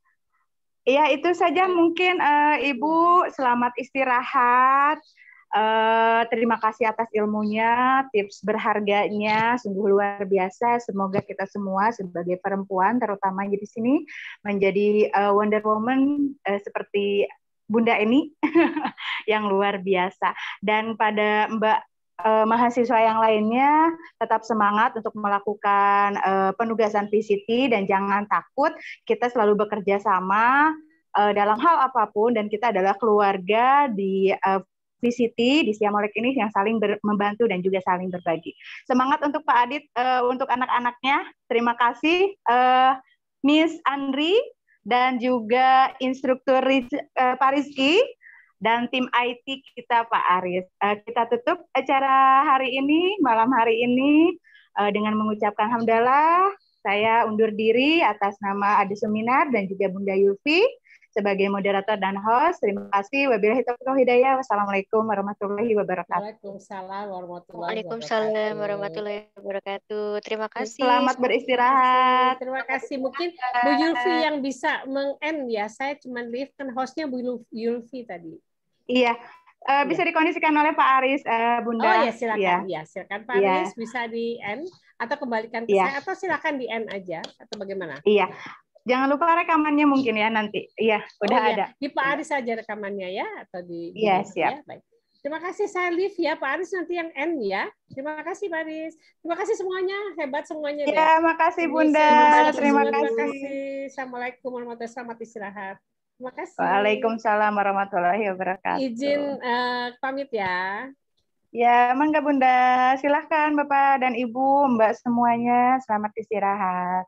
Iya, itu saja mungkin Ibu, selamat istirahat. Terima kasih atas ilmunya, tips berharganya, sungguh luar biasa. Semoga kita semua sebagai perempuan, terutama di sini, menjadi Wonder Woman seperti Bunda Eni yang luar biasa. Dan pada Mbak mahasiswa yang lainnya, tetap semangat untuk melakukan penugasan PCT dan jangan takut, kita selalu bekerja sama. dalam hal apapun, dan kita adalah keluarga di VCT di Siamolek ini yang saling membantu dan juga saling berbagi. Semangat untuk Pak Adit, untuk anak-anaknya. Terima kasih Miss Andri dan juga instruktur Pak Rizky dan tim IT kita Pak Aris. Kita tutup acara hari ini, malam hari ini dengan mengucapkan hamdalah. Saya undur diri atas nama Adi Suminar dan juga Bunda Yulfi sebagai moderator dan host. Terima kasih. Wabillahi taufiq wal hidayah. Wassalamualaikum warahmatullahi wabarakatuh. Waalaikumsalam Waalaikumsalam warahmatullahi wabarakatuh. Terima kasih. Selamat beristirahat. Terima kasih. Mungkin Bu Yulfi yang bisa meng-end ya. Saya cuma lihat kan hostnya Bu Yulfi tadi. Iya. Bisa dikondisikan oleh Pak Aris, Bunda. Oh ya, silakan. Ya, silakan Pak Aris bisa di-end atau kembalikan ke saya atau silakan di-end aja atau bagaimana? Iya. Jangan lupa rekamannya mungkin ya nanti. Iya, udah ada. Di Pak Aris saja rekamannya ya atau di Iya, siap. Ya, baik. Terima kasih saya live ya Pak Aris, nanti yang end ya. Terima kasih Pak Aris. Terima kasih semuanya, hebat semuanya. Ya, makasih Bunda. Terima kasih. Assalamualaikum warahmatullahi wabarakatuh. Selamat istirahat. Terima kasih. Waalaikumsalam warahmatullahi wabarakatuh. Izin pamit ya. Ya, mangga Bunda. Silahkan Bapak dan Ibu, Mbak semuanya. Selamat istirahat.